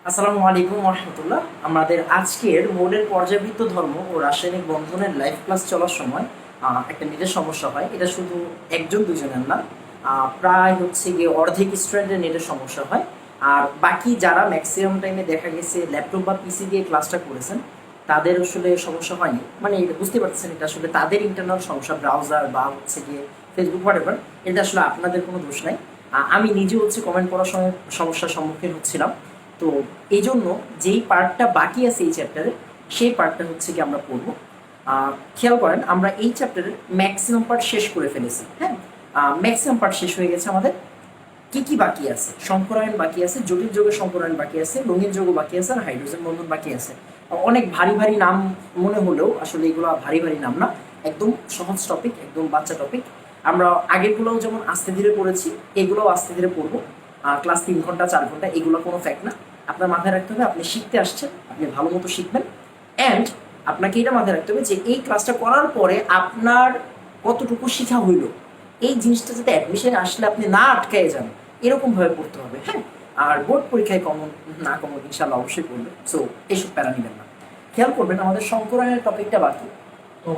আসসালামু আলাইকুম রহমতুল্লাহ। আমাদের আজকের মৌলের পর্যাবৃত্ত ধর্ম ও রাসায়নিক বন্ধনের লাইভ ক্লাস চলার সময় একটা নেটের সমস্যা হয়। এটা শুধু একজন দুজনের না, প্রায় হচ্ছে গিয়ে অর্ধেক স্টুডেন্টের নেটের সমস্যা হয়। আর বাকি যারা ম্যাক্সিমাম টাইমে দেখা গেছে ল্যাপটপ বা পিসি দিয়ে ক্লাসটা করেছেন তাদের আসলে সমস্যা হয়নি, মানে এটা বুঝতে পারছেন এটা আসলে তাদের ইন্টারনাল সমস্যা, ব্রাউজার বা হচ্ছে গিয়ে ফেসবুক হোয়াটএভার। এটা আসলে আপনাদের কোনো দোষ নাই। আমি নিজে হচ্ছে কমেন্ট পড়ার সময় সমস্যার সম্মুখীন হচ্ছিলাম। তো এই জন্য যেই পার্টটা বাকি আছে এই চ্যাপ্টারে, সেই পার্টটা হচ্ছে কি আমরা পড়বো। খেয়াল করেন, আমরা এই চ্যাপ্টারের ম্যাক্সিমাম পার্ট শেষ করে ফেলেছি। হ্যাঁ, ম্যাক্সিমাম পার্ট শেষ হয়ে গেছে। আমাদের কি কি বাকি আছে? শঙ্করায়ন বাকি আছে, জটিল যৌগের শঙ্করায়ন বাকি আছে, রঙিন যৌগ বাকি আছে, আর হাইড্রোজেন বন্ধন বাকি আছে। অনেক ভারী ভারী নাম মনে হলেও আসলে এগুলো ভারী ভারী নাম না, একদম সহজ টপিক, একদম বাচ্চা টপিক। আমরা আগেরগুলোও যেমন আস্তে ধীরে পড়েছি, এগুলোও আস্তে ধীরে পড়বো। ক্লাস 3 ঘন্টা 4 ঘন্টা এগুলো কোনো ফ্যাক্ট না। আপনার মাথায় রাখতে হবে আপনি শিখতে আসছেন, আপনি ভালো মতো শিখবেন। অ্যান্ড আপনাকে এটা মাথায় রাখতে হবে যে এই ক্লাসটা করার পরে আপনার কতটুকু শিখা হইল, এই জিনিসটা যাতে অ্যাডমিশনে আসলে আপনি না আটকায় যান, এরকমভাবে পড়তে হবে। হ্যাঁ, আর বোর্ড পরীক্ষায় কমন না কমন ইনশাল্লাহ অবশ্যই পড়বে। সো এইসব প্যারা নেবেন না। খেয়াল করবেন আমাদের শঙ্করায়নের টপিকটা বাকি। তো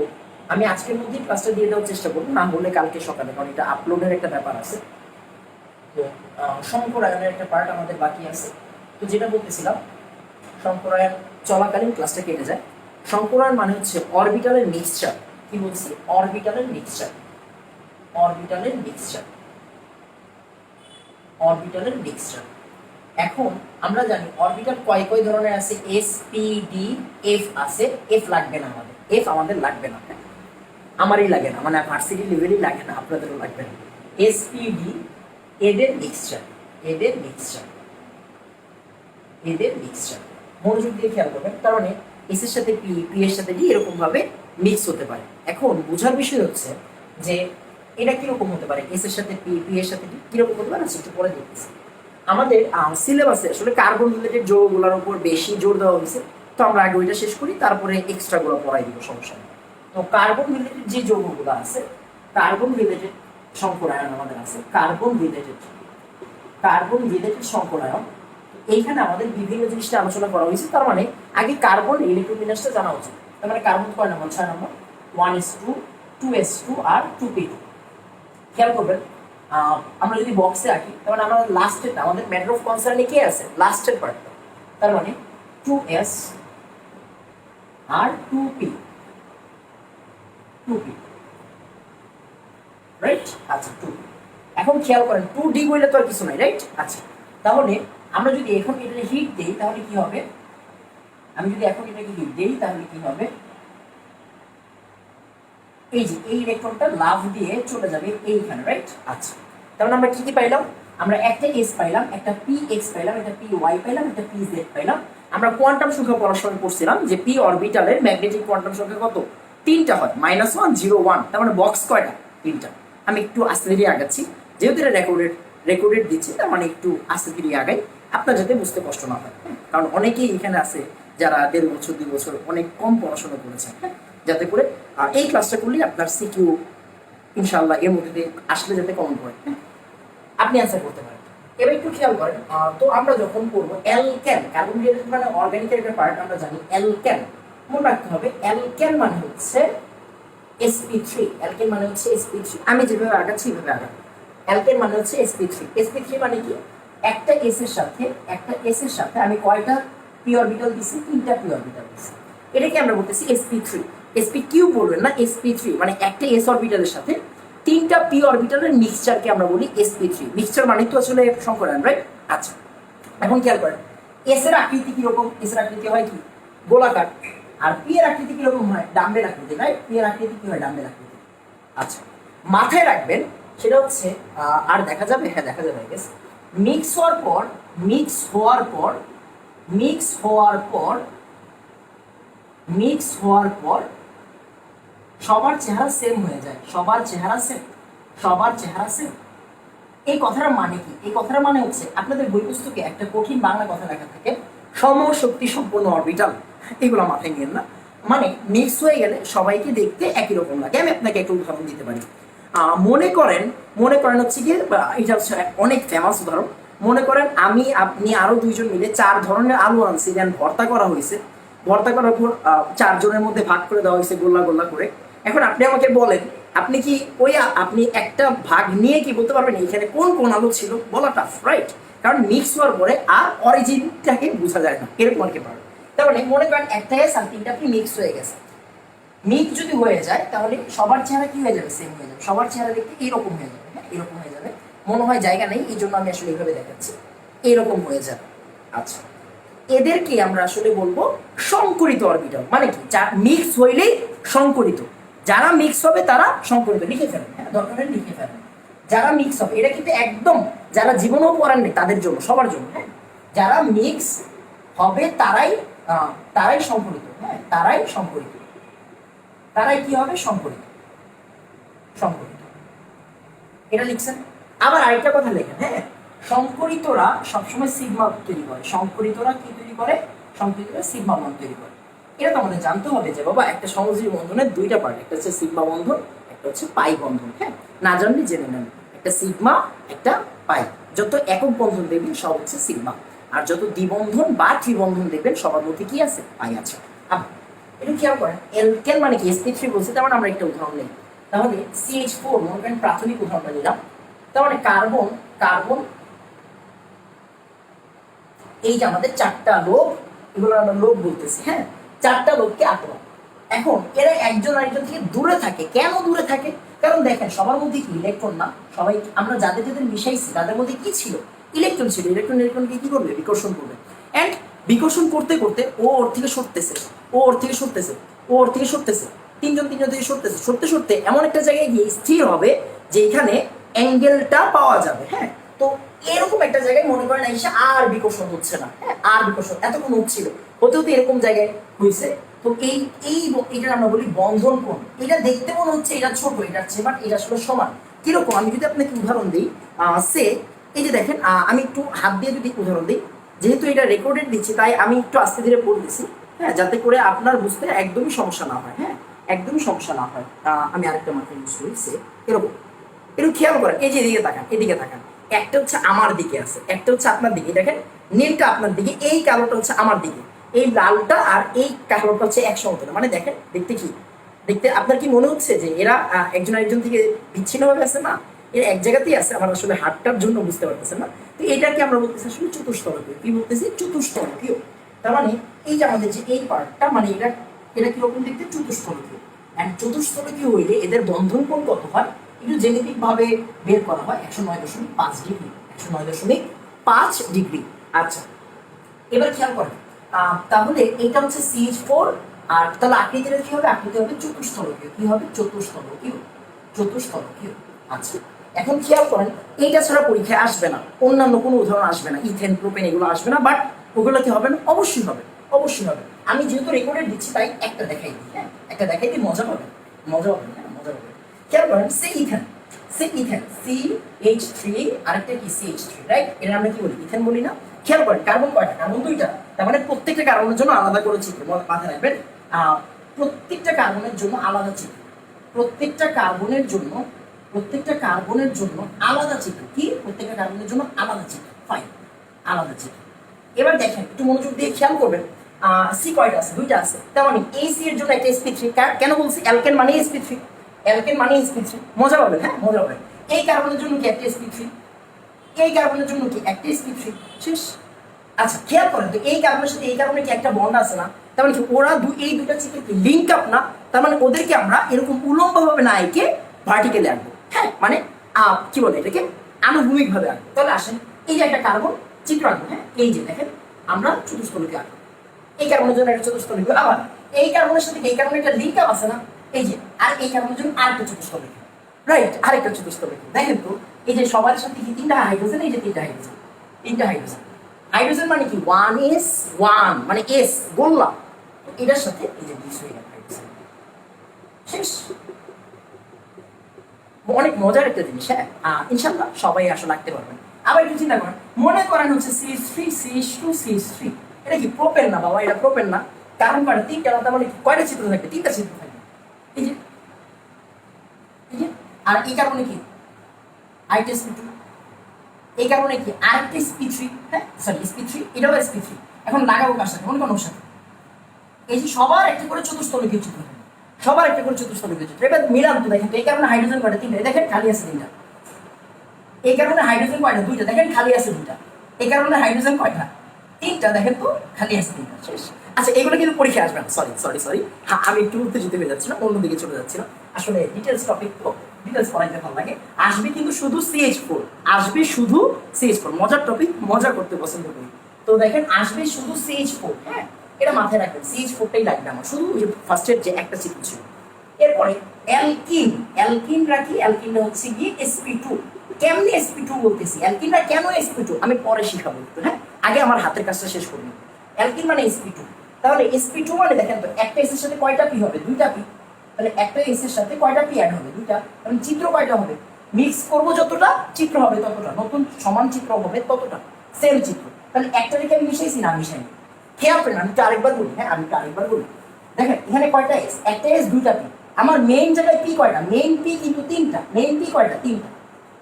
আমি আজকের মধ্যেই ক্লাসটা দিয়ে দেওয়ার চেষ্টা করবো, না হলে কালকে সকালে, কারণ এটা আপলোডের একটা ব্যাপার আছে। তো শঙ্করায়নের একটা পার্ট আমাদের বাকি আছে। তো যেটা বলতেছিলাম, শঙ্করায়ন চলাকালীন ক্লাসটা কেটে যায়। শঙ্করায়ন মানে হচ্ছে অরবিটালের মিক্সচার। কি বলছি? অরবিটালের মিক্সচার, অরবিটালের মিক্সচার, অরবিটালের মিক্সচার। এখন আমরা জানি অরবিটাল কয় কয় ধরনের আছে। এস, পি, ডি, এফ আছে। এফ লাগবে না আমাদের, এফ আমাদের লাগবে না, আমারই লাগে না, মানে ভার্সিটি লেভেলই লাগে না, আপনাদেরও লাগবে না। এস, পি, ডি এদের মিক্সচার, এদের মিক্সচার, এদের মিক্সচার। মনোযোগ দিয়ে খেয়াল করবেন, তার মানে এস এর সাথে পি, পি এর সাথে ডি এরকম ভাবে মিক্স হতে পারে। এখন বোঝার বিষয় হচ্ছে যে এটা কিরকম হতে পারে, এস এর সাথে পি, পি এর সাথে ডি কিরকম হতে পারে, একটু পরে দেখতেছি। আমাদের সিলেবাসে আসলে কার্বন রিলেটেড যৌগগুলোর উপর বেশি জোর দেওয়া হয়েছে। তো আমরা আগে ওইটা শেষ করি, তারপরে এক্সট্রা গুলো পড়াই দিব, সমস্যা নেই। তো কার্বন রিলেটেড যে যৌগগুলো আছে, কার্বন রিলেটেড শঙ্করায়ন আমাদের আছে, কার্বন রিলেটেড, কার্বন রিলেটেড শঙ্করায়ন। এইখানে আমাদের বিভিন্ন জিনিসটা আলোচনা করা হয়েছে। তার মানে আগে কার্বন ইলেকট্রোবিন্যাসটা জানা উচিত। তার মানে কার্বন কয় নম্বর? 6 নম্বর। 1s2, 2s2 আর 2p2। খেয়াল করবেন, আমরা যদি বক্সে আঁকি, তার মানে আমাদের লাস্টের, আমাদের ম্যাটার অফ কনসার্নে কে আছে? লাস্টের পার্টটা। তার মানে 2s আর 2p, 2p, রাইট? আচ্ছা, 2p। এখন খেয়াল করেন 2d বললে তো আর কিছু নাই, রাইট? আচ্ছা, তাহলে আমরা যদি এখন এটা হিট দেই তাহলে কি হবে? আমি যদি এখন এটাকে হিট দেই তাহলে কি হবে? এই যে এই ইলেকট্রনটা লাভ দিয়ে চলে যাবে এইখানে, রাইট? আচ্ছা, তার মানে আমরা কি কি পাইলাম? আমরা একটা এস পাইলাম, একটা পি এক্স পাইলাম, একটা পি ওয়াই পাইলাম, একটা পি জেড পাইলাম। আমরা কোয়ান্টাম সংখ্যা পড়ার সময় পড়ছিলাম যে পি অরবিটালের ম্যাগনেটিক কোয়ান্টাম সংখ্যা কত? 3টা হয়, -1, 0, 1। তার মানে বক্স কয়টা? 3টা। আমি একটু আস্তে ধীরে আগাচ্ছি, যেহেতু এটা রেকর্ডেড দিচ্ছি, তার মানে একটু আস্তে ধীরে আগাই, আপনার যাতে বুঝতে কষ্ট না হয়। কারণ অনেকেই এখানে আছে যারা 1.5 বছর 2 বছর অনেক কম পড়াশোনা করেছেন, যাতে করে এই ক্লাসটা করলে আপনার সিকিউ ইনশাআল্লাহ এর মধ্যে দিয়ে আসলে যাতে কমন পড়ে, আপনি অ্যান্সার করতে পারেন। এবার একটু খেয়াল করেন, তো আমরা যখন করবো অ্যালকেন, কার্বন রিলেটেড মানে অর্গানিকের একটা পার্ট আমরা জানি অ্যালকেন। মনে রাখতে হবে অ্যালকেন মানে হচ্ছে sp3, অ্যালকেন মানে হচ্ছে sp3। আমি যেভাবে আগাচ্ছি এইভাবে আগাবো। অ্যালকেন মানে হচ্ছে sp3। sp3 মানে কি? একটা এস এর সাথে, একটা এস এর সাথে আমি কয়টা পি অরবিটাল দিছি? 3টা পি অরবিটাল দিছি। এটাকে আমরা বলতেছি sp3। sp3 বলবেন না, sp3 মানে একটা এস অরবিটালের সাথে 3টা পি অরবিটালের মিক্সচারকে আমরা বলি sp3। মিক্সচার মানে তো আসলে শঙ্করায়ন, রাইট? আচ্ছা, এখন খেয়াল করেন এস এর আকৃতি কিরকম? এস এর আকৃতি হয় কি? গোলাকার। আর পি এর আকৃতি কিরকম হয়? ডাম্বেল আকৃতি, রাইট? পি এর আকৃতি কি হয়? ডাম্বেল আকৃতি। আচ্ছা, মাথায় রাখবেন সেটা হচ্ছে, আর দেখা যাবে, হ্যাঁ দেখা যাবে, মিক্স হওয়ার পর, মিক্স হওয়ার পর, মিক্স হওয়ার পর, মিক্স হওয়ার পর সবার চেহারা সেম হয়ে যায়। সবার চেহারা সেম, সবার চেহারা সেম। এই কথাটার মানে কি? এই কথাটার মানে হচ্ছে আপনাদের বই পুস্তকে একটা কঠিন বাংলা কথা লেখা থাকে, সমশক্তি সম্পন্ন অরবিটাল। এগুলো মাথায় নিয়েন না। মানে মিক্স হয়ে গেলে সবাইকে দেখতে একই রকম লাগে। আমি আপনাকে একটা উদাহরণ দিতে পারি। মনে করেন, মনে করেন হচ্ছে গিয়ে, এটা হচ্ছে অনেক ফেমাস উদাহরণ। মনে করেন আমি আপনি আরো দুইজন মিলে 4 ধরনের আলু আনছি, দেন ভর্তা করা হয়েছে। ভর্তা করার পর 4 জনের মধ্যে ভাগ করে দেওয়া হয়েছে গোল্লা গোল্লা করে। এখন আপনি আমাকে বলেন, আপনি কি ওই আপনি একটা ভাগ নিয়ে কি বলতে পারবেন এখানে কোন কোন আলু ছিল? বলা টাফ, রাইট? কারণ মিক্স হওয়ার পরে আর অরিজিনটাকে বোঝা যায় না, এরকম আর কি পারবে। তার মানে মনে করেন একটা গ্যাস আর তিনটা আপনি মিক্স হয়ে গেছে। মিক্স যদি হয়ে যায় তাহলে সবার চেহারা কি হয়ে যাবে? সেম হয়ে যাবে। সবার চেহারা দেখতে এরকম হয়ে যাবে, হ্যাঁ এরকম হয়ে যাবে। মনে হয় জায়গা নেই, এই জন্য আমি আসলে এইভাবে দেখাচ্ছি, এরকম হয়ে যাবে। আচ্ছা, এদেরকে আমরা আসলে বলবো সংকরিত অরবিটাল। মানে কি? যা মিক্স হইলেই সংকরিত, যারা মিক্স হবে তারা সংকরিত। লিখে ফেলেন, হ্যাঁ দরকার হলে লিখে ফেলেন। যারা মিক্স হবে, এটা কিন্তু একদম যারা জীবনেও পড়ার নেই তাদের জন্য, সবার জন্য, হ্যাঁ যারা মিক্স হবে তারাই তারাই সংকরিত, হ্যাঁ তারাই সংকরিত। তারাই কি হবে? সংকরিত, সংকরিত। এটা লিখছেন। আবার আরেকটা কথা লেখেন, হ্যাঁ সংকরিতরা সবসময় সিগমা তৈরি করে। সংকরিতরা কি তৈরি করে? সংকরিতরা সিগমা বন্ধন তৈরি করে। এটা তো আমাদের জানতে হবে যে বাবা একটা সমযোজী বন্ধনের দুইটা পার্ট, একটা হচ্ছে সিগমা বন্ধন, একটা হচ্ছে পাই বন্ধন। হ্যাঁ না জানলে জেনে নেন, একটা সিগমা একটা পাই। যত একক বন্ধন দেখবেন সব হচ্ছে সিগমা, আর যত দ্বিবন্ধন বা ত্রিবন্ধন দেখবেন সবার মধ্যে কি আছে? পাই আছে। এটা খেয়াল করেন, এলকেন মানে কি? sp3 বলছে, তেমন আমরা একটা উদাহরণ নেই। তাহলে CH4 মনে করেন প্রাথমিক উদাহরণটা নিলাম। তার মানে কার্বন, কার্বন এই যে আমাদের 4টা লোক, এগুলো আমরা লোক বলতেছি, হ্যাঁ 4টা লোককে আঁকলাম। এখন এরা একজন আরেকজন থেকে দূরে থাকে। কেন দূরে থাকে? কারণ দেখেন সবার মধ্যে কি ইলেকট্রন না, সবাই আমরা যাদের যাদের মিশাইছি তাদের মধ্যে কি ছিল? ইলেকট্রন ছিল। ইলেকট্রন ইলেকট্রনকে কি করবে? বিকর্ষণ করবে। এন্ড বিকর্ষণ করতে করতে ও ওর থেকে সরতেছে, ও ওর থেকে সরতেছে, ও ওর থেকে সরতেছে, তিনজন তিনজন থেকে সরতেছে, সরতে সরতে এমন একটা জায়গায় গিয়ে স্থির হবে যে এখানে অ্যাঙ্গেলটা পাওয়া যাবে। হ্যাঁ তো এরকম একটা জায়গায় মনে করেন এসে আর বিকর্ষণ হচ্ছে না, হ্যাঁ আর বিকর্ষণ এতক্ষণ হচ্ছিল, হতে হতে এরকম জায়গায় হয়েছে। তো এই এই এটা আমরা বলি বন্ধন কোণ। এটা দেখতে মনে হচ্ছে এটা ছোট, এটা হচ্ছে বাট এটা আসলে সমান। কিরকম? আমি যদি আপনাকে উদাহরণ দিই, সে এই যে দেখেন, আমি একটু হাত দিয়ে যদি উদাহরণ দিই, যেহেতু এটা রেকর্ডেড দিচ্ছি তাই আমি একটু আস্তে ধীরে বলতেছি, হ্যাঁ যাতে করে আপনার বুঝতে একদমই সমস্যা না হয়, হ্যাঁ একদমই সমস্যা না হয়। আমি আরেকটা মাত্র ইউজ করি, সে এরকম। একটু খেয়াল করেন, এই যে এদিকে তাকান, এদিকে তাকান। একটা হচ্ছে আমার দিকে আছে, একটা হচ্ছে আপনার দিকে। দেখেন নীলটা আপনার দিকে, এই কালোটা হচ্ছে আমার দিকে, এই লালটা আর এই কালোটা হচ্ছে একসঙ্গে। মানে দেখেন দেখতে কি, দেখতে আপনার কি মনে হচ্ছে যে এরা একজন আরেকজন থেকে বিচ্ছিন্নভাবে আছে? না, এরা এক জায়গাতেই আছে। আমার আসলে হাতটার জন্য বুঝতে পারতেছেন না। তো এটাকে আমরা বলতেছি আসলে চতুস্তলকীয়। কি বলতেছি? চতুস্তলকীয়। তার মানে এই যে আমাদের যে এই পার্টটা, মানে এটা এটা কিরকম দেখতে? চতুস্তলকীয়। অ্যান্ড চতুস্তলকীয় হইলে এদের বন্ধন কোণ কত হয়? একটু জেনেটিক ভাবে বের করা হয়, 109.5 ডিগ্রি। 109.5 ডিগ্রি। আচ্ছা, এবার খেয়াল করেন, তাহলে এটা হচ্ছে CH4। আর তাহলে আকৃতিটা কি হবে? আকৃতি হবে চতুস্তলকীয়। কি হবে? চতুস্তলকীয়, চতুস্তলকীয়। আচ্ছা, এখন খেয়াল করেন, এইটা ছাড়া পরীক্ষায় আসবে না, অন্যান্য কোনো উদাহরণ আসবে না, ইথেন প্রোপেন এগুলো আসবে না। বাট ওগুলো কি হবে না? অবশ্যই হবে, অবশ্যই হবে। আমি যেহেতু রেকর্ডেড দিচ্ছি তাই একটা দেখাই দিই, হ্যাঁ একটা দেখাই দিই, মজা পাবে, মজা পাবে, হ্যাঁ মজা পাবে। খেয়াল করেন, সে ইথেন, সে ইথেন CH3, আরেকটা কি CH3, রাইট? এটা আমরা কি বলি? ইথেন বলি না? খেয়াল করেন কার্বন কয়টা? কার্বন 2টা। তার মানে প্রত্যেকটা কার্বনের জন্য আলাদা করে চিত্র মাথায় রাখবেন। প্রত্যেকটা কার্বনের জন্য আলাদা চিত্র, প্রত্যেকটা কার্বনের জন্য, প্রত্যেকটা কার্বনের জন্য আলাদা চিত্র। কি? প্রত্যেকটা কার্বনের জন্য আলাদা চিত্র। ফাইন, আলাদা চিত্র। এবার দেখেন একটু মনোযোগ দিয়ে খেয়াল করবেন, সি কয়টা আছে? 2টা আছে। তার মানে এই সি এর জন্য একটা sp3। কেন বলছি? অ্যালকেন মানে sp3, অ্যালকেন মানে sp3। মজা পাবেন, হ্যাঁ মজা পাবেন। এই কার্বনের জন্য কি? একটা sp3। এই কার্বনের জন্য কি? একটা sp3। শেষ। আচ্ছা খেয়াল করেন তো, এই কার্বনের সাথে এই কার্বনের কি একটা বন্ড আছে না? তার মানে কি ওরা এই দুটা চিত্র কি লিঙ্ক আপ না? তার মানে ওদেরকে আমরা এরকম উলম্বভাবে না এঁকে ভার্টিক্যালি আঁকবো, হ্যাঁ মানে কি বলে এটাকে? আনুভূমিক ভাবে আঁকবো। তাহলে আসেন এই যে একটা কার্বন চিত্র আঁকবো, হ্যাঁ এই যে দেখেন আমরা চতুষ্ফলকে আঁকবো। এই কার্বনের জন্য একটা চতুষ্ফলক। আবার এই কার্বনের সাথে এই কার্বনের একটা লিঙ্ক আপ আছে না? এই যে, আর এই কার্বনের জন্য আরেকটা চতুষ্ফলক, রাইট? আরেকটা চতুষ্ফলক। দেখেন তো এই যে সবার সাথে কি 3টা হাইড্রোজেন? এই যে 3টা হাইড্রোজেন, 3টা হাইড্রোজেন। হাইড্রোজেন মানে কি? 1s1 মানে s গোল্লা। এটার সাথে এই যে 2 হয়ে গেল হাইড্রোজেন। শেষ। অনেক মজার একটা জিনিস, হ্যাঁ ইনশাআল্লাহ সবাই আসলে আঁকতে পারবেন। আবার একটু চিন্তা করেন, মনে করেন হচ্ছে CH3 CH2 CH3, এটা কি প্রোপেন না বাবা? এটা প্রোপেন না। কারণ কয়টা? 3টা। তার মানে কয়টা চিত্র থাকবে? 3টা চিত্র থাকবে। এই যে, এই যে, আর এই কারণে কি? আইটেস2। এই কারণে কি আরেকটা sp3, হ্যাঁ সরি sp3, এটাও sp3। এখন লাগাবো কার সাথে? মনে কোন সাথে? এই যে সবার একটা করে চতুস্তলকীয় চিত্র, সবার একটা করে চতুস্তলকীয় চিত্র। এবার মিলান তো দেখেন, এই কারণে হাইড্রোজেন কয়টা? তিনটা, দেখেন খালি আছে তিনটা। এই কারণে হাইড্রোজেন কয়টা? দুইটা, দেখেন খালি আছে দুইটা। এই কারণে হাইড্রোজেন কয়টা? তিনটা, দেখেন তো খালি আছে তিনটা। শেষ। আচ্ছা, এগুলো কিন্তু পরীক্ষা আসবে না। সরি সরি সরি, হ্যাঁ আমি একটু উত্তেজিত হয়ে যাচ্ছিলাম, অন্যদিকে চলে যাচ্ছিলাম। আসলে ডিটেলস টপিক তো, ডিটেলস পড়াইতে ভালো লাগে। আসবে কিন্তু শুধু CH4, আসবে শুধু CH4। মজার টপিক, মজা করতে পছন্দ করি। তো দেখেন আসবে শুধু CH4, হ্যাঁ এটা মাথায় রাখবেন, CH4টাই লাগবে আমার। শুধু ওই যে ফার্স্টের যে একটা চিত্র ছিল। এরপরে অ্যালকিন, অ্যালকিনরা কি? অ্যালকিনরা হচ্ছে গিয়ে sp2। কেমনে sp2 বলতেছি, অ্যালকিনরা কেন sp2 আমি পরে শিখাবো একটু, হ্যাঁ আগে আমার হাতের কাজটা শেষ করব। অ্যালকিন মানে sp2। তাহলে sp2 মানে দেখেন তো একটা এস এর সাথে কয়টা পি হবে? দুইটা পি। তাহলে একটা এস এর সাথে কয়টা পি অ্যাড হবে? দুইটা। তাহলে চিত্র কয়টা হবে? মিক্স করব যতটা, চিত্র হবে ততটা, নতুন সমান চিত্র হবে ততটা, সেম চিত্র। তাহলে একটা রেখে আমি মিশাইছি না? মিশাইনি। খেয়াল করেন, আমি তো আরেকবার বলি, হ্যাঁ আমি তো আরেকবার বলি। দেখেন এখানে কয়টা এস? একটা এস, দুইটা পি। আমার মেইন জায়গায় পি কয়টা? মেইন পি কিন্তু তিনটা। মেইন পি কয়টা? তিনটা।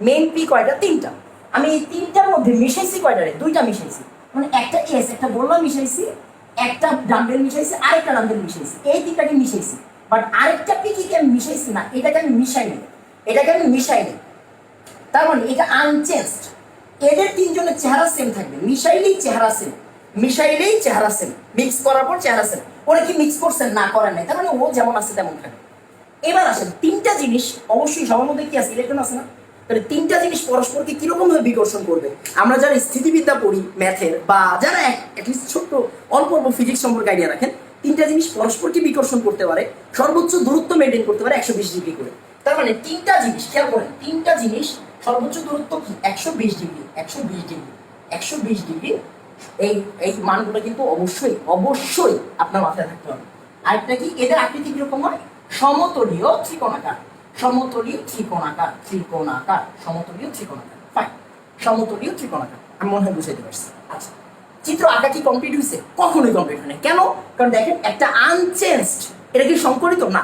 মেইন পি কয়টা? তিনটা। আমি এই তিনটার মধ্যে মিশাইছি কয়টা রে? দুইটা মিশাইছি। মানে একটা এস, একটা বললাম মিশাইছি, একটা ডাম্বেল মিশাইছি, আরেকটা ডাম্বেল মিশাইছি, এই তিনটাকে মিশাইছি। বাট আরেকটা পি কি আমি মিশাইছি না, এটাকে আমি মিশাইনি, এটাকে আমি মিশাইনি। তার মানে এটা আনচেঞ্জড। এদের তিনজনের চেহারা সেম থাকবে, মিশাইলেই চেহারা সেম, মিশাইলেই চেহারা সেম, মিক্স করার পর চেহারা সেম। ওরা কি মিক্স করছেন? না, করেন নাই। তার মানে ও যেমন আছে তেমন থাকে। এবার আসেন, তিনটা জিনিস অবশ্যই সবার মধ্যে কি আছে? ইলেকট্রন আছে না? তাহলে তিনটা জিনিস পরস্পরকে কিরকম ভাবে বিকর্ষণ করবে? আমরা যারা স্থিতিবিদ্যা পড়ি ম্যাথের, বা যারা অ্যাটলিস্ট ছোট্ট অল্প অল্প ফিজিক্স সম্পর্কে আইডিয়া রাখেন, তিনটা জিনিস পরস্পরকে বিকর্ষণ করতে পারে, সর্বোচ্চ দূরত্ব মেনটেন করতে পারে 120 ডিগ্রি করে। তার মানে তিনটা জিনিস খেয়াল করেন, তিনটা জিনিস সর্বোচ্চ দূরত্ব কি? 120 ডিগ্রি, 120 ডিগ্রি, 120 ডিগ্রি। এই এই মানগুলো কিন্তু অবশ্যই অবশ্যই আপনার মাথায় থাকতে হবে। আরেকটা কি? এদের আকৃতি কিরকম হয়? সমতলীয় ত্রিকোণাকার, সমতলীয় ত্রিকোণাকার, ত্রিকোণাকার, সমতলীয় ত্রিকোণাকার। ফাইন, সমতলীয় ত্রিকোণাকার। আমি মনে হয় বুঝাইতে পারছি। আচ্ছা, চিত্র আঁকা কি কমপ্লিট হয়েছে? কখনোই কমপ্লিট হয় না। কেন? কারণ দেখেন একটা আনচেঞ্জড, এটা কি সংকরিত? না।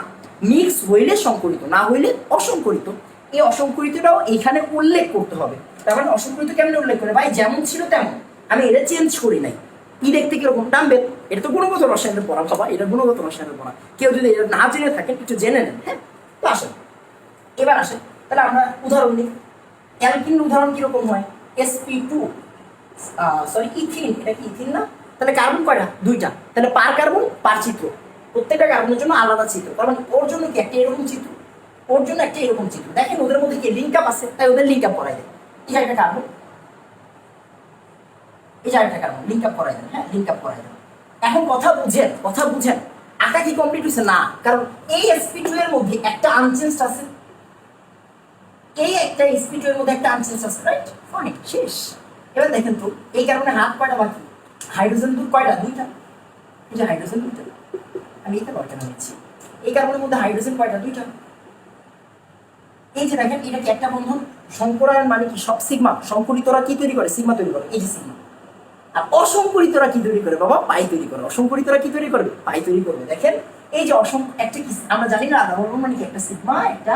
মিক্স হইলে সংকরিত, না হইলে অসংকরিত। এই অসংকরিতটাও এখানে উল্লেখ করতে হবে। তার মানে অসংকরিত কেমন উল্লেখ করে? ভাই যেমন ছিল তেমন, আমি এটা চেঞ্জ করি নাই। ই দেখতে কিরকম? ডাম্বেল। এটা তো গুণগত রসায়নের পড়া বাবা, এটা গুণগত রসায়নের পড়া। কেউ যদি এটা না জেনে থাকেন একটু জেনে নেন, হ্যাঁ। তো আসেন, এবার আসেন, তাহলে আমরা উদাহরণ নিই। অ্যালকিন উদাহরণ কিরকম হয়? sp2, সরি ইথিন, এটা কি ইথিন না? তাহলে কার্বন কয়টা? দুইটা। তাহলে পার কার্বন পার চিত্র, প্রত্যেকটা কার্বনের জন্য আলাদা চিত্র। তার মানে ওর জন্য কি একটা এরকম চিত্র, ওর জন্য একটা এরকম চিত্র। দেখেন ওদের মধ্যে কি লিঙ্ক আপ আছে, তাই ওদের লিঙ্ক আপ করাই দেয়। এই একটা কার্বন, এই জায়গাটা কার্বন, লিঙ্ক আপ করাই দেন, হ্যাঁ লিঙ্ক আপ করাই দেন। এখন কথা বুঝেন, কথা বুঝেন, আঁকা কি কমপ্লিট হয়েছে? না, কারণ এই sp2 এর মধ্যে একটা আনচেঞ্জড আছে, এই একটা sp2 এর মধ্যে একটা আনচেঞ্জড আছে, রাইট? ফাইন, শেষ। এবার দেখেন তো, এই কারণে হাত কয়টা বাকি? হাইড্রোজেন দুই কয়টা? দুইটা। এই যে হাইড্রোজেন দুইটা, আমি এটা কয়টা নিচ্ছি, এই কার্বনের মধ্যে হাইড্রোজেন কয়টা? দুইটা। এই যে দেখেন, এটা কি একটা বন্ধন? সংকরায়ন মানে কি? সব সিগমা। সংকরিতরা কি তৈরি করে? সিগমা তৈরি করে, এই যে সিগমা। আর অসংকরিতরা কি তৈরি করে বাবা? পাই তৈরি করে। অসংকরিতরা কি তৈরি করবে? পাই তৈরি করবে। দেখেন এই যে একটা কি আমরা জানি না, আধা বর্গ মানে কি? একটা সিগমা, একটা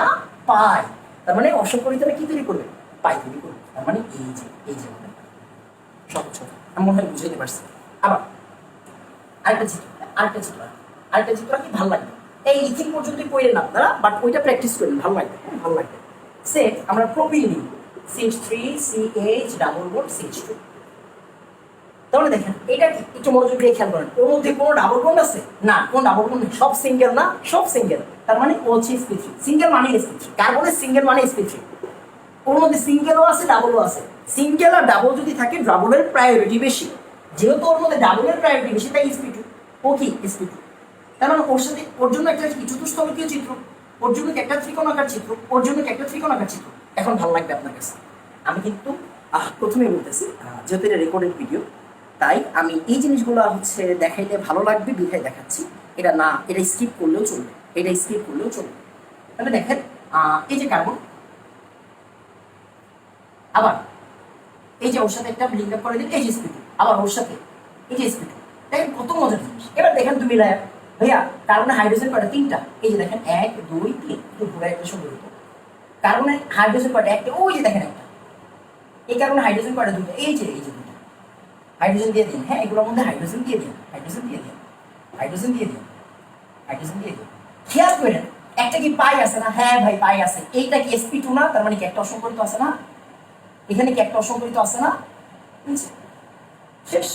পাই। তার মানে অসংকরিতরা কি তৈরি করবে? পাই তৈরি করবে। তার মানে এই যে সহজ, আমি মনে হয় বুঝাইতে পারছি। আবার আরেকটা চিত্র, আরেকটা চিত্র কি ভালো লাগবে? এই ইথিন পর্যন্ত পড়ে না আপনারা, বাট ওইটা প্র্যাকটিস করেন, ভালো লাগবে, হ্যাঁ ভালো লাগবে। সে আমরা প্রোপিল নিই, CH3 CH double bond CH2। তাহলে দেখেন এটা কি? একটু মনোযোগ দিয়ে খেয়াল করেন, ওর মধ্যে কোনো ডাবল বন্ড আছে না? কোন ডাবল বন্ড নেই, সব সিঙ্গেল না? সব সিঙ্গেল। তার মানে ও হচ্ছে sp3। সিঙ্গেল মানে sp3, কার্বনের সিঙ্গেল মানে sp3। ওর মধ্যে সিঙ্গেলও আছে, ডাবলও আছে। সিঙ্গেল আর ডাবল যদি থাকে, ডাবলের প্রায়োরিটি বেশি। যেহেতু ওর মধ্যে ডাবলের প্রায়োরিটি বেশি, তাই sp2। ও কি? sp2। তার মানে ওর সাথে, ওর জন্য একটা চতুস্তলকীয় চিত্র, ওর জন্য একটা ত্রিকোণাকার চিত্র, ওর জন্য একটা ত্রিকোণাকার চিত্র। এখন ভালো লাগবে আপনার কাছে। আমি কিন্তু প্রথমেই বলতেছি, যেহেতু এটা রেকর্ডেড ভিডিও, তাই আমি এই জিনিসগুলো হচ্ছে দেখাইলে ভালো লাগবে বিধায় দেখাচ্ছি। এটা না, এটা স্কিপ করলেও চলবে, এটা স্কিপ করলেও চলবে। তাহলে দেখেন, এই যে কার্বন, আবার এই যে ওর সাথে একটা লিঙ্ক আপ করে দিন, এই যে sp2, আবার ওর সাথে এই যে sp2। দেখেন কত মজার জিনিস। এবার দেখেন তুমি মিলায়, ভাইয়া কার্বনে হাইড্রোজেন কয়টা? তিনটা। এই যে দেখেন 1 2 3, একটু ঘুরে একটা সুন্দর। কার্বনে হাইড্রোজেন কয়টা? একটা। ওই যে দেখেন একটা, এই কারণে হাইড্রোজেন কয়টা? দুটো। এই যে দুটো হাইড্রোজেন দিয়ে দিন। হ্যাঁ, এগুলোর মধ্যে হাইড্রোজেন দিয়ে দিন, হাইড্রোজেন দিয়ে দিন, হাইড্রোজেন দিয়ে দিন, হাইড্রোজেন দিয়ে দিন। খেয়াল করেন একটা কি পাই আছে না? হ্যাঁ ভাই পাই আছে। এইটা কি sp2 না? তার মানে কি একটা অসংকরিত আছে না? এখানে কি একটা অসংকরিত আছে না? শেষ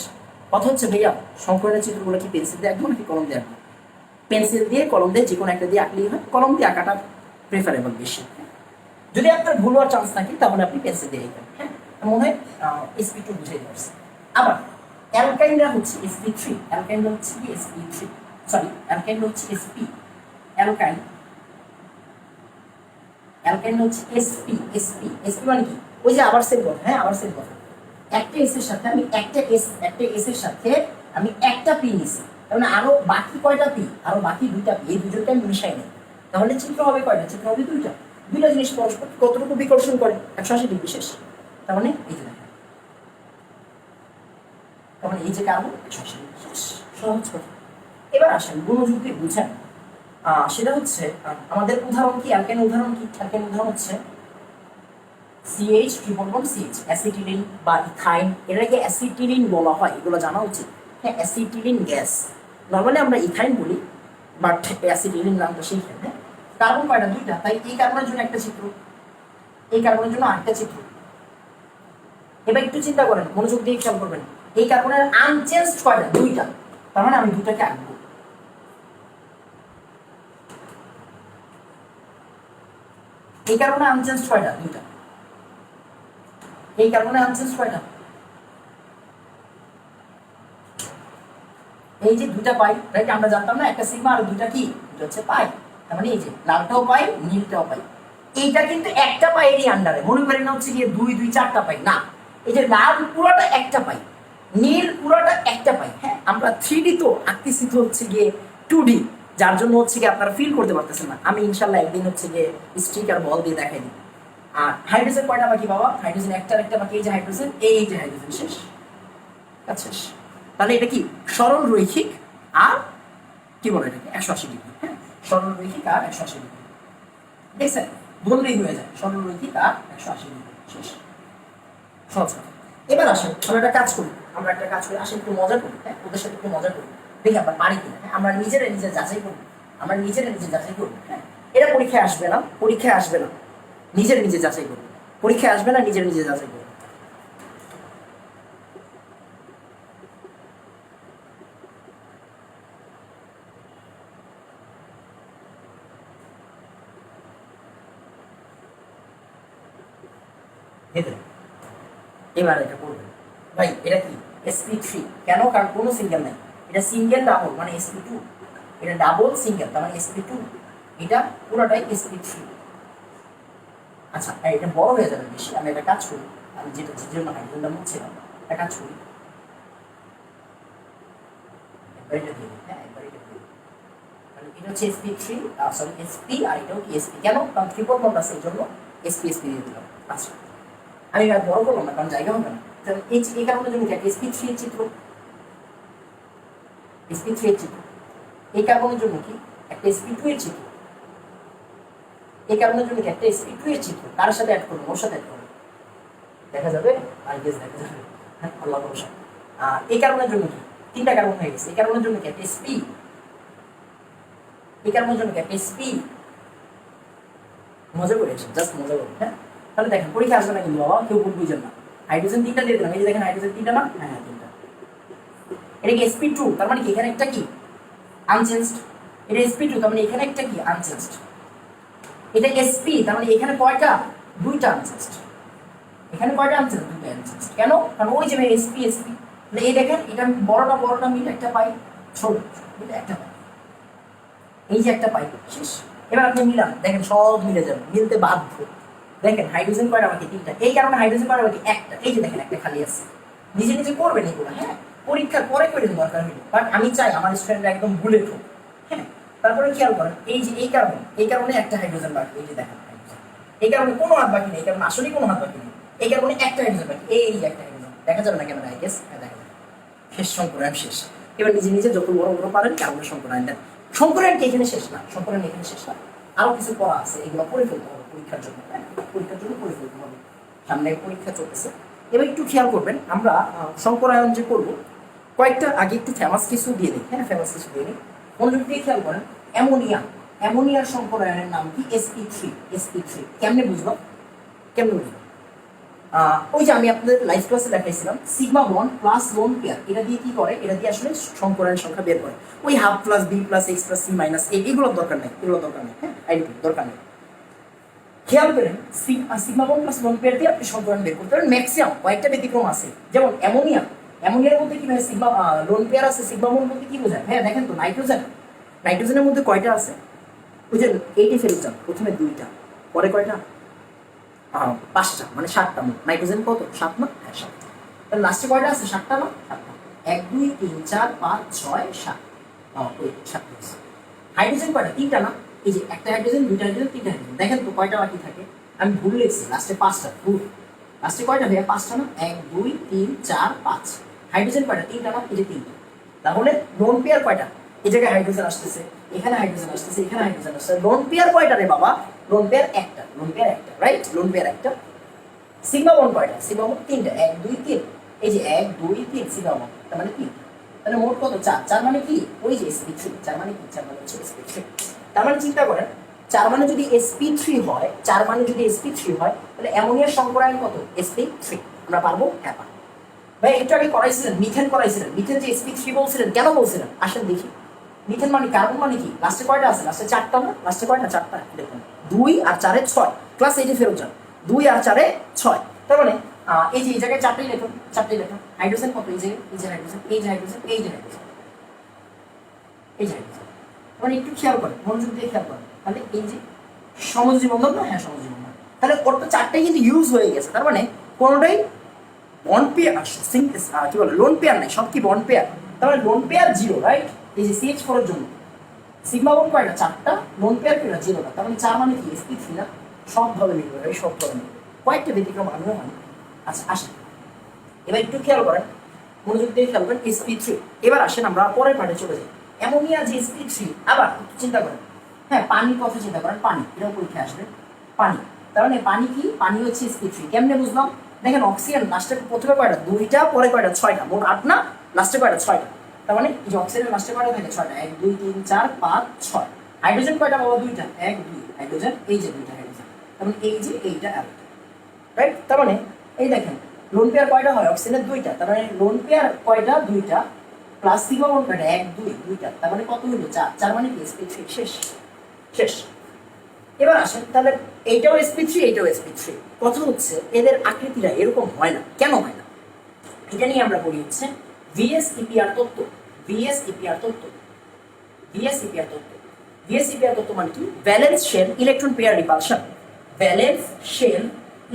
কথা হচ্ছে ভাইয়া, সংকরণের চিত্রগুলো কি পেন্সিল দিয়ে আঁকবো নাকি কলম দিয়ে আঁকবো? পেন্সিল দিয়ে, কলম দিয়ে, যে কোনো একটা দিয়ে আঁকলেই হয়। কলম দিয়ে আঁকাটা প্রেফারেবল বেশি। যদি আপনার ভুল হওয়ার চান্স থাকে তাহলে আপনি পেন্সিল দিয়ে আঁকবেন। হ্যাঁ, মনে হয় sp2 বুঝে পারছি। আবার অ্যালকাইনরা হচ্ছে sp3, অ্যালকাইনরা হচ্ছে কি sp3, সরি অ্যালকাইনরা হচ্ছে sp, অ্যালকাইন অ্যালকাইনরা হচ্ছে sp, sp মানে কি? ওই যে আবার সেম কথা। হ্যাঁ, আবার সেম কথা। একটা এস এর সাথে আমি একটা এস এর সাথে আমি একটা পি নিছি, তার মানে আরো বাকি কয়টা পি? আরো বাকি দুইটা পি। এই দুটোকে আমি মিশাই নেই, তাহলে চিত্র হবে কয়টা? চিত্র হবে দুইটা। দুইটা জিনিস পরস্পর কতটুকু বিকর্ষণ করে? 180 ডিগ্রি। শেষ। তার মানে এই যে দেখেন, তার মানে এই যে কার্বন 180 ডিগ্রি। শেষ। সহজ কথা। এবার আসেন গুণযোগ দিয়ে বুঝেন। সেটা হচ্ছে আমাদের উদাহরণ কি? অ্যালকেন উদাহরণ কি? অ্যালকেন উদাহরণ হচ্ছে CH triple bond CH, acetylene বা ইথাইন, এটাকে অ্যাসিটিলিন বলা হয়, এগুলো জানা উচিত। হ্যাঁ, অ্যাসিটিলিন গ্যাস। নর্মালি আমরা ইথাইন বলি, বাট অ্যাসিটিলিন নামটা সেইখানে। কার্বন কয়টা? দুইটা। তাই এই কার্বনের জন্য একটা চিত্র, এই কার্বনের জন্য আরেকটা চিত্র। এবার একটু চিন্তা করেন, মনোযোগ দিয়ে খেয়াল করবেন। এই কার্বনের আনচেঞ্জড কয়টা? দুইটা। তার মানে আমি দুটাকে আঁকবো। এই কার্বনের আনচেঞ্জড কয়টা? দুইটা। এই কার্বনে আনচেঞ্জ কয়টা? এই যে দুইটা পাই, রাইট? আমরা জানতাম না একটা সিগমা আর দুইটা কি? দুটো হচ্ছে পাই। তার মানে এই যে লালটাও পাই, নীলটাও পাই। এইটা কিন্তু একটা পাইয়েরই আন্ডারে। মনে করেন না হচ্ছে গিয়ে দুই দুই চারটা পাই না, এই যে লাল পুরোটা একটা পাই, নীল পুরোটা একটা পাই। হ্যাঁ, আমরা 3D তো আঁকতেছি তো হচ্ছে গিয়ে 2D, যার জন্য হচ্ছে গিয়ে আপনারা ফিল করতে পারতেছেন না। আমি ইনশাল্লাহ একদিন হচ্ছে গিয়ে স্টিকার বল দিয়ে দেখাই দিই। আর হাইড্রোজেন কয়টা বাকি বাবা? হাইড্রোজেন একটা বাকি। এই যে হাইড্রোজেন, এই যে হাইড্রোজেন। শেষ। আচ্ছা, তাহলে এটা কি সরল রৈখিক আর কি বলে এটাকে 180 ডিগ্রি। হ্যাঁ, সরল রৈখিক আর 180 ডিগ্রি। দেখছেন, বললেই হয়ে যায় সরল রৈখিক আর 180 ডিগ্রি। শেষ। সহজ কথা। এবার আসেন আমরা একটা কাজ করি, আসেন একটু মজা করি। হ্যাঁ, ওদের সাথে একটু মজা করি, দেখি আমরা পারি কিনা। হ্যাঁ, আমরা নিজেরা নিজে যাচাই করবো, হ্যাঁ, এটা পরীক্ষায় আসবে না, নিজের নিজে যাচাই করবো। পরীক্ষায় আসবে না, নিজের নিজে যাচাই করবো। এবার এটা করবেন ভাই, এটা কি sp3? কেন? কারণ কোনো সিঙ্গেল নাই। এটা সিঙ্গেল ডাবল মানে sp2, এটা ডাবল সিঙ্গেল তার মানে sp2, এটা পুরোটাই sp3। আচ্ছা, এটা বড় হয়ে যাবে বেশি। আমি একটা কাজ করি, আমি যেটা যে জন্য হাইড্রোজেনটা মুছছিলাম, একটা কাজ করি, একবার এটা দিয়ে দিই। হ্যাঁ, একবার এটা দিয়ে দিই। মানে এটা হচ্ছে sp3, সরি sp, আর এটাও কি sp। কেন? কারণ ট্রিপল বন্ড আছে, এই জন্য sp দিয়ে দিলাম। আচ্ছা, আমি আর বড় করলাম না কারণ জায়গা হবে না। এই কারণে জন্য কি sp3 এর চিত্র, sp3 এর চিত্র। এই কার্বনের জন্য কি একটা sp2 এর চিত্র, এই কার্বনের জন্য কি একটা sp2 এর চিত্র। কার সাথে অ্যাড করবো? ওর সাথে অ্যাড করবো, দেখা যাবে। আই গেস দেখা যাবে। হ্যাঁ, আল্লাহ ভরসা। এই কার্বনের জন্য কি তিনটা কার্বন হয়ে গেছে। এই কার্বনের জন্য কি একটা sp, এই কার্বনের জন্য কি একটা sp। মজা করেছি, জাস্ট মজা করি। হ্যাঁ, তাহলে দেখেন পরীক্ষা আসবে না কিন্তু বাবা, কেউ ভুল বুঝেন না। হাইড্রোজেন তিনটা দিয়ে দিলাম, এই যে দেখেন হাইড্রোজেন তিনটা না? হ্যাঁ, তিনটা। এটা কি sp2, তার মানে কি এখানে একটা কি আনচেঞ্জড। এটা sp2, তার মানে এখানে একটা কি আনচেঞ্জড। এটা sp, তার মানে এখানে কয়টা? দুইটা আনচেঞ্জড। এখানে কয়টা আনচেঞ্জড? দুইটা আনচেঞ্জড। কেন? কারণ ওই যে sp তাহলে এই দেখেন, এটা বড়টা মিলে একটা পাই, ছোট মিলে একটা পাই, এই যে একটা পাই। শেষ। এবার আপনি মিলান, দেখেন সব মিলে যাবে, মিলতে বাধ্য। দেখেন হাইড্রোজেন কয়টা বাকি? তিনটা। এই কারণে হাইড্রোজেন কয়টা বাকি? একটা। এই যে দেখেন একটা খালি আছে। নিজে নিজে করবেন এগুলো। হ্যাঁ, পরীক্ষার পরে করে দরকার হলে, বাট আমি চাই আমার স্টুডেন্টরা একদম ভুলে ঠোক। হ্যাঁ, তারপরে খেয়াল করেন, এই যে এই কারণে একটা হাইড্রোজেন বাকি। এই যে দেখেন হাইড্রোজেন, এই কারণে কোনো হাত বাকি নেই, এই কারণে আসলেই কোনো হাত বাকি নেই। এই কারণে একটা হাইড্রোজেন বাকি, এই যে একটা হাইড্রোজেন। দেখা যাবে না ক্যামেরা? আই গেস হ্যাঁ, দেখা যাবে। শেষ, সংকরায়ন শেষ। এবার নিজে নিজে যত বড় বড় পারেন কারণে সংকরায়ন দেন। সংকরায়ন কি এখানে শেষ না? সংকরায়ন এখানে শেষ না, আরো কিছু পড়া আছে, এগুলো পড়ে ফেলতে হবে পরীক্ষার জন্য। হ্যাঁ, পরীক্ষার জন্য পড়ে ফেলতে হবে, সামনে পরীক্ষা চলতেছে। এবার একটু খেয়াল করবেন, আমরা সংকরায়ন যে করবো কয়েকটা আগে একটু ফেমাস কিছু দিয়ে দিই। হ্যাঁ, ফেমাস কিছু দিয়ে দিই। মনোযোগ দিয়ে খেয়াল করেন, অ্যামোনিয়া, অ্যামোনিয়ার সংকরায়নের নাম কি? sp3। sp3 কেমনে বুঝবো? কেমনে বুঝবো? ওই যে আমি আপনাদের লাইফ ক্লাসে দেখাইছিলাম sigma bond plus lone pair, এটা দিয়ে কি করে? এটা দিয়ে আসলে সংকরায়ন সংখ্যা বের করে। ওই half plus b plus x plus c minus a, এগুলোর দরকার নেই, এগুলোর দরকার নেই। হ্যাঁ, আইডি দরকার নেই। খেয়াল করেন, sigma bond plus lone pair দিয়ে আপনি সংকরায়ন বের করতে পারেন। ম্যাক্সিমাম কয়েকটা ব্যতিক্রম আছে, যেমন অ্যামোনিয়া। অ্যামোনিয়ার মধ্যে কি হয়? সিগমা লোন পেয়ার আছে। সিগমা বন্ড বলতে কি বোঝায়? হ্যাঁ দেখেন তো, নাইট্রোজেন, নাইট্রোজেনের মধ্যে কয়টা আছে? ওই যে এইটি ফেরত যান, প্রথমে 2টা, পরে কয়টা? 5টা, মানে 7টা। নাইট্রোজেন কত? 7 না? হ্যাঁ 7। তাহলে লাস্টে কয়টা আছে? 7টা না? 7টা। 1 2 3 4 5 6 7। ওই 7টা আছে। হাইড্রোজেন কয়টা? 3টা না? এই যে একটা হাইড্রোজেন, 2টা হাইড্রোজেন, 3টা হাইড্রোজেন। দেখেন তো কয়টা বাকি থাকে? আমি ভুল লিখছি, লাস্টে 5টা। ভুল। লাস্টে কয়টা ভাইয়া? 5টা না? 1 2 3 4 5। হাইড্রোজেন কয়টা? 3টা না? এই যে 3টা। তাহলে লোন পেয়ার কয়টা? এই জায়গায় হাইড্রোজেন আসতেছে, এখানে হাইড্রোজেন আসতেছে, এখানে হাইড্রোজেন আসছে। লোন পেয়ার কয়টা রে বাবা? লোন পেয়ার একটা। লোন পেয়ার একটা, রাইট? লোন পেয়ার একটা। সিগমা বন্ড কয়টা? সিগমা বন্ড 3টা। 1 2 3। এই যে 1 2 3 সিগমা বন্ড, তার মানে কি? তাহলে মোট কত? 4। 4 মানে কি? ওই যে sp3। 4 মানে কি? 4 মানে হচ্ছে sp3। তার মানে চিন্তা করেন, 4 মানে যদি sp3 হয়, 4 মানে যদি sp3 হয়, তাহলে অ্যামোনিয়ার সংকরায়ন কত? sp3। আমরা পারবো? হ্যাঁ পারবো। ভাই একটু আগে করাইছিলেন, মিথেন করাইছিলেন। মিথেন যে sp3 বলছিলেন, কেন বলছিলেন? আসেন দেখি। মিথেন মানে কার্বন মানে কি? লাস্টে কয়টা আছে? লাস্টে 4টা না? লাস্টে কয়টা? 4টা। দেখুন 2 আর 4 এ 6। ক্লাস 8 এ ফেরত যান। 2 আর 4 এ 6। তার মানে এই যে এই জায়গায় 4টাই লিখুন, 4টাই লিখুন। হাইড্রোজেন কত? এই যে হাইড্রোজেন, এই যে হাইড্রোজেন, এই যে হাইড্রোজেন, এই যে হাইড্রোজেন। মানে একটু খেয়াল করেন, মনোযোগ দিয়ে খেয়াল করেন। তাহলে এই যে সমযোজী বন্ধন না? হ্যাঁ সমযোজী বন্ধন। তাহলে ওর তো 4টাই কিন্তু ইউজ হয়ে গেছে। তার মানে কোনোটাই বন্ড পেয়ার, কি বলে, লোন পেয়ার নাই, সব কি বন্ড পেয়ার। তাহলে লোন পেয়ার 0, রাইট? এই যে CH4 এর জন্য সিগমা বন্ড কয়টা? 4টা। লোন পেয়ার কয়টা? 0টা। তার মানে 4 মানে কি? sp3 না? সবভাবে লিখবে ভাই, সব করে নেবে। কয়েকটা ব্যতিক্রম আমিও মানি। আচ্ছা আসেন, এবার একটু খেয়াল করেন, মনোযোগ দিয়ে খেয়াল করেন, sp3। এবার আসেন আমরা পরের পার্টে চলে যাই। অ্যামোনিয়া যে sp3, আবার একটু চিন্তা করেন। হ্যাঁ, পানির কথা চিন্তা করেন। পানি, এটাও পরীক্ষায় আসবে। পানি, তার মানে পানি কি? পানি হচ্ছে sp3। কেমনে বুঝলাম? দেখেন অক্সিজেন লাস্টে প্রথমে কয়টা? 2টা, পরে কয়টা? 6টা। মোট 8 না? লাস্টে কয়টা? 6টা। তার মানে এই যে অক্সিজেন লাস্টে কয়টা থাকে? 6টা। 1 2 3 4 5 6। হাইড্রোজেন কয়টা বাবা? 2টা। 1 2 হাইড্রোজেন, এই যে 2টা হাইড্রোজেন। তার মানে এই যে এইটা অ্যালকিন, রাইট? তার মানে এই দেখেন লোন পেয়ার কয়টা হয়? অক্সিজেনের 2টা। তার মানে লোন পেয়ার কয়টা? 2টা। প্লাস সিগমা বন্ড কয়টা? 1 2 2টা। তার মানে কত হলো? 4। 4 মানে কি? sp3। শেষ, শেষ। এবার আসেন, তাহলে এইটাও sp3, এইটাও sp3। কথা হচ্ছে এদের আকৃতিটা এরকম হয় না। কেন হয় না? এটা নিয়ে আমরা বলি হচ্ছে VSEPR তত্ত্ব। VSEPR তত্ত্ব। VSEPR তত্ত্ব। VSEPR তত্ত্ব মানে কি? Valence shell electron pair repulsion. Valence shell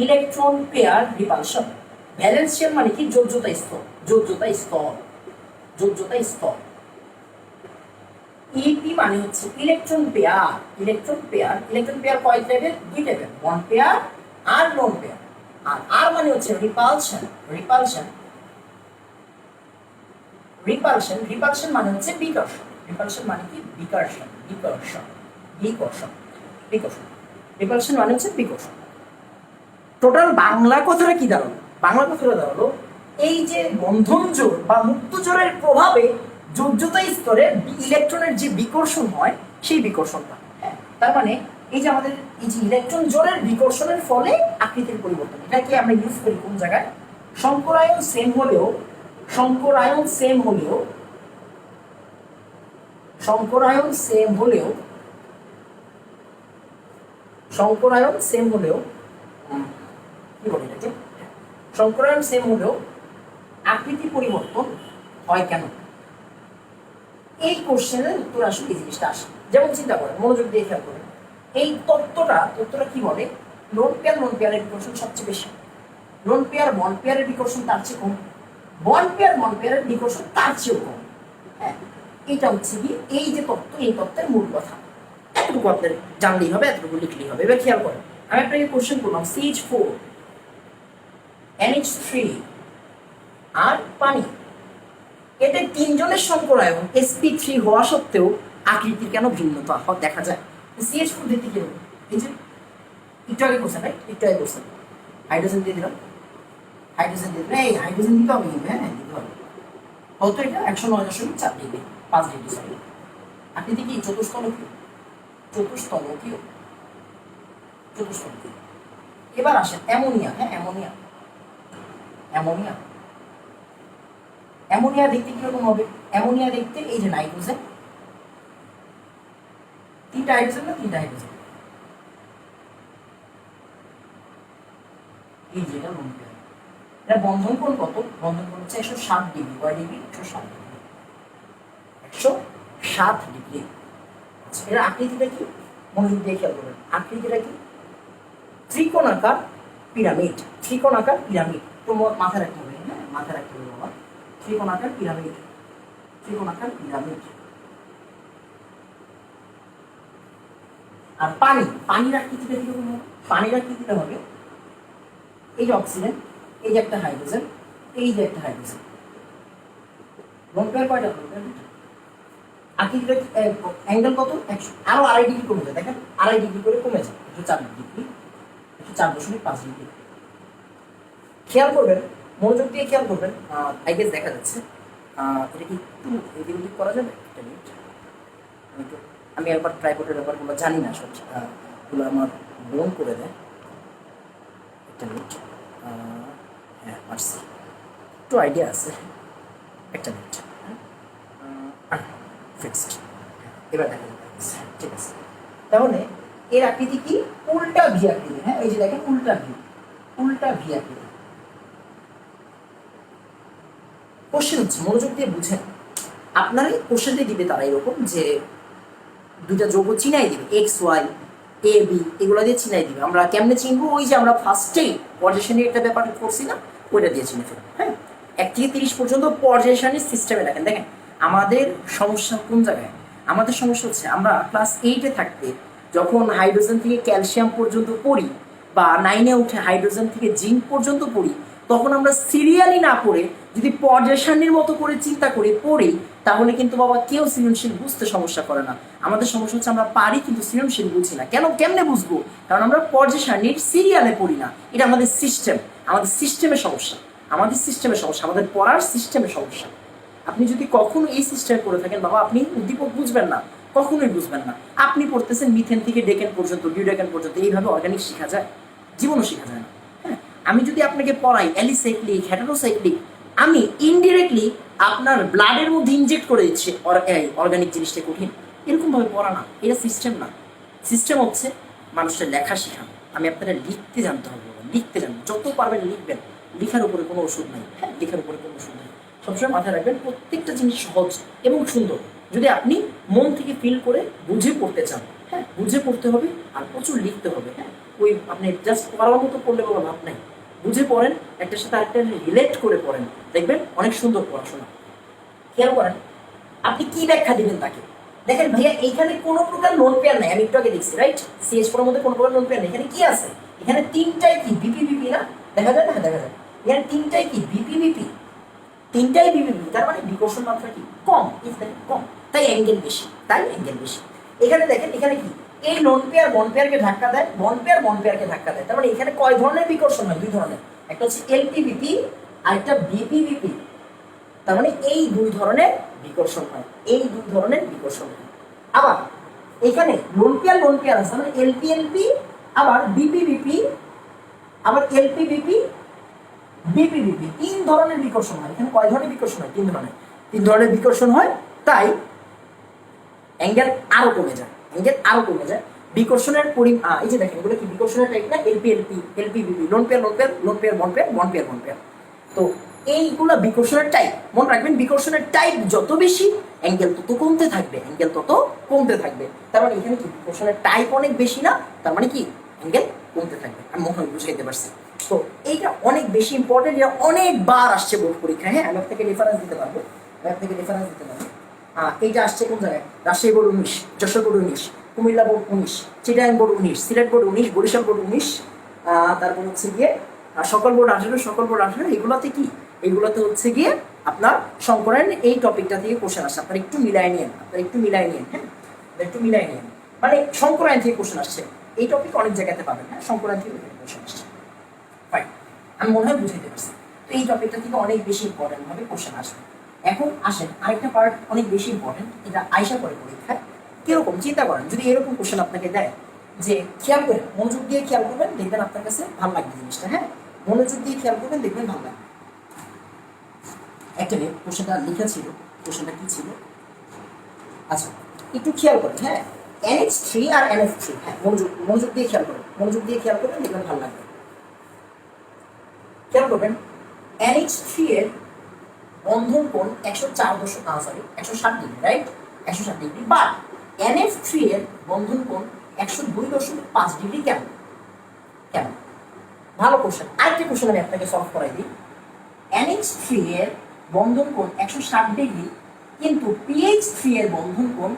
electron pair repulsion. Valence shell মানে কি? যোজ্যতা স্তর। যোজ্যতা স্তর। যোজ্যতা স্তর। ইপি মানে হচ্ছে electron pair. Electron pair. Electron pair কয় টাইপের? 2 টাইপের, বন্ড পেয়ার আর লোন পেয়ার। আর আর মানে হচ্ছে রিপালশন। রিপালশন। রিপালশন। রিপালশন মানে হচ্ছে বিকর্ষণ। রিপালশন মানে কি? বিকর্ষণ। বিকর্ষণ। বিকর্ষণ। বিকর্ষণ। রিপালশন মানে হচ্ছে বিকর্ষণ। টোটাল বাংলা কথাটা কি দাঁড়ালো? বাংলা কথাটা দাঁড়ালো এই যে বন্ধন জোর বা মুক্ত জোরের প্রভাবে যোজ্যতা স্তরে ইলেকট্রনের যে বিকর্ষণ হয়, সেই বিকর্ষণটা। তার মানে এই যে আমাদের এই যে ইলেকট্রন জোরের বিকর্ষণের ফলে আকৃতির পরিবর্তন, এটাকে আমরা ইউজ করি কোন জায়গায়? সংকরায়ন সেম হলেও, সংকরায়ন সেম হলেও, সংকরায়ন সেম হলেও, সংকরায়ন সেম হলেও, কি বলে এটাকে? সংকরায়ন সেম হলেও আকৃতি পরিবর্তন হয় কেন? এই কোশ্চেনের উত্তর আসলে এই জিনিসটা আসে। যেমন চিন্তা করেন, মনোযোগ দিয়ে খেয়াল করেন, এই তত্ত্বটা কি বলে? লোন পেয়ারের বিকর্ষণ সবচেয়ে বেশি। লোন পেয়ার বন্ড পেয়ারের বিকর্ষণ তার চেয়ে কম। বন্ড পেয়ারের বিকর্ষণ তার চেয়েও কম। হ্যাঁ, এটা হচ্ছে কি এই যে তত্ত্ব, এই তত্ত্বের মূল কথা। এতটুকু আপনার জানলেই হবে, এতটুকু লিখলেই হবে। এবার খেয়াল করেন, আমি আপনাকে কোশ্চেন করলাম CH4 NH3 আর পানি, এদের 3 জনের সংকরায়ন sp3 হওয়া সত্ত্বেও আকৃতির কেন ভিন্নতা দেখা যায়? CH4 দেখতে কি হবে? এই যে একটু আগে করছেন, রাইট? একটু আগে করছেন, হাইড্রোজেন দিয়ে দিলাম, হাইড্রোজেন দিতে এই হাইড্রোজেন দিতে হবে কিন্তু, হ্যাঁ দিতে হবে। কত এটা 109.4 ডিগ্রি, 5 ডিগ্রি সরি। আকৃতি কি চতুস্তলকীয়, চতুস্তলকীয়, চতুস্তলকীয়। এবার আসেন অ্যামোনিয়া, হ্যাঁ অ্যামোনিয়া, অ্যামোনিয়া, অ্যামোনিয়া দেখতে কিরকম হবে? অ্যামোনিয়া দেখতে এই যে নাইট্রোজেন, তিনটা হাইড্রোজেন না তিনটা হাইড্রোজেন, এই যেটা লোন পেয়ার। এটা বন্ধন কোণ কত? বন্ধন কোণ হচ্ছে 107 ডিগ্রি। কয় ডিগ্রি? 107 degree, 107 degree. আচ্ছা এর আকৃতিটা কি? মনোযোগ দিয়ে খেয়াল করবেন, আকৃতিটা কি? ত্রিকোণাকার পিরামিড, ত্রিকোণাকার পিরামিড। তো মাথায় রাখতে হবে, হ্যাঁ মাথায় রাখতে হবে বাবা, ত্রিকোণাকার পিরামিড, ত্রিকোণাকার পিরামিড। আর পানি, পানির আকৃতিটা কিরকম হবে? পানির আকৃতিটা হবে এই যে অক্সিজেন, এই যে একটা হাইড্রোজেন, এই যে একটা হাইড্রোজেন। লোন পেয়ার কয়টা? আকৃতিটা অ্যাঙ্গেল কত? 100, আরো 2.5 ডিগ্রি কমে যায়, দেখেন 2.5 ডিগ্রি করে কমে যায়, 104 ডিগ্রি, 4.5 ডিগ্রি। খেয়াল করবেন, মনোযোগ দিয়ে খেয়াল করবেন। আই গেস দেখা যাচ্ছে, এটা কি একটু এদিক ওদিক করা যাবে? আমি একবার ট্রাইপডের ব্যাপারগুলো জানি না, সব গুলো আমার বোন করে দেয়। একটা মিনিট, হ্যাঁ পারছি, একটু আইডিয়া আছে, একটা মিনিট, ফিক্সড। এবার দেখা যাচ্ছে, ঠিক আছে। তাহলে এর আকৃতি কি? উল্টা ভি আকৃতি, হ্যাঁ এই যে দেখেন উল্টা ভি, উল্টা ভি আকৃতি। কোশ্চেন হচ্ছে, মনোযোগ দিয়ে বুঝেন, আপনারই কোশ্চেনটা দিবে তারা এরকম যে দুইটা যৌগ চিনাই দিবে, এক্স ওয়াই এ বি এগুলো দিয়ে চিনাই দিবে। আমরা কেমনে চিনবো? ওই যে আমরা ফার্স্টেই পর্যায় একটা ব্যাপার করছি না, ওইটা দিয়ে চিনে ফেলবো। হ্যাঁ 1 থেকে 30 পর্যন্ত পর্যায় সারণীর সিস্টেমে রাখেন। দেখেন আমাদের সমস্যা কোন জায়গায়? আমাদের সমস্যা হচ্ছে আমরা ক্লাস 8-এ থাকতে যখন হাইড্রোজেন থেকে ক্যালসিয়াম পর্যন্ত পড়ি, বা 9-এ উঠে হাইড্রোজেন থেকে জিঙ্ক পর্যন্ত পড়ি, তখন আমরা সিরিয়ালি না পড়ে যদি পর্যায় সারণীর মতো করে চিন্তা করে পড়ি, তাহলে কিন্তু বাবা কেউ সৃজনশীল বুঝতে সমস্যা করে না। আমাদের সমস্যা হচ্ছে আমরা পারি কিন্তু সৃজনশীল বুঝি না। কেন? কেমনে বুঝবো? কারণ আমরা পর্যায় সারণীর সিরিয়ালে পড়ি না। এটা আমাদের সিস্টেম, আমাদের সিস্টেমের সমস্যা, আমাদের সিস্টেমের সমস্যা, আমাদের পড়ার সিস্টেমের সমস্যা। আপনি যদি কখনো এই সিস্টেমে পড়ে থাকেন বাবা, আপনি উদ্দীপক বুঝবেন না, কখনোই বুঝবেন না। আপনি পড়তেছেন মিথেন থেকে ডেকেন পর্যন্ত, ডিউডেকেন পর্যন্ত, এইভাবে অর্গানিক শেখা যায়? জীবনও শেখা যায় না। হ্যাঁ আমি যদি আপনাকে পড়াই অ্যালিসাইক্লিক, হেটারোসাইক্লিক, আমি ইনডিরেক্টলি আপনার ব্লাডের মধ্যে ইনজেক্ট করে দিচ্ছি অর্গানিক জিনিসটা কঠিন, এরকমভাবে পড়া না, এটা সিস্টেম না। সিস্টেম হচ্ছে মানুষের লেখা শেখানো। আমি আপনারা লিখতে জানতে হবে, লিখতে জানবেন, যত পারবেন লিখবেন। লেখার উপরে কোনো ওষুধ নাই, হ্যাঁ লেখার উপরে কোনো ওষুধ নেই। সবসময় মাথায় রাখবেন প্রত্যেকটা জিনিস সহজ এবং সুন্দর যদি আপনি মন থেকে ফিল করে বুঝে পড়তে চান। হ্যাঁ বুঝে পড়তে হবে আর প্রচুর লিখতে হবে। হ্যাঁ ওই আপনি জাস্ট পড়ার মতো পড়লে কোনো লাভ নাই, বুঝে পড়েন, একটার সাথে আরেকটা রিলেট করে পড়েন, দেখবেন অনেক সুন্দর পড়াশোনা। খেয়াল করেন আপনি কি ব্যাখ্যা দিবেন তাকে। দেখেন ভাইয়া এইখানে কোনো প্রকার লোন পেয়ার নাই, আমি একটু আগে দেখছি রাইট, CH4 এর মধ্যে কোনো প্রকার লোন পেয়ার নেই। এখানে কি আছে? এখানে তিনটাই কি বিপি বিপি না? দেখা যায় না? দেখা যায়। এখানে তিনটাই কি বিপি বিপি, তিনটাই বিপি বিপি, তার মানে বিকর্ষণ মাত্রা কি কম, কম, তাই অ্যাঙ্গেল বেশি, তাই অ্যাঙ্গেল বেশি। এখানে দেখেন এখানে কি এই লোন পেয়ার বন্ড পেয়ারকে ধাক্কা দেয়, বন্ড পেয়ার বন্ড পেয়ারকে ধাক্কা দেয়, তার মানে এখানে কয় ধরনের বিকর্ষণ হয়? 2 ধরনের, একটা হচ্ছে এলপিবিপি আর একটা বিপিবিপি। তার মানে এই 2 ধরনের বিকর্ষণ হয়, এই 2 ধরনের বিকর্ষণ হয়। আবার এখানে লোন পেয়ার আছে, মানে এলপি এলপি, আবার বিপি বিপি, আবার এলপি বিপি, বিপি বিপি, 3 ধরনের বিকর্ষণ হয়। এখানে কয় ধরনের বিকর্ষণ হয়? 3 ধরনের বিকর্ষণ হয়, তাই অ্যাঙ্গেল আরো কমে যায়, অ্যাঙ্গেল আরো কমে যায়। বিকর্ষণের এই যে দেখেন এগুলো কি বিকর্ষণের টাইপ না? LP LP, LP BP, lone pair lone pair, lone pair bond pair, bond pair bond pair. তো এইগুলো বিকর্ষণের টাইপ। মনে রাখবেন বিকর্ষণের টাইপ যত বেশি অ্যাঙ্গেল তত কমতে থাকবে, অ্যাঙ্গেল তত কমতে থাকবে। তার মানে এখানে কি বিকর্ষণের টাইপ অনেক বেশি না, তার মানে কি অ্যাঙ্গেল কমতে থাকবে। আমি মনে হয় বুঝাইতে পারছি। তো এইটা অনেক বেশি ইম্পর্টেন্ট, এটা অনেকবার আসছে বোর্ড পরীক্ষায়। হ্যাঁ আমি আপনাকে রেফারেন্স দিতে পারবো, এইটা আসছে কোন জায়গায়? Rajshahi board 19, Jashore board 19, Comilla board 19, Chittagong board 19, Sylhet board 19, Barishal board 19, তারপর হচ্ছে গিয়ে সকল বোর্ড 18, সকল বোর্ড 18। এগুলোতে কি? এগুলোতে হচ্ছে গিয়ে আপনার শঙ্করায়ণ এই টপিকটা থেকে কোশ্চেন আসছে। আপনারা একটু মিলাই নিয়েন, হ্যাঁ একটু মিলাই নিয়েন, মানে শঙ্করায়ণ থেকে কোশ্চেন আসছে। এই টপিক অনেক জায়গাতে পাবেন। হ্যাঁ শঙ্করায়ণ থেকে কোশ্চেন আসছে। ফাইন, আমি মনে হয় বুঝাইতে পারছি। তো এই টপিকটা থেকে অনেক বেশি ইম্পর্টেন্ট ভাবে কোশ্চেন আসবে। এখন আসেন আরেকটা পার্ট অনেক বেশি ইম্পর্টেন্ট, এটা আয়সা করে পরীক্ষায় কিরকম চিন্তা করেন যদি এরকম কোশ্চেন আপনাকে দেয়, যে খেয়াল করেন, মনোযোগ দিয়ে খেয়াল করবেন, দেখবেন আপনার কাছে ভালো লাগবে জিনিসটা। হ্যাঁ, মনোযোগ দিয়ে খেয়াল করবেন, দেখবেন ভালো লাগবে। একটা কোশ্চেনটা লেখা ছিল, কোশ্চেনটা কি ছিল, আচ্ছা একটু খেয়াল করেন। হ্যাঁ, NH3 আর NF3, হ্যাঁ মনোযোগ দিয়ে খেয়াল করবেন, মনোযোগ দিয়ে খেয়াল করবেন, দেখবেন ভালো লাগবে। খেয়াল করবেন, NH3 এর বন্ধন কোণ 160 degree, right, 160 degree. But NF3 এর বন্ধন কোণ 102.5 ডিগ্রি। কেন? কেন? ভালো কোশ্চেন। আরেকটা কোশ্চেন আমি আপনাকে সলভ করাই দিই। NH3 এর বন্ধন কোণ 160 ডিগ্রি, কিন্তু PH3 এর বন্ধন কোণ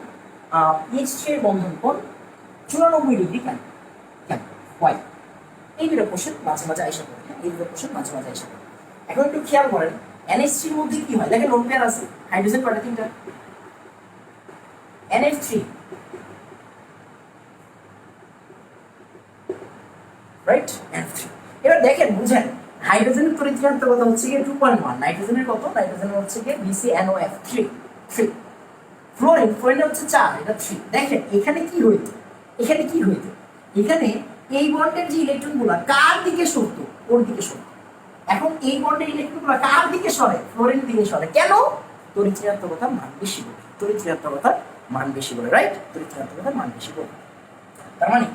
94 ডিগ্রি। কেন? কেন? ওয়াই? এই দুটো কোশ্চেন মাঝে মাঝে আইসা পড়ে। হ্যাঁ, এই দুটো কোশ্চেন মাঝে মাঝে আইসা পড়ে। এখন একটু খেয়াল করেন, NH3 এর মধ্যে কি হয়? দেখেন লোন পেয়ার আছে, হাইড্রোজেন কয়টা? 3টা। NH3, right, NH3। এবার দেখেন বুঝেন, হাইড্রোজেনের তড়িৎচুম্বকত্ব হচ্ছে গিয়ে 2.1, নাইট্রোজেনের কত? নাইট্রোজেনের হচ্ছে গিয়ে BCNOF 3। ফ্লোরিন হচ্ছে 4, এটা 3। দেখেন এখানে কি হইতো, এখানে কি হইতো, এখানে এই বন্ডের যে ইলেকট্রনগুলো কার দিকে সরতো? ওর দিকে সরতো। এখন এই বন্ডের ইলেকট্রনগুলো কার দিকে সরে? ফ্লোরিন দিকে সরে। কেন? তড়িৎচুম্বকতার মান বেশি বলে, তড়িৎচুম্বকতার মান বেশি বলে, রাইট, তড়িৎচুম্বকতার মান বেশি বলে। তার মানে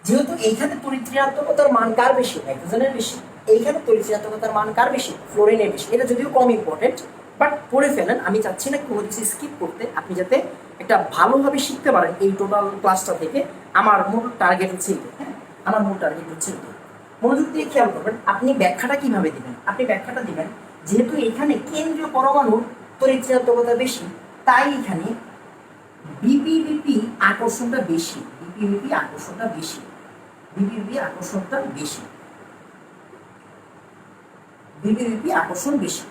যেহেতু এইখানে তড়িৎচুম্বকতার মান কার বেশি? নাইট্রোজেনের বেশি। এইখানে তড়িৎচুম্বকতার মান কার বেশি? ফ্লোরিনের বেশি। এটা যদিও কম ইম্পর্টেন্ট, বাট পড়ে ফেলেন। আমি চাচ্ছি না কোনো কিছু স্কিপ করতে, আপনি যাতে একটা ভালোভাবে শিখতে পারেন এই টোটাল ক্লাসটা থেকে। আমার মূল টার্গেট হচ্ছে এইটা। হ্যাঁ, আমার মূল টার্গেট হচ্ছে এইটা। মনোযোগ দিয়ে খেয়াল করবেন, আপনি ব্যাখ্যাটা কিভাবে দিবেন? আপনি ব্যাখ্যাটা দিবেন, যেহেতু এখানে কেন্দ্রীয় পরমাণুর তড়িৎচুম্বকতা বেশি, তাই এখানে বিপিবিপি আকর্ষণটা বেশি, বিপিবিপি আকর্ষণটা বেশি, বিপিবিপি আকর্ষণটা বেশি, বিপিবিপি আকর্ষণ বেশি।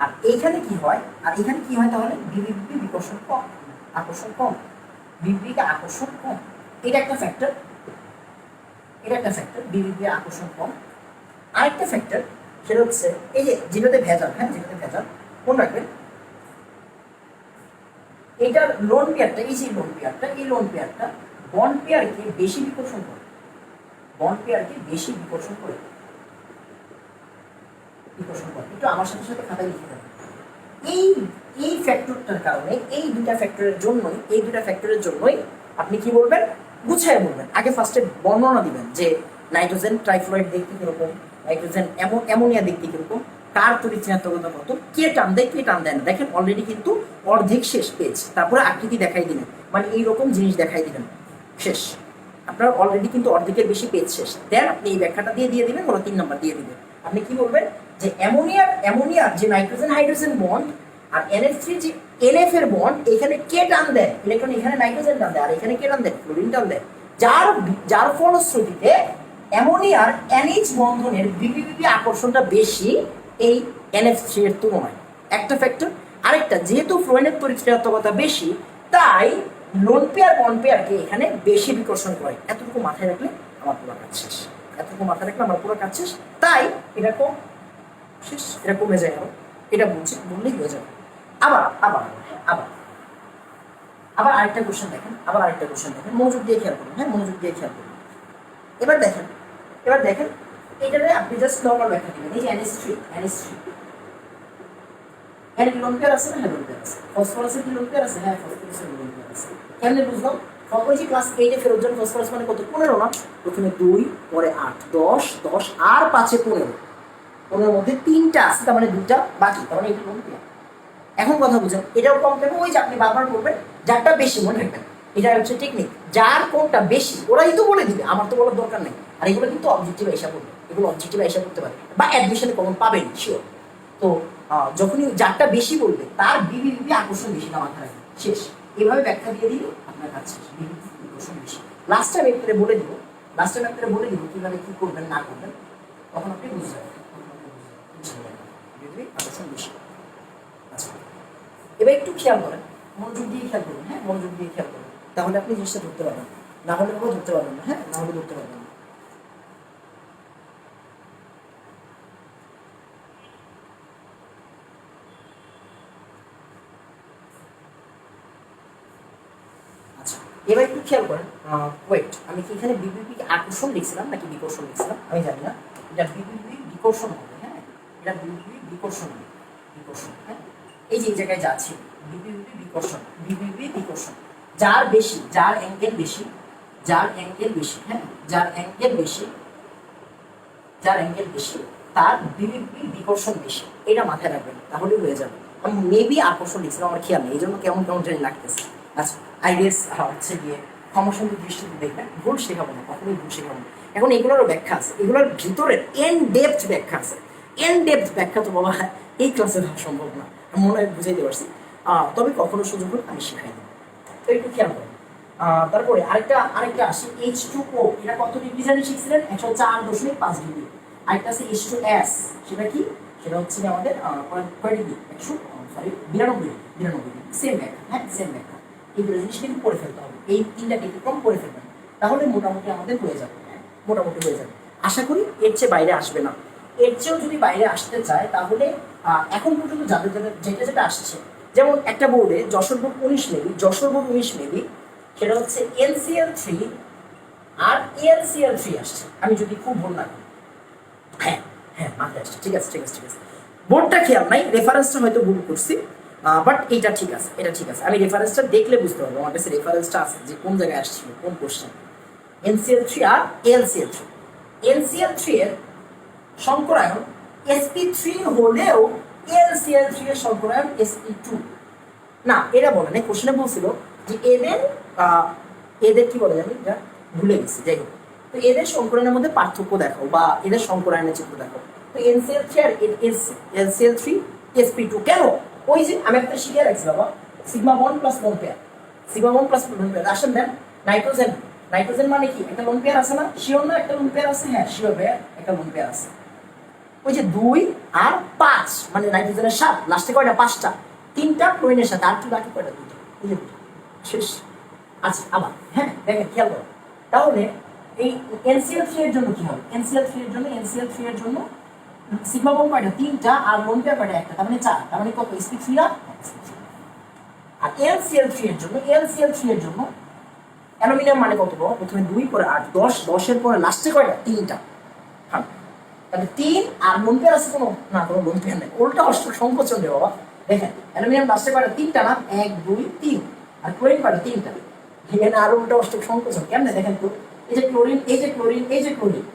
আর এইখানে কি হয়? আর এখানে কি হয় তাহলে? বিপিবিপি বিকর্ষণ কম, আকর্ষণ কম, বিপিবিপি আকর্ষণ কম। এটা একটা ফ্যাক্টর, এটা একটা ফ্যাক্টর, বিপিবিপি আকর্ষণ কম। আরেকটা ফ্যাক্টর সেটা হচ্ছে এই যে যেটাতে ভেজাল, হ্যাঁ যেটাতে ভেজাল, মনে রাখবেন এটার লোন পেয়ারটা, এই যে লোন পেয়ারটা, এই লোন পেয়ারটা বন্ড পেয়ারকে বেশি বিকর্ষণ করে, বন্ড পেয়ারকে বেশি বিকর্ষণ করে, বিকর্ষণ করে। একটু আমার সাথে সাথে খাতায় লিখে দেবেন। এই এই ফ্যাক্টরটার কারণে, এই দুটা ফ্যাক্টরের জন্যই আপনি কি বলবেন? গুছায় বলবেন। আগে ফার্স্টে বর্ণনা দিবেন যে নাইট্রোজেন ট্রাইফ্লোরাইড দেখতে কিরকম, নাইট্রোজেন অ্যামোনিয়া দেখতে কিরকম, কার তড়িৎচুম্বকতা কত, কে টান দেয় কে টান দেয় না। দেখেন অলরেডি কিন্তু অর্ধেক শেষ পেজ, তারপরে আকৃতি দেখাই দিলেন, মানে এইরকম জিনিস দেখাই দিলেন, শেষ। আপনার অলরেডি কিন্তু অর্ধেকের বেশি পেজ শেষ। দেন আপনি এই ব্যাখ্যাটা দিয়ে দিবেন, ওরা 3 নাম্বার দিয়ে দিবেন। আপনি কি বলবেন? যে অ্যামোনিয়ার যে নাইট্রোজেন হাইড্রোজেন বন্ড আর NH3 যে NF এর বন্ড, এখানে কে টান দেয়? ইলেকট্রন এখানে নাইট্রোজেন টান দেয়, আর এখানে কে টান দেয়? ফ্লোরিন টান দেয়। যার ফলশ্রুতিতে অ্যামোনিয়ার NH বন্ধনের বিপিবিপি আকর্ষণটা বেশি এই NF3 এর তুলনায়, একটা ফ্যাক্টর। আরেকটা, যেহেতু ফ্লোরিনের তড়িৎচুম্বকতা বেশি, তাই লোন পেয়ার বন্ড পেয়ারকে এখানে বেশি বিকর্ষণ করে। এতটুকু মাথায় রাখলে আমার পুরো কাজ শেষ, এতটুকু মাথায় রাখলে আমার পুরো কাজ শেষ। তাই এটা কম শেষ, এটা কমে যায় আরো, এটা বললেই হয়ে যাবে। আবার আবার আবার আবার আরেকটা কোশ্চেন দেখেন, মনোযোগ দিয়ে খেয়াল করুন। হ্যাঁ, মনোযোগ দিয়ে খেয়াল করুন। এবার দেখেন এটাতে আপনি জাস্ট নরমাল ব্যাখ্যা দিবেন। এই যে NH3 এর লোন পেয়ার আছে না? হ্যাঁ, লোন পেয়ার আছে। ফসফরাসের কি লোন পেয়ার আছে? হ্যাঁ, ফসফরাসের লোন পেয়ার আছে। কেমনে বুঝলাম? ওই যে ক্লাস 8 এ ফেরত যান, ফসফরাস মানে কত? 15 না? প্রথমে 2, পরে 8, 10 আর 5 এ 15, 15 মধ্যে 3টা আছে, তার মানে 2টা বাকি, তার মানে এটা লোন পেয়ার। এখন কথা বুঝেন, এটাও কম থাকবে। ওই যে আপনি বারবার করবেন, যারটা বেশি মনে রাখবেন, এটা হচ্ছে টেকনিক। যার কোনটা বেশি ওরাই তো বলে দিবে, আমার তো বলার দরকার নেই। আর এগুলো কিন্তু অবজেক্টিভ হিসাব করবে, এগুলো অবজেক্টিভ হিসাব করতে পারে, বা অ্যাডমিশনে কমন পাবেন শিওর। তো যখনই যারটা বেশি বলবে তার বিপিবিপি আকর্ষণ বেশি, না মাথায় রাখবে, শেষ। এভাবে ব্যাখ্যা দিয়ে দিলে আপনার কাজ শেষ, বিপিবিপি আকর্ষণ বেশি। লাস্ট টাইম আপনাদের বলে দিব কিভাবে কি করবেন না করবেন, তখন আপনি বুঝে যাবেন, বিপিবিপি আকর্ষণ বেশি। আচ্ছা, এবার একটু খেয়াল করেন, মনোযোগ দিয়ে খেয়াল করুন। হ্যাঁ, মনোযোগ দিয়ে খেয়াল করুন, তাহলে আপনি জিনিসটা ধরতে পারবেন, না হলে ধরতে পারবেন না। হ্যাঁ, না হলে ধরতে পারবেন না। এবার একটু খেয়াল করেন, ওয়েট, আমি কি এখানে বিবিপি আকর্ষণ লিখছিলাম নাকি বিকর্ষণ লিখছিলাম আমি জানি না। এটা বিবিপি বিকর্ষণ হবে, হ্যাঁ, এটা বিবিপি বিকর্ষণ হবে, বিকর্ষণ, হ্যাঁ। এই যে এই জায়গায় যা আছে বিবিপি বিকর্ষণ, বিবিপি বিকর্ষণ, যার বেশি, যার অ্যাঙ্গেল বেশি, যার অ্যাঙ্গেল বেশি, হ্যাঁ, যার অ্যাঙ্গেল বেশি, যার অ্যাঙ্গেল বেশি তার বিবিপি বিকর্ষণ বেশি, এটা মাথায় রাখবেন, তাহলে হয়ে যাবে। আমি মেবি আকর্ষণ লিখছিলাম, আমার খেয়াল নেই, এই জন্য কেমন কেমন জানি লাগতেছে। আচ্ছা, আই গেস হচ্ছে গিয়ে ক্ষমাসুন্দর দৃষ্টিতে দেখবেন, ভুল শেখাবো না, কখনোই ভুল শেখাবো না। এখন এগুলোরও ব্যাখ্যা আছে, এগুলোর ভিতরে এন ডেপথ ব্যাখ্যা আছে। এন ডেপথ ব্যাখ্যা তো বাবা এই ক্লাসে দেওয়া সম্ভব না, আমি মনে হয় বুঝাইতে পারছি। তবে কখনো সুযোগ হলে আমি শেখাই দেবো, তো একটু খেয়াল করেন। তারপরে আরেকটা আসে H2O, এটা কত ডিগ্রি জানি শিখছিলেন, 104.5 ডিগ্রি। আরেকটা আছে H2S, সেটা কি, সেটা হচ্ছে আমাদের কয় ডিগ্রি, 92 ডিগ্রি, সেম ব্যাখ্যা, হ্যাঁ, সেম ব্যাখ্যা। এইগুলো জিনিস কিন্তু পড়ে ফেলতে হবে, এই তিনটা ব্যতিক্রম পড়ে ফেলবেন, তাহলে মোটামুটি আমাদের হয়ে যাবে, হ্যাঁ, মোটামুটি হয়ে যাবে। আশা করি এর চেয়ে বাইরে আসবে না। এর চেয়েও যদি বাইরে আসতে চায় তাহলে এখন পর্যন্ত যাদের যাদের যেটা যেটা আসছে, যেমন একটা বোর্ডে Jessore board 19 maybe, Jessore board 19 maybe, সেটা হচ্ছে NCL3 আর ALCL3 আসছে, আমি যদি খুব ভুল না করি, হ্যাঁ হ্যাঁ মাথায় আসছে, ঠিক আছে ঠিক আছে ঠিক আছে। বোর্ডটা খেয়াল নাই, রেফারেন্সটা হয়তো ভুল করছি, বাট এটা ঠিক আছে, এটা ঠিক আছে। আমি রেফারেন্সটা দেখলে বুঝতে পারবো, আমার কাছে রেফারেন্সটা আছে যে কোন জায়গায় আসছিল, কোন কোশ্চেন। NCL3 আর ALCL3, NCL3 এর সংকরায়ন SP3 হলেও ALCL3 এর সংকরায়ন SP2 না, এটা বলে না, কোশ্চেনে বলছিল যে এদের কি বলে জানি, এটা ভুলে গেছি, যাই হোক। তো এদের সংকরায়নের মধ্যে পার্থক্য দেখাও বা এদের সংকরায়নের চিত্র দেখাও। তো NCL3 আর LCL3 SP2 কেন, ওই যে আমি একটা শিখে রাখছি বাবা, sigma 1 plus lone pair, sigma 1 plus lone pair. আসেন দেন, নাইট্রোজেন, নাইট্রোজেন মানে কি, একটা লোন পেয়ার আছে না, শিওর না একটা লোন পেয়ার আছে, হ্যাঁ শিওর পেয়ার, একটা লোন পেয়ার আছে। ওই যে 2 আর 5 মানে নাইট্রোজেনের 7, লাস্টে কয়টা, 5টা, 3টা ক্লোরিনের সাথে, আর কি বাকি কয়টা, 2টা, এই যে শেষ। আচ্ছা আবার হ্যাঁ দেখেন খেয়াল করো, তাহলে এই NCL3 এর জন্য কি হবে, NCL3 এর জন্য, NCL3 এর জন্য সিগমা বন্ড কয়টা, 3টা, আর লোন পেয়ার কয়টা, একটা, তার মানে 4, তার মানে কত, sp3 না। আর LCL3 এর জন্য, LCL3 এর জন্য অ্যালুমিনিয়াম মানে কত, প্রথমে 2 পরে 8, 10, 10-এর পরে লাস্টে কয়টা, 3টা, হ্যাঁ, তাহলে 3 আর লোন পেয়ার আছে কোনো না, কোনো লোন পেয়ার নেই, উল্টা অষ্টক সংকোচন রে বাবা। দেখেন অ্যালুমিনিয়াম লাস্টে কয়টা, 3টা না, 1 2 3, আর ক্লোরিন কয়টা, 3টা, এখানে আরো উল্টা অষ্টক সংকোচন কেমনে দেখেন তো, এই যে ক্লোরিন, এই যে ক্লোরিন, এই যে ক্লোরিন,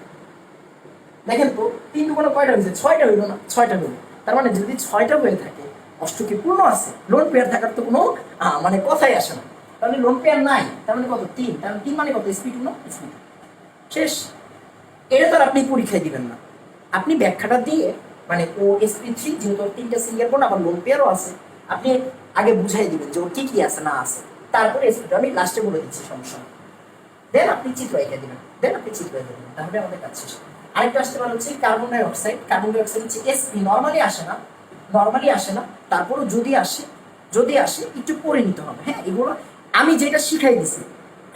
দেখেন তো 3 দুগুণ কয়টা হয়েছে, 6টা হইল না, 6টা হইল। তার মানে যদি 6টা হয়ে থাকে অষ্টকে পূর্ণ আছে, লোন পেয়ার থাকার তো কোনো মানে কথাই আসে না। তাহলে লোন পেয়ার নাই, তার মানে কত, 3, তার 3 মানে কত, sp2 না, sp2 শেষ। এটা তো আর আপনি পরীক্ষায় দিবেন না, আপনি ব্যাখ্যাটা দিয়ে মানে ও sp3 যেহেতু 3টা সিঙ্গেল বন্ড আবার লোন পেয়ারও আছে, আপনি আগে বুঝাই দিবেন যে ওর কি কি আছে না আছে, তারপরে sp2 আমি লাস্টে বলে দিচ্ছি, সমস্যা নেই। দেন আপনি চিত্র এঁকে দিবেন, দেন আপনি চিত্র এঁকে দিবেন, তাহলে আমাদের কাজ শেষ। আরেকটা আসতে পারে হচ্ছে carbon die oxide, carbon die oxide হচ্ছে sp, নর্মালি আসে না, নর্মালি আসে না, তারপরও যদি আসে, যদি আসে একটু পড়ে নিতে হবে, হ্যাঁ। এগুলো আমি যেটা শিখাই দিছি,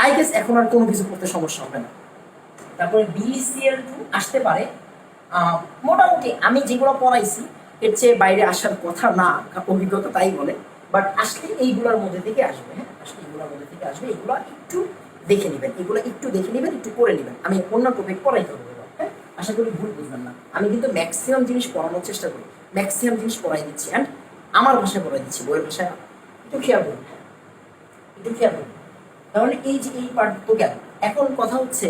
আই গেস এখন আর কোনো কিছু করতে সমস্যা হবে না। তারপরে BeCl2 আসতে পারে, মোটামুটি আমি যেগুলো পড়াইছি এর চেয়ে বাইরে আসার কথা না, অভিজ্ঞতা তাই বলে, বাট আসলে এইগুলোর মধ্যে থেকে আসবে, হ্যাঁ, আসলে এইগুলোর মধ্যে থেকে আসবে, এগুলো একটু দেখে নেবেন, এগুলো একটু দেখে নেবেন, একটু করে নেবেন। আমি অন্য টপিক পড়াইতে হবে, হ্যাঁ, আশা করি ভুল বুঝবেন না। আমি কিন্তু ম্যাক্সিমাম জিনিস পড়ানোর চেষ্টা করি, ম্যাক্সিমাম জিনিস পড়াই দিচ্ছি, অ্যান্ড আমার ভাষায় পড়াই দিচ্ছি, বইয়ের ভাষায় একটু খেয়াল করুন, একটু খেয়াল করুন। তাহলে এই যে এই পার্ট তো গেল, এখন কথা হচ্ছে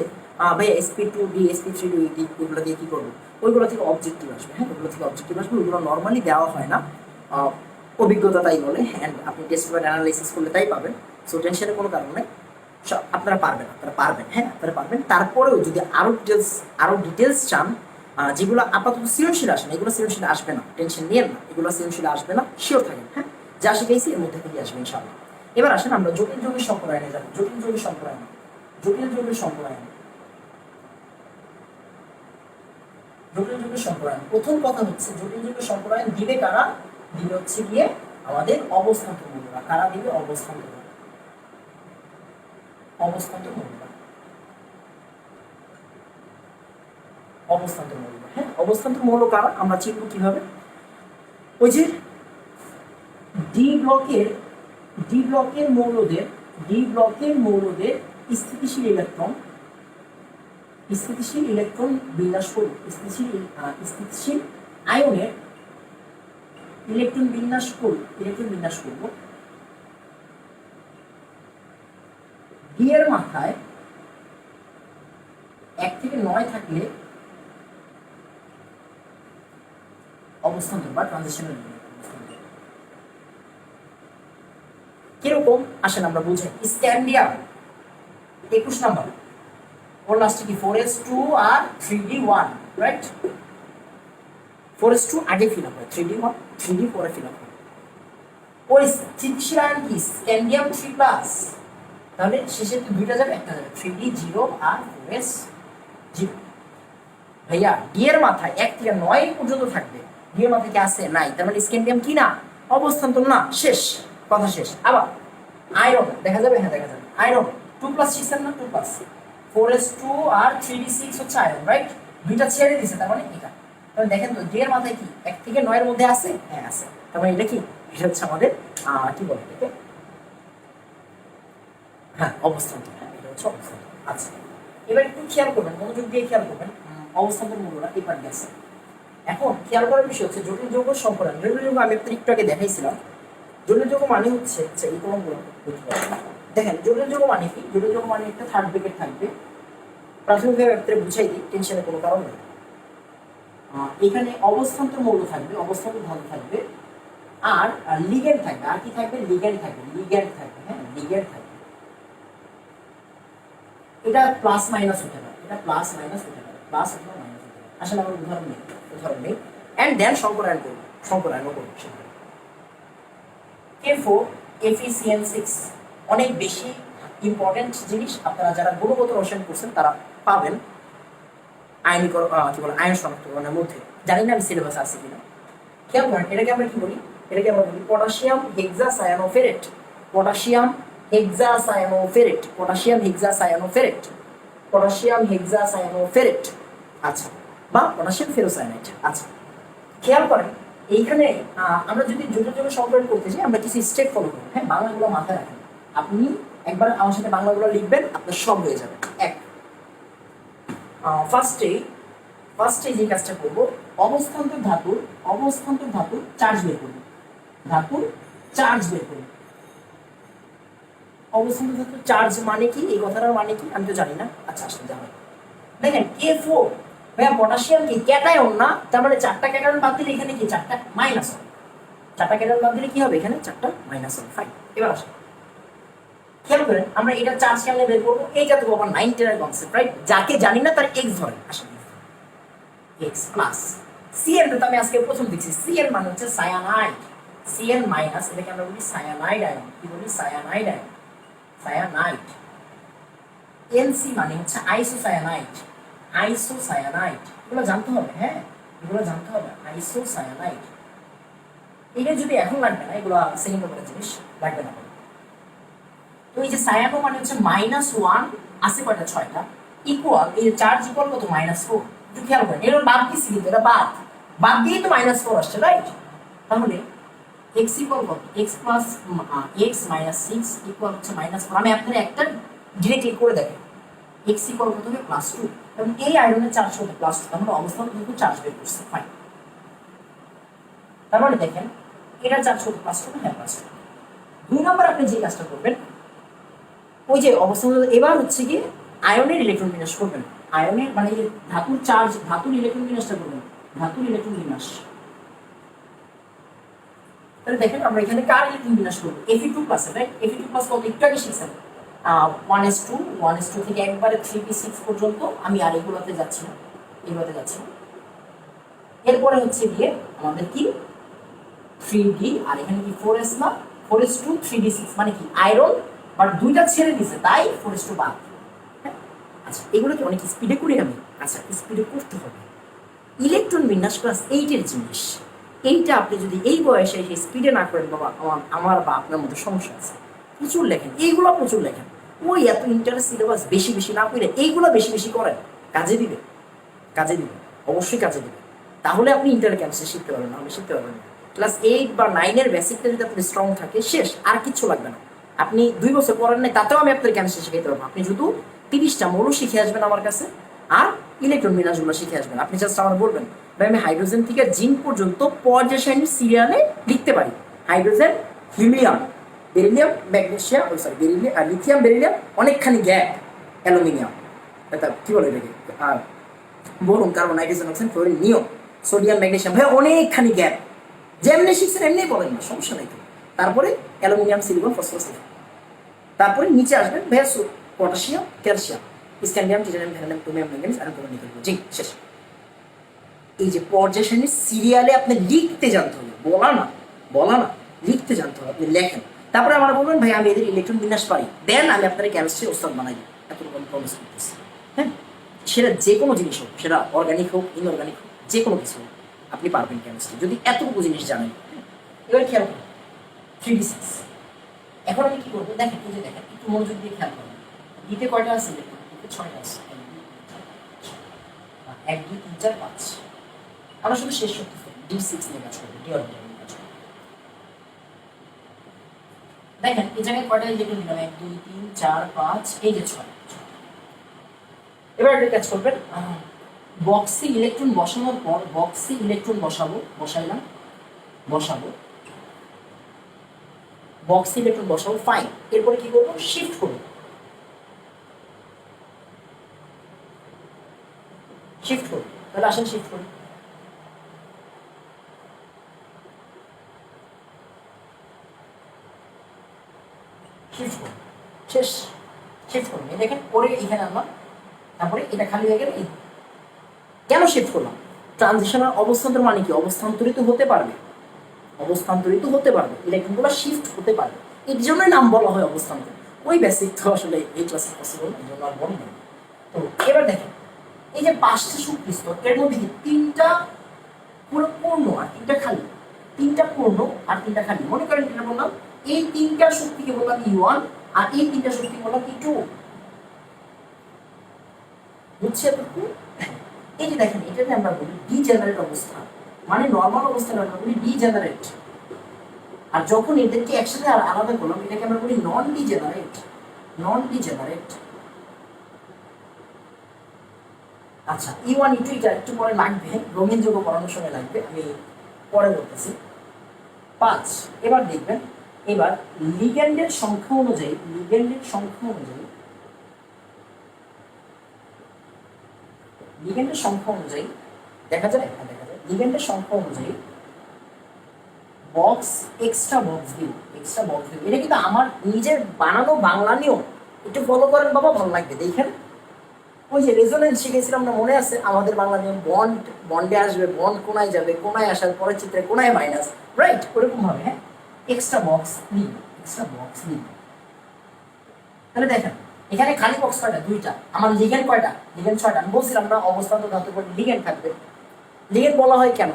ভাই sp2d sp3d ওইগুলো দিয়ে কি করবো, ওইগুলো থেকে অবজেক্টিভ আসবে, হ্যাঁ, ওইগুলো থেকে অবজেক্টিভ আসবে, ওইগুলো নর্মালি দেওয়া হয় না, অভিজ্ঞতা তাই বলে, অ্যান্ড আপনি টেস্ট পেপার অ্যানালাইসিস করলে তাই পাবেন, সো টেনশনের কোনো কারণ নেই, আপনারা পারবেন, আপনারা পারবেন, হ্যাঁ আপনারা পারবেন। তারপরেও যদি আরো ডিটেলস চান, যেগুলো আপাতত সৃজনশীল আসে না, এগুলো সৃজনশীল আসবে না, টেনশন নিয়েন না, এগুলো সৃজনশীল আসবে না, শিওর থাকেন, হ্যাঁ, যা শিখেছি এর মধ্যে থেকে আসবে ইনশাআল্লাহ। এবার আসেন আমরা জটিল যৌগের সম্প্রদায়নে যাবো, জটিল যৌগের সম্প্রদায়ন, জটিল যৌগের সম্প্রদায়ন, জটিল যৌগের সম্প্রদায়ন। প্রথম কথা হচ্ছে জটিল যৌগের সম্প্রদায়ন দিবে কারা, দিবে হচ্ছে গিয়ে আমাদের অবস্থান্তর মৌলরা, কারা দিবে, অবস্থান্তর, অবস্থান্তর মৌলরা, অবস্থান্তর মৌল, হ্যাঁ, অবস্থান্তর মৌল কারা আমরা চিনব কিভাবে, ওই যে ডি ব্লকের মৌলদের ডি ব্লকের মৌলদের স্থিতিশীল ইলেকট্রন বিন্যাস করব, স্থিতিশীল আয়নের ইলেকট্রন বিন্যাস করব ডি এর মাথায় 1 থেকে 9 থাকলে অবস্থান্তর বা ট্রানজিশনাল কিরকম আসেন আমরা বুঝাই। স্ক্যান্ডিয়াম 21 নাম্বার, ওর লাস্টে কি 4s2 আর 3d1, রাইট? 4s2 আগে ফিল আপ হয়, 3d1 3d পরে ফিল আপ হয়। ওর স্থিতিশীল আয়ন কি স্ক্যান্ডিয়াম 3+, তাহলে শেষে তো দুইটা যাবে, একটা যাবে 3d0 আর 4s0। ভাইয়া ডি এর মাথায় 1 থেকে 9 পর্যন্ত থাকবে, ডি এর মাথায় কি আছে? নাই, তার মানে স্ক্যান্ডিয়াম কি না? অবস্থান্তর না, শেষ, কথা শেষ। আবার আয়রন দেখা যাবে, হ্যাঁ দেখা যাবে। আয়রন 2+6 এর না, 2+, 4s2 আর 3d6 হচ্ছে আয়রন, রাইট? দুইটা ছেড়ে দিছে, তার মানে এটা। তাহলে দেখেন তো ডি এর মাথায় কি 1 থেকে 9 এর মধ্যে আছে? হ্যাঁ আছে, তার মানে এটা কি? এটা হচ্ছে আমাদের কি বলে এটাকে, হ্যাঁ অবস্থান্তর, হ্যাঁ এটা হচ্ছে অবস্থান্তর। আচ্ছা, এবার একটু খেয়াল করবেন, মনোযোগ দিয়ে খেয়াল করবেন, অবস্থান্তর মূল্যটা এবার গেছে। এখন খেয়াল করার বিষয় হচ্ছে জটিল যৌগ সম্পর্ক। জটিল যৌগ আমি আপনাদের একটু আগে দেখাইছিলাম। জটিল যৌগ মানে হচ্ছে এই কলমগুলো দেখেন, জটিল যৌগ মানে কি? জটিল যৌগ মানে একটা থার্ড ব্র্যাকেট থাকবে, প্রাথমিকভাবে আপনাদের বুঝাই দিই, টেনশনের কোনো কারণ নেই। এখানে অবস্থান্তর মৌল থাকবে, অবস্থান্তর ধাতু থাকবে, আর লিগ্যান্ড থাকবে। আর কি থাকবে? লিগ্যান্ড থাকবে, হ্যাঁ লিগ্যান্ড থাকবে। এটা প্লাস মাইনাস হতে পারে, প্লাস অথবা মাইনাস হতে পারে। আসলে আমরা উদাহরণ নেই এন্ড দেন সংকরায়ন করব, K4 FeCN6 অনেক বেশি ইম্পর্টেন্ট জিনিস। আপনারা যারা গুণগত রসায়ন করছেন তারা পাবেন আয়নীকরণ, কি বলে, আয়ন শনাক্তকরণের মধ্যে। জানি না আমি সিলেবাস আছে কিনা, খেয়াল করেন। এটাকে আমরা কি বলি? পটাশিয়াম হেক্সাসায়ানোফেরেট, আচ্ছা, বা পটাশিয়াম ফেরোসায়ানাইড। আচ্ছা, খেয়াল করেন এইখানে আমরা যদি জটিল যৌগ সম্পর্ক করতে চাই, আমরা কিছু স্টেপ ফলো করব। হ্যাঁ, বাংলাগুলো মাথায় রাখেন। আপনি একবার আমার সাথে বাংলাগুলো লিখবেন, আপনার সব হয়ে যাবে। এক, ফার্স্টে যে কাজটা করব, অবস্থান্তর ধাতুর চার্জ বের করব। অবস্থান্তর ধাতুর চার্জ মানে কি? এই কথাটার মানে কি আমি তো জানি না। আচ্ছা আসলে জানো, দেখেন K4 ভাইয়া পটাশিয়াম কি ক্যাটায়ন না, তার মানে 4টা ক্যাটায়ন বাদ দিলে এখানে কি 4টা মাইনাস হবে। 4টা ক্যাটায়ন বাদ দিলে কি হবে? এখানে 4টা মাইনাস হবে। ফাইন, এবার আসেন খেয়াল করেন, আমরা এটা চার্জ কেমনে বের করবো? এইটা তো বাবা 9 10 এর কনসেপ্ট, রাইট? যাকে জানি না তার x ধরেন। আসেন x প্লাস Cn, তো আমি আজকে প্রথম দেখছি। Cn মানে হচ্ছে সায়ানাইড, Cn মাইনাস, এটাকে আমরা বলি সায়ানাইড আয়ন। কি বলি? Cyanide ion, cyanide. Nc মানে হচ্ছে আইসোসায়ানাইড, এগুলো জানতে হবে। হ্যাঁ, এগুলো জানতে হবে, আইসোসায়ানাইড। এটা যদি এখন লাগবে না, এগুলো সেকেন্ড পেপারের জিনিস, লাগবে না। তো এই যে সায়ানো মানে হচ্ছে -1 আছে কয়টা? 6টা। ইকুয়াল, এই চার্জ ইকুয়াল কত? -4। একটু খেয়াল করেন, এর বাদ দিছি কিন্তু, এটা বাদ দিয়ে তো -4 আসছে, রাইট? তাহলে x ইকুয়াল কত? x plus x minus 6 equal হচ্ছে -4। আমি আপনাদের একটা ডিরেক্টলি করে দেখেন, x ইকুয়াল কত হবে? +2। এবং এই আয়রনের চার্জ কত? +2। তাহলে অবস্থান কিন্তু চার্জ বের করছে। ফাইন, তার মানে দেখেন এটা চার্জ কত? +2। হ্যাঁ +2। 2 নম্বর আপনি যে কাজটা করবেন, ওই যে অবস্থান, এবার হচ্ছে কি আয়নের ইলেকট্রন বিন্যাস করবেন। আয়নের মানে ধাতুর চার্জ, ধাতুর ইলেকট্রন বিন্যাসটা করবেন, ধাতুর ইলেকট্রন বিন্যাস। তাহলে দেখেন আমরা এখানে কার ইলেকট্রন বিন্যাস করব? Fe2+, right? Fe2+ কত? একটু আগে শিখছেন, 1s2 থেকে একবারে 3p6 পর্যন্ত। আমি আর এগুলোতে যাচ্ছি না, এরপরে হচ্ছে গিয়ে আমাদের কি 3d, আর এখানে কি 4s না, 4s2 3d6 মানে কি আয়রন, বাট দুইটা ছেড়ে দিছে, তাই 4s2 বাদ। আচ্ছা, এগুলো কি অনেক স্পিডে করি আমি? আচ্ছা, স্পিডে করতে হবে। ইলেকট্রন বিন্যাস ক্লাস 8 এর জিনিস, এইটা আপনি যদি এই বয়সে এসে স্পিডে না করেন, বাবা আমার বা আপনার মধ্যে সমস্যা আছে। প্রচুর লেখেন, এইগুলো প্রচুর লেখেন। ওই এত ইন্টারেস্ট সিলেবাস বেশি না করে এইগুলো বেশি করেন, কাজে দিবে, অবশ্যই কাজে দিবে। তাহলে আপনি ইন্টার কেমিস্ট্রি শিখতে পারবেন, আমি শিখতে পারবেন না। ক্লাস 8 বা 9 এর বেসিকটা যদি আপনি স্ট্রং থাকে, শেষ, আর কিচ্ছু লাগবে না। আপনি 2 বছর পড়েন নাই, তাতেও আমি আপনার কেমিস্ট্রি শিখাইতে পারবো। আপনি শুধু 30টা মৌল শিখে আসবেন আমার কাছে, আর ইলেকট্রন বিন্যাসগুলো শিখে আসবেন। আপনি জাস্ট আমার বলবেন ভাই আমি হাইড্রোজেন থেকে জিন পর্যন্ত পর্যায় সারণী সিরিয়ালে লিখতে পারি। Hydrogen, helium, beryllium, magnesium, sorry beryllium, lithium, beryllium, অনেকখানি গ্যাপ, অ্যালুমিনিয়াম, এটা কি বলে এটাকে, আর বলুন কার্বন, নাইট্রোজেন, অক্সিজেন, ফ্লোরিন, নিয়ম, সোডিয়াম, ম্যাগনেসিয়াম, ভাই অনেকখানি গ্যাপ। যেমনি শিখছেন এমনি বলেন না, সমস্যা নাই তো। তারপরে অ্যালুমিনিয়াম, সিলিকন, ফসফরাস, তারপরে নিচে আসবেন ভাইয়া potassium, calcium, scandium, titanium, vanadium, chromium, manganese, আর নিকেল, জিঙ্ক, শেষ। এই যে পর্যায় সারণীর সিরিয়ালে আপনি লিখতে জানতে হবে, বলা না, লিখতে জানতে হবে। আপনি লেখেন, তারপরে আমরা বলবেন ভাই আমি এদের ইলেকট্রন বিন্যাস পারি, দেন আমি আপনার কেমিস্ট্রি ওস্তাদ বানাই দিই। এতটুকু আমি প্রমিস করতেছি। হ্যাঁ, সেটা যে কোনো জিনিস হোক, সেটা অর্গানিক হোক, ইনঅর্গানিক হোক, যে কোনো কিছু হোক, আপনি পারবেন কেমিস্ট্রি যদি এতটুকু জিনিস জানেন। এবার খেয়াল করুন 3D6। এখন আমি কি করবো দেখেন, এই যে দেখেন, একটু মনোযোগ দিয়ে খেয়াল করবেন। ডিতে কয়টা আছে? ডিতে 6টা আছে। 1 2 3 4 5। আমরা শুধু শেষ করতে D6 নিয়ে কাজ করবো, ডি অরবিটাল নিয়ে কাজ করবো। দেখেন এই জায়গায় কয়টা ইলেকট্রন দিলাম? 1 2 3 4 5, এই যে 6। এবার একটা কাজ করবেন, বক্সে ইলেকট্রন বসানোর পর বক্সে ইলেকট্রন বসাবো, বসাবো বক্সে ইলেকট্রন বসাবো, ফাইন। এরপরে কি করবো? শিফট করবো, তাহলে আসেন শিফট করি। শেষ, শিফট করুন। এই দেখেন পরে এখানে আনলাম, তারপরে এটা খালি হয়ে গেল। কেন শিফট করলাম? ট্রানজিশনাল অবস্থান্তর মানে কি? অবস্থান্তরিত হতে পারবে, ইলেকট্রনগুলো শিফট হতে পারবে, এর জন্যই নাম বলা হয় অবস্থান্তর। ওই বেসিক তো আসলে এই ক্লাসে পসিবল, এই জন্য আর বলি না। তো এবার দেখেন এই যে 5টা শক্তি স্তর, এর মধ্যে 3টা পুরো পূর্ণ আর 3টা খালি, 3টা পূর্ণ আর 3টা খালি। মনে করেন এটা বললাম, এই 3টা শক্তিকে বললাম E1, আর এই 3টা শক্তিকে বললাম E2। বুঝছে তো? এই যে দেখেন, এটাকে আমরা বলি ডিজেনারেট অবস্থা, মানে নরমাল অবস্থায় আমরা বলি ডিজেনারেট। আর যখন এদেরকে একসাথে আলাদা করলাম, এটাকে আমরা বলি নন ডিজেনারেট। আচ্ছা, E1 E2 এটা একটু পরে লাগবে, রঙিন যৌগ পড়ানোর সময় লাগবে, আমি পরে বলতেছি। 5। এবার দেখবেন, এবার লিগ্যান্ডের সংখ্যা অনুযায়ী দেখা যায়, লিগ্যান্ডের সংখ্যা অনুযায়ী বক্স, এক্সট্রা বক্স দিই। এটা কিন্তু আমার নিজের বানানো বাংলা নিয়ম, একটু ফলো করেন বাবা, ভালো লাগবে। দেখেন ওই যে রেজোনেন্স শিখেছিলাম না, মনে আছে? আমাদের বাংলা নিয়ম, বন্ডে আসবে, বন্ড কোনায় যাবে, কোনায় আসার পরের চিত্রে কোনায় মাইনাস, রাইট? ওরকম ভাবে হ্যাঁ, এক্সট্রা বক্স নিই। তাহলে দেখেন এখানে খালি বক্স কয়টা? 2টা। আমার লিগ্যান্ড কয়টা? লিগ্যান্ড 6টা। আমি বলছিলাম না অবস্থান্তর ধাতুর পর লিগ্যান্ড থাকবে। লিগ্যান্ড বলা হয় কেন?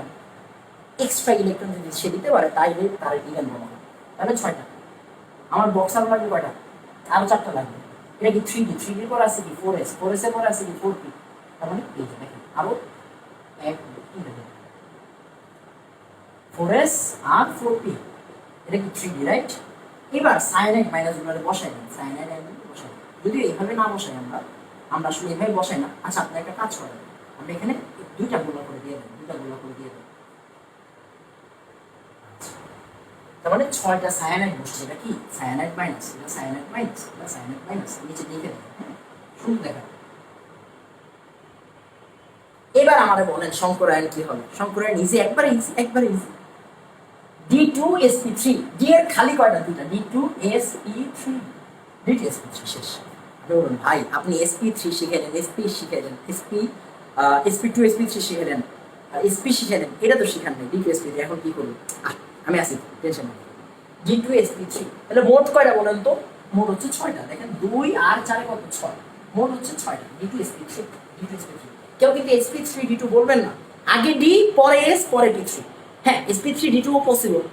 এক্সট্রা ইলেকট্রন যদি সে দিতে পারে তাই তার লিগ্যান্ড বলা হয়। তাহলে 6টা। আমার বক্স আরো লাগবে কয়টা? আরো 4টা লাগবে। এটা কি 3D পর আছে কি 4S এর পর আছে কি 4P। তার মানে এই যে দেখেন আরো 1 2 3 4S আর 4P, এটা কি 3D, রাইট? এবার সায়ানাইড মাইনাস গুলো বসাই দেন, যদি এইভাবে না বসাই আমরা আসলে এইভাবে বসাই না। আচ্ছা, আপনি একটা কাজ করেন, আমরা এখানে 2টা গোলা করে দিয়ে দেন, তার মানে 6টা সায়ানাইড বসছে। এটা কি সায়ানাইড মাইনাস, নিচে লিখে দেন, শুরু দেখা। এবার আমাদের বলেন সংকরায়ন কি হবে? সংকরায়ন ইজি, একবার ইজি। D2sp3, D এর খালি কয়টা? 2টা, D2sp3, শেষ। বলুন ভাই আপনি sp3 শিখেলেন, sp2 sp3 শিখেলেন, sp শিখেলেন, এটা তো শিখান নাই। D2sp3 এখন কি করবো? আমি আসি, টেনশন নেই। D2sp3 তাহলে মোট কয়টা বলেন তো? মোট হচ্ছে 6টা। দেখেন 2 আর 4 কত? 6। মোট হচ্ছে 6টা D2sp3। কেউ কিন্তু sp3 D2 বলবেন না, আগে D পরে S পরে D3। হ্যাঁ, sp3 D2 ও পসিবল,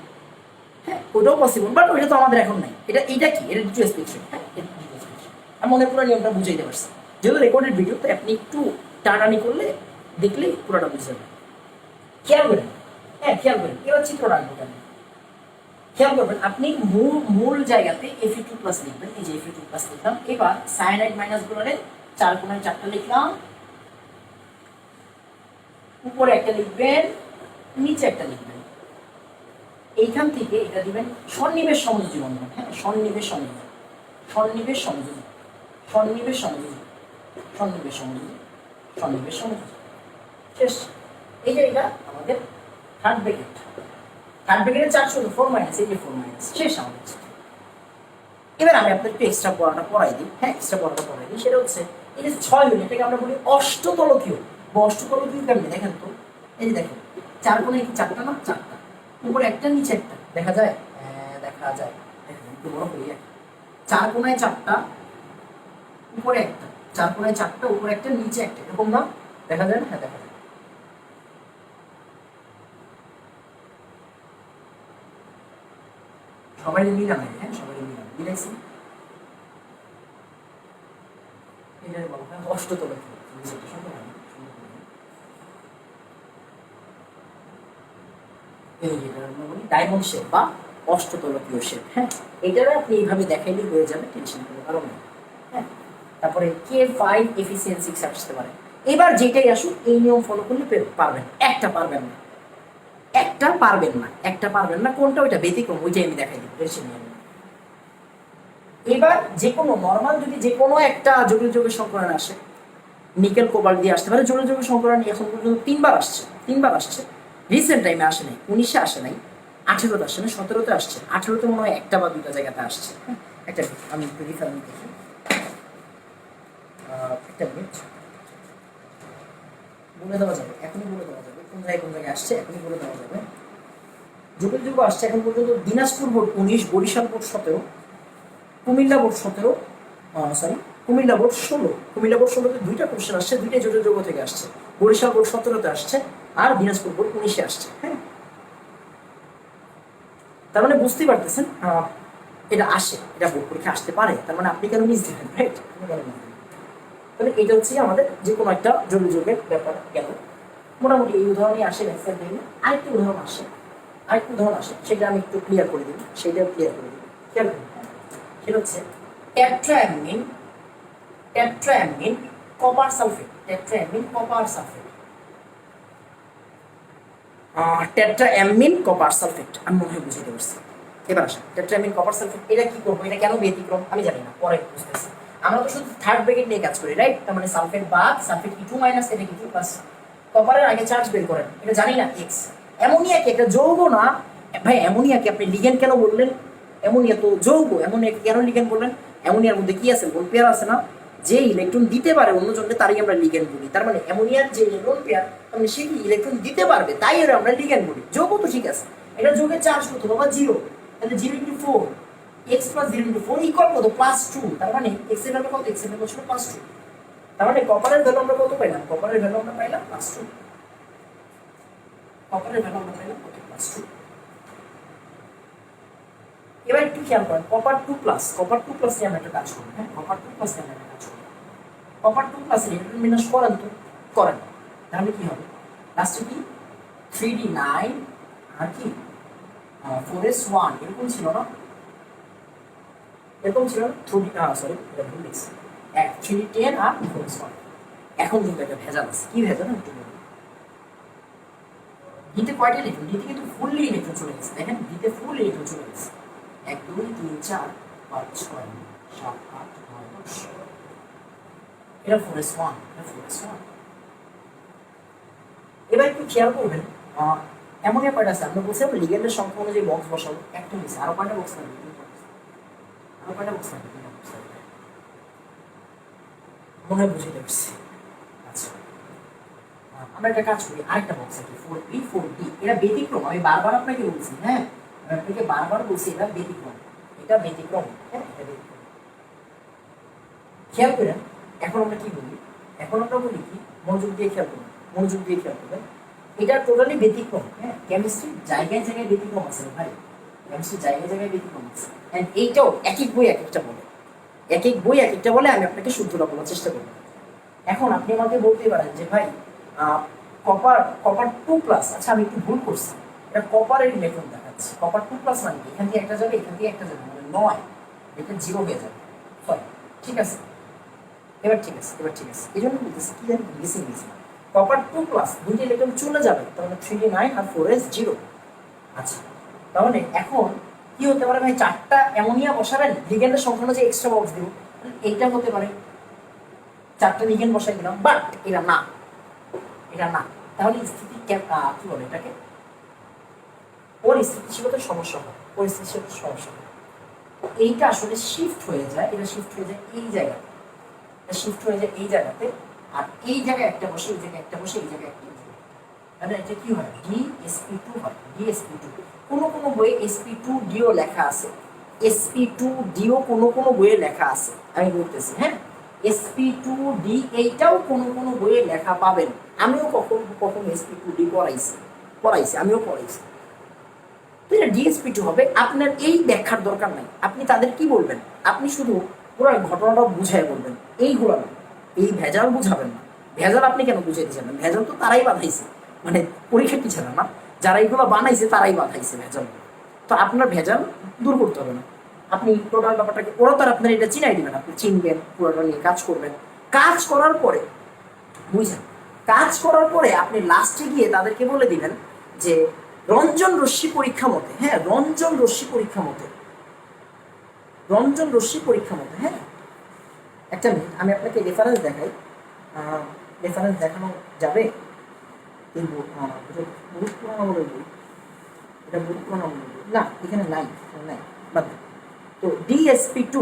হ্যাঁ ওটাও পসিবল, বাট ওইটা তো আমাদের এখন নাই। এটা কি? এটা D2sp3। হ্যাঁ, আমি মনে পুরো নিয়মটা বুঝাইতে পারছি, যেহেতু রেকর্ডেড ভিডিও, তো আপনি একটু টানাটানি করলে দেখলেই পুরোটা বুঝে যাবে। খেয়াল করেন, এবার চিত্র রাখবো কেন? খেয়াল করবেন আপনি মূল মূল জায়গাতে Fe2+ লিখবেন, এই যে Fe2+ লিখলাম। এবার সায়ানাইড মাইনাস গুলোরে 4 কোণায় 4টা লিখলাম, উপরে একটা লিখবেন, নিচে একটা লিখবেন। এইখান থেকে এটা দিবেন সন্নিবেশ সমযোজী বন্ধন। হ্যাঁ, সন্নিবেশ সমযোজী, সন্নিবেশ সমযোজী, সন্নিবেশ সমযোজী, সন্নিবেশ সমযোজী, সন্নিবেশ সমযোজী। শেষ। এই যে এটা আমাদের থার্ড ব্র্যাকেট, থার্ড ব্র্যাকেটের 4 শুধু 4 মাইনাস, এই যে 4 মাইনাস, শেষ আমাদের। এবার আমি আপনাদের একটু এক্সট্রা পড়াটা পড়াই দিই। হ্যাঁ, এক্সট্রা পড়াটা পড়াই দিই। সেটা হচ্ছে এই যে 6 ইউনিট, এটাকে আমরা বলি অষ্টতলকীয়। অষ্টতলকীয় কেমনি দেখেন তো, এই যে দেখেন 4 কোণে কি 4টা না, 4টা, উপরে একটা নিচে একটা, দেখা যায়? হ্যাঁ দেখা যায়। দেখেন একটু বড় করি, 4 কোণায় 4টা, উপরে একটা, 4 কোণায় 4টা, উপরে একটা নিচে একটা, এরকম না দেখা যায়? হ্যাঁ দেখা যায়। সবাই মিলা নাই, হ্যাঁ সবাই মিলা মিলাইছি। এটাই বলা হয় অষ্টতলকীয়। ডায়মন্ড শেপ বা অষ্টতলকীয় শেপ। হ্যাঁ, এটারে আপনি এইভাবে দেখাইলে হয়ে যাবে, টেনশন কোনো কারণ নেই। হ্যাঁ, তারপরে K5 এফিসিয়েন্সি আসতে পারে। এবার যেটাই আসুক এই নিয়ম ফলো করলে পারবেন, একটা পারবেন না, একটা পারবেন না, একটা পারবেন না। কোনটা? ওইটা ব্যতিক্রম, ওইটাই আমি দেখাই দিব, টেনশন নিয়ে। এবার যে কোনো নর্মাল যদি যে কোনো একটা জটিল যৌগের সংকরণ আসে, নিকেল কোবাল্ট দিয়ে আসতে পারে। জটিল যৌগের সংকরণ এখন পর্যন্ত 3বার আসছে, 3বার আসছে। রিসেন্ট টাইমে আসে নাই, 19-এ আসে নাই, 18-তে আসে না, 17-তে আসছে। 18-তে মনে হয় একটা বা দুইটা জায়গাতে আসছে। একটা আমি একটু রিফারেন্স দেখি, একটা মিনিট, বলে দেওয়া যাবে, এখনই বলে দেওয়া যাবে কোন জায়গায় আসছে, এখনই বলে দেওয়া যাবে। জটিল যুগ আসছে এখন পর্যন্ত Dinajpur board 19, Barishal board 17, Cumilla board 17, Cumilla board 16। Cumilla board 16-তে 2টা কোশ্চেন আসছে, 2টাই জটিল যৌগ থেকে আসছে। বরিশাল বোর্ড 17-তে আসছে, আর দিনাজপুর বোর্ড 19-এ আসছে। হ্যাঁ, তার মানে বুঝতেই পারতেছেন এটা আসে, এটা বোর্ড পরীক্ষা আসতে পারে। তার মানে আপনি কেন মিস দিবেন, রাইট? তাহলে এটা হচ্ছে আমাদের যে কোনো একটা জটিল যৌগের ব্যাপার গেল। মোটামুটি এই উদাহরণই আসে ম্যাক্সিমাম টাইমে। আরেকটা উদাহরণ আসে, আরেকটা উদাহরণ আসে, সেটা আমি একটু ক্লিয়ার করে দিই, সেটাও ক্লিয়ার করে দিই। খেয়াল করুন, সেটা হচ্ছে tetraammine, tetraammine copper sulphate, tetraammine copper sulphate, tetraammine copper sulphate. আমি মনে হয় বুঝতে পারছি। এবার আসেন টেট্রাঅ্যামিন কপার সালফেট, এটা কি করবো, এটা কেন ব্যতিক্রম আমি জানি না, পরে বুঝতেছি। আমরা তো শুধু থার্ড ব্র্যাকেট নিয়ে কাজ করি, রাইট? তার মানে সালফেট বাদ, সালফেট E2 মাইনাস, এটা কি 2 প্লাস। কপারের আগে চার্জ বের করেন, এটা জানি না X। অ্যামোনিয়া কি একটা যৌগ না? ভাই অ্যামোনিয়া কি আপনি লিগেন্ড কেন বললেন? অ্যামোনিয়া তো যৌগ, অ্যামোনিয়া কেন লিগেন্ড বললেন? অ্যামোনিয়ার মধ্যে কি আছে? লোন পেয়ার আছে না? যে ইলেকট্রন দিতে পারে অন্যজনকে তারই আমরা লিগেন্ড বলি। তার মানে অ্যামোনিয়ার যে লোন পেয়ার, তার মানে সে কি ইলেকট্রন দিতে পারবে, তাই এর আমরা লিগেন্ড বলি। যৌগ তো ঠিক আছে, এটা যৌগের চার্জ কত বাবা? 0। তাহলে 0 × 4, x + 0 × 4 ইকুয়াল কত? +2। তার মানে x এর ভ্যালু কত? x এর ভ্যালু ছিল +2। তার মানে কপারের ভ্যালু আমরা কত পাইলাম? কপারের ভ্যালু আমরা পাইলাম +2। কপারের ভ্যালু আমরা পাইলাম কত? +2। এবার একটু খেয়াল করেন, কপার 2+, কপার 2+ নিয়ে আমরা একটা কাজ করব। হ্যাঁ, কপার 2+ নিয়ে আমরা একটা কাজ করব। কপার 2+ এর ইলেকট্রন বিন্যাস করেন তো, করেন। তাহলে কি হবে? লাস্টে কি 3d9 আর কি 4s1 এরকম ছিল না? এরকম ছিল না? 3d, সরি এটা ভুল লিখছি, 3d10 আর 4s1। এখন কিন্তু একটা ভেজাল আছে। কি ভেজাল? একটু বলুন। ডিতে কয়টা ইলেকট্রন? ডিতে কিন্তু ফুললি ইলেকট্রন চলে গেছে। দেখেন ডিতে ফুল ইলেকট্রন চলে গেছে। 1 2 3 4 5 6 7 8 9 10। এটা 4s1, এটা 4s1। এবার একটু খেয়াল করবেন, অ্যামোনিয়া কয়টা আছে? আমরা বলছিলাম লিগেন্ডের সংখ্যা অনুযায়ী বক্স বসাবো, একটা হয়েছে। আরো কয়টা বক্স লাগবে? আরো কয়টা বক্স লাগবে? মনে হয় বুঝতে পারছি। আচ্ছা, আমরা একটা কাজ করি, আরেকটা বক্স আছে 4b 4d। এটা ব্যতিক্রম, আমি বারবার আপনাকে বলছি। হ্যাঁ, আমি আপনাকে বারবার বলছি এটা ব্যতিক্রম, এটা ব্যতিক্রম। হ্যাঁ, এটা ব্যতিক্রম। খেয়াল করেন, এখন আমরা কি বলি? এখন আমরা বলি কি? মনোযোগ দিয়ে খেয়াল করুন, মনোযোগ দিয়ে খেয়াল করবেন। এটা টোটালি ব্যতিক্রম। হ্যাঁ, কেমিস্ট্রি জায়গায় জায়গায় ব্যতিক্রম আছে ভাই, কেমিস্ট্রি জায়গায় জায়গায় ব্যতিক্রম আছে। এন্ড এইটাও এক এক বই এক একটা বলে, এক এক বই এক একটা বলে। আমি আপনাকে শুদ্ধটা বলার চেষ্টা করব। এখন আপনি আমাকে বলতে পারেন যে ভাই কপার 2+, আচ্ছা আমি একটু ভুল করছি, এটা কপারের ইলেকট্রন দেখাচ্ছে। কপার 2 প্লাস মানে কি? এখান থেকে একটা যাবে, এখান থেকে একটা যাবে, মানে 9, এটা 0 হয়ে যাবে। হয়, ঠিক আছে? এবার ঠিক আছে, এবার ঠিক আছে। এই জন্য বলতেছি কি জানি মিসিং মিসিং। কপার 2 প্লাস দুইটা ইলেকট্রন চলে যাবে, তাহলে 3d9 আর 4s 0। আচ্ছা, তাহলে এখন কি হতে পারে ভাই? 4টা অ্যামোনিয়া বসাবেন, লিগ্যান্ডের সংখ্যা অনুযায়ী এক্সট্রা বক্স দিব, এইটা হতে পারে। 4টা লিগ্যান্ড বসাই দিলাম, বাট এটা না, এটা না। তাহলে স্থিতি কি বলে এটাকে? ওর স্থিতিশীলতার সমস্যা হয়, ওর স্থিতিশীলতার সমস্যা হয়। এইটা আসলে শিফট হয়ে যায়, এটা শিফট হয়ে যায় এই জায়গাতে, এটা শিফট হয়ে যায় এই জায়গাতে, আর এই জায়গায় একটা বসে, এই জায়গায় একটা বসে, এই জায়গায় একটা বসে, তাহলে এটা কি হয়? DsP2 হয়, DsP2। কোনো কোনো বইয়ে sp2d লেখা আছে, sp2d কোনো কোনো বইয়ে লেখা আছে, আমি বলতেছি, হ্যাঁ, sp2d এইটাও কোনো কোনো বইয়ে লেখা পাবেন। আমিও কখনো কখনো sp2d পড়াইছি, আমিও পড়াইছি। তো এটা DsP2 হবে। আপনার এই ব্যাখ্যার দরকার নাই, আপনি তাদের কি বলবেন? আপনি শুধু পুরো ঘটনাটা বুঝাই বলবেন, এইগুলো না, এই ভেজাল বুঝাবেন না। ভেজাল আপনি কেন বুঝাইতে চান? ভেজাল তো তারাই বাঁধাইছে, মানে পরীক্ষার্থী ছাড়া না, যারা এইগুলো বানাইছে তারাই বাঁধাইছে ভেজাল। তো আপনার ভেজাল দূর করতে হবে না, আপনি টোটাল ব্যাপারটাকে, ওরা তো আপনার এটা চিনাই দিবেন, আপনি চিনবেন, পুরোটা নিয়ে কাজ করবেন। কাজ করার পরে বুঝলেন, কাজ করার পরে আপনি লাস্টে গিয়ে তাদেরকে বলে দিবেন যে রঞ্জন রশ্মি পরীক্ষা মতে, হ্যাঁ, রঞ্জন রশ্মি পরীক্ষা মতে, রঞ্জন রশ্মি পরীক্ষা মতে, হ্যাঁ। একটা মিনিট, আমি আপনাকে রেফারেন্স দেখাই, রেফারেন্স দেখানো যাবে? এই বহুত পুরানো বলে বই, এটা বহুত পুরানো বলে বই না, এখানে নাই, নাই, বাদ। তো DsP2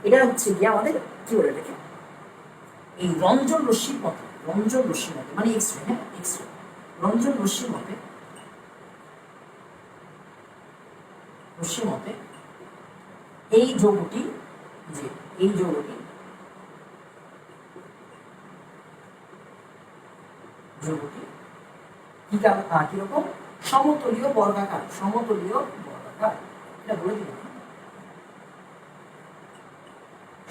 এটা হচ্ছে গিয়ে আমাদের কি বলে এটাকে? এই রঞ্জন রশ্মির মতে, রঞ্জন রশ্মির মতে মানে এক্সরে, হ্যাঁ, এক্সরে, রঞ্জন রশ্মির মতে, রশ্মির মতে এই যৌগটি, যে এই যৌগটি, যৌগটি কিরকম? সমতলীয় বর্গাকার, সমতলীয় বর্গাকার, এটা বলে দিলাম,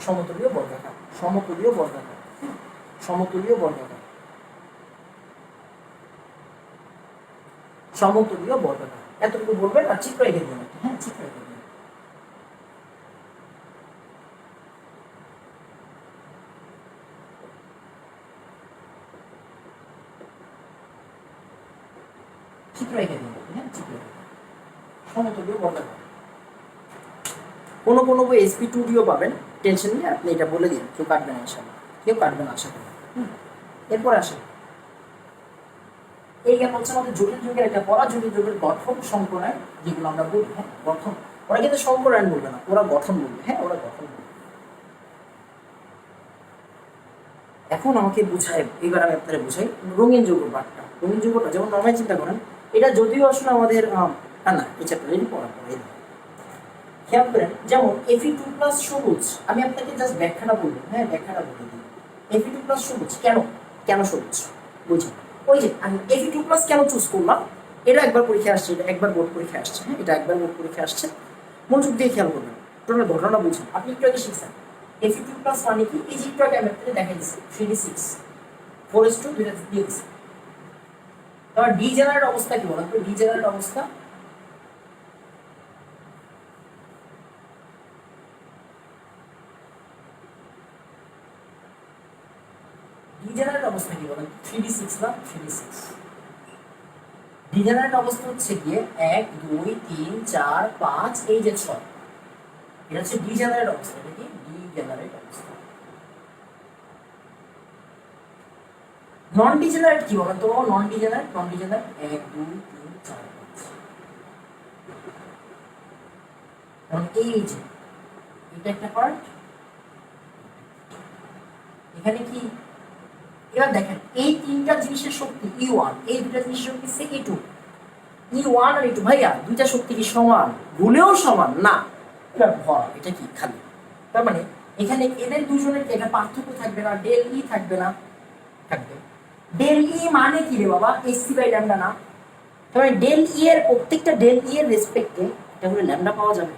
সমতলীয় বর্গাকার, সমতলীয় বর্গাকার, সমতলীয় বর্গাকার, সমতলীয় বর্গাকার, এতটুকু বলবেন আর চিত্র এঁকে দেবেন, হ্যাঁ, চিত্র এঁকে দেবেন। চিত্র এঁকে দেবেন, হ্যাঁ, চিত্র সমতলীয় বর্গাকার। কোনো কোনো বই sp2d পাবেন, টেনশন নিয়ে আপনি এটা বলে দিন, কেউ কাটবে না, আশা কেউ কাটবে না, আশা করি। এরপরে আসেন, এই জ্ঞান হচ্ছে আমাদের জটিল যুগের একটা পড়া, জটিল যুগের গঠন সংকরায়ন, যেগুলো আমরা বলি, হ্যাঁ, গঠন। ওরা কিন্তু সংকরায়ন বলবে না, ওরা গঠন বলবে, হ্যাঁ, ওরা গঠন বলবে। এখন আমাকে বুঝায়, এবার আমি আপনারা বুঝাই রঙিন যৌগ পাঠটা। রঙিন যৌগটা যেমন নর্মাল চিন্তা করেন, এটা যদিও আসলে আমাদের না, এই চ্যাপ্টারেরই পড়া পড়ে। খেয়াল করেন, যেমন Fe2+ সবুজ, আমি আপনাকে জাস্ট ব্যাখ্যাটা বলবো, হ্যাঁ, ব্যাখ্যাটা বলে দিই। Fe2+ সবুজ কেন, কেন সবুজ? বুঝি, ওই যে আমি Fe2+ কেন চুজ করলাম, এটা একবার পরীক্ষা আসছে, এটা একবার বোর্ড পরীক্ষা আসছে, হ্যাঁ, এটা একবার বোর্ড পরীক্ষা আসছে। মনোযোগ দিয়ে খেয়াল করবেন, টোটাল ঘটনা বুঝুন। আপনি একটু আগে শিখছেন Fe2+ মানে কি, এই যে একটু আগে আমি আপনাকে দেখাই দিচ্ছি 3d6 4s2 দুইটা দিয়ে দিচ্ছি। তারপর ডিজেনারেট অবস্থা কি বলেন তো? ডিজেনারেট অবস্থা, ডিজেনারেট অবস্থা কি বলেন? 3d6 না, 3d6 ডিজেনারেট অবস্থা হচ্ছে গিয়ে 1 2 3 4 5, এই যে 6, এটা হচ্ছে ডিজেনারেট অবস্থা। এটা কি? ডিজেনারেট অবস্থা। নন ডিজেনারেট কি বলেন তো? নন ডিজেনারেট, নন ডিজেনারেট 1 2 3 4 5, কারণ এই যে এটা একটা পার্ট, এখানে কি? এবার দেখেন, এই তিনটা জিনিসের শক্তি E1, এই দুটা জিনিসের শক্তি E2। E1 আর E2 ভাইয়া দুইটা শক্তি কি সমান? ভুলেও সমান না, এটা ভর, এটা কি খালি। তার মানে এখানে এদের দুজনের একটা পার্থক্য থাকবে না, ডেল ই থাকবে না, থাকবে। ডেল ই মানে কি রে বাবা? hc/λ না? তার মানে ডেল ই এর, প্রত্যেকটা ডেল ই এর রেসপেক্টে এটা করে ল্যামডা পাওয়া যাবে,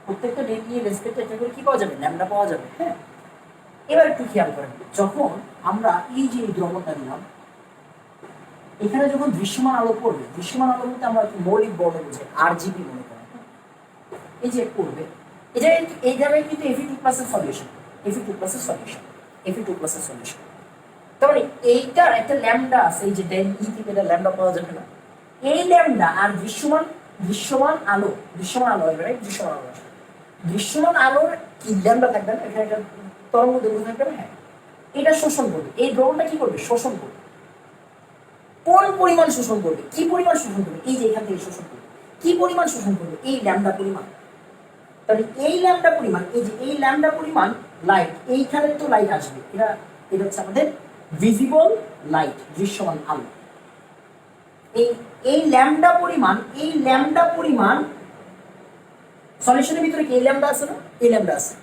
প্রত্যেকটা ডেল ই এর রেসপেক্টে এটা করে কি পাওয়া যাবে? ল্যামডা পাওয়া যাবে, হ্যাঁ। এবার একটু খেয়াল করেন, যখন আমরা এই যে দ্রবণটা দিলাম, এখানে যখন দৃশ্যমান আলো পড়বে, দৃশ্যমান আলো বলতে আমরা মৌলিক বর্ণ বুঝে RGB মনে করি, এই যে পড়বে, এই জায়গায় কিন্তু Fe2 প্লাসের সলিউশন, Fe2 প্লাসের সলিউশন, Fe2 প্লাসের সলিউশন। তাহলে এইটার একটা ল্যামডা আছে, এই যে ডেল ই থেকে এটা ল্যামডা পাওয়া যাবে না, এই ল্যামডা আর দৃশ্যমান আলো আসবে, রাইট? দৃশ্যমান আলোর কি ল্যামডা থাকবে না, এখানে একটা তরঙ্গ দৈর্ঘ্য থাকবে না, হ্যাঁ, এটা শোষণ করবে, এই দ্রবণটা কি করবে? শোষণ করবে। কোন পরিমাণ শোষণ করবে? কি পরিমাণ শোষণ করবে? এই যে এখান থেকে শোষণ করবে, কি পরিমাণ শোষণ করবে? এই ল্যামডা পরিমাণ। তাহলে এই ল্যামডা পরিমাণ, এই যে এই ল্যামডা পরিমাণ লাইট, এইখানে তো লাইট আসবে, এটা হচ্ছে আমাদের ভিজিবল লাইট, দৃশ্যমান আলো। এই ল্যামডা পরিমাণ সলিউশনের ভিতরে কি এই ল্যামডা আছে না? এই ল্যামডা আছে।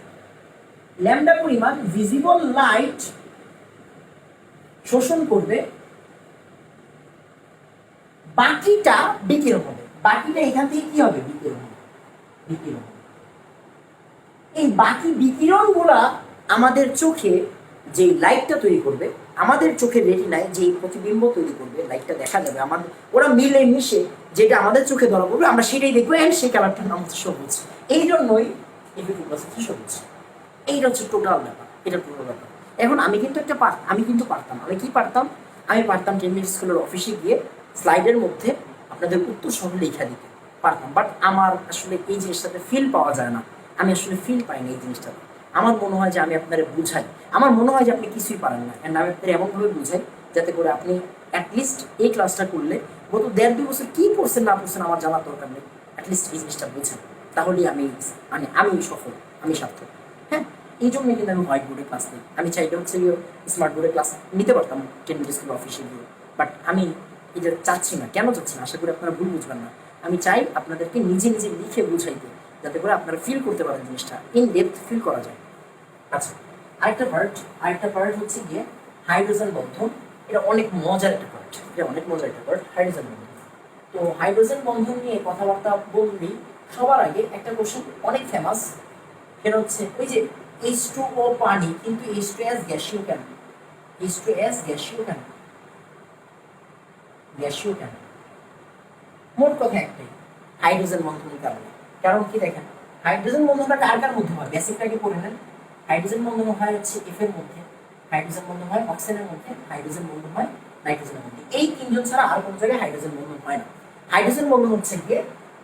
ল্যামডা পরিমাণ ভিজিবল লাইট শোষণ করবে, বাকিটা বিকিরণ হবে, বাকিটা এখান থেকে কি হবে? বিকিরণ হবে। এই বাকি বিকিরণগুলা আমাদের চোখে যে লাইটটা তৈরি করবে, আমাদের চোখের রেটিনায় যে প্রতিবিম্ব তৈরি করবে, লাইটটা দেখা যাবে, আমাদের ওরা মিলে মিশে যেটা আমাদের চোখে ধরা পড়বে, আমরা সেটাই দেখবো, এন্ড সেই কালারটার নাম হচ্ছে সবুজ। এই জন্যই Fe2 প্লাস হচ্ছে সবুজ। এইটা হচ্ছে টোটাল ব্যাপার, এটা টোটাল ব্যাপার। এখন আমি কিন্তু পারতাম, আমি পারতাম 10 মিনিট স্কুলের অফিসে গিয়ে স্লাইডের মধ্যে আপনাদের উত্তর সহ লেখা দিতে পারতাম, বাট আমার আসলে এই জিনিসটাতে ফিল পাওয়া যায় না, আমি আসলে ফিল পাই না এই জিনিসটাতে। আমার মনে হয় যে আমি আপনাদের বুঝাই, আমার মনে হয় যে আপনি কিছুই পারেন না, অ্যান্ড আমি আপনাদের এমনভাবে বুঝাই যাতে করে আপনি অ্যাটলিস্ট এই ক্লাসটা করলে গত 1.5-2 বছর কী পড়ছেন না পড়ছেন আমার জানার দরকার নেই, অ্যাটলিস্ট এই জিনিসটা বুঝেন, তাহলেই আমি সফল, আমি সার্থক। হ্যাঁ, এই জন্যই কিন্তু আমি হোয়াইট বোর্ডে ক্লাস নিই। আমি চাইলে হচ্ছে স্মার্ট বোর্ডে ক্লাস নিতে পারতাম 10 মিনিট স্কুল অফিসে গিয়ে, বাট আমি এটা চাচ্ছি না। কেন চাচ্ছি না? আশা করি আপনারা ভুল বুঝবেন না। আমি চাই আপনাদেরকে নিজে লিখে বুঝাইতে, যাতে করে আপনারা ফিল করতে পারেন জিনিসটা, ইন ডেপথ ফিল করা যায়। আচ্ছা, আরেকটা পার্ট হচ্ছে গিয়ে হাইড্রোজেন বন্ধন। এটা অনেক মজার একটা পার্ট, হাইড্রোজেন বন্ধন। তো হাইড্রোজেন বন্ধন নিয়ে কথাবার্তা বললেই সবার আগে একটা কোশ্চেন অনেক ফেমাস, সেটা হচ্ছে ওই যে H2O পানি, কিন্তু H2S গ্যাসীয় কেন? H2S গ্যাসীয় কেন? মোট কথা একটাই, হাইড্রোজেন বন্ধনের কারণে। কারণ কি দেখেন, হাইড্রোজেন বন্ধনটা কার মধ্যে হয়? বেসিকটাকে পড়ে নেন। হাইড্রোজেন বন্ধন হয় হচ্ছে F এর মধ্যে, হাইড্রোজেন বন্ধন হয় অক্সিজেনের মধ্যে, হাইড্রোজেন বন্ধন হয় নাইট্রোজেনের মধ্যে। এই তিনজন ছাড়া আর কোনো জায়গায় হাইড্রোজেন বন্ধন হয় না। হাইড্রোজেন বন্ধন হচ্ছে গিয়ে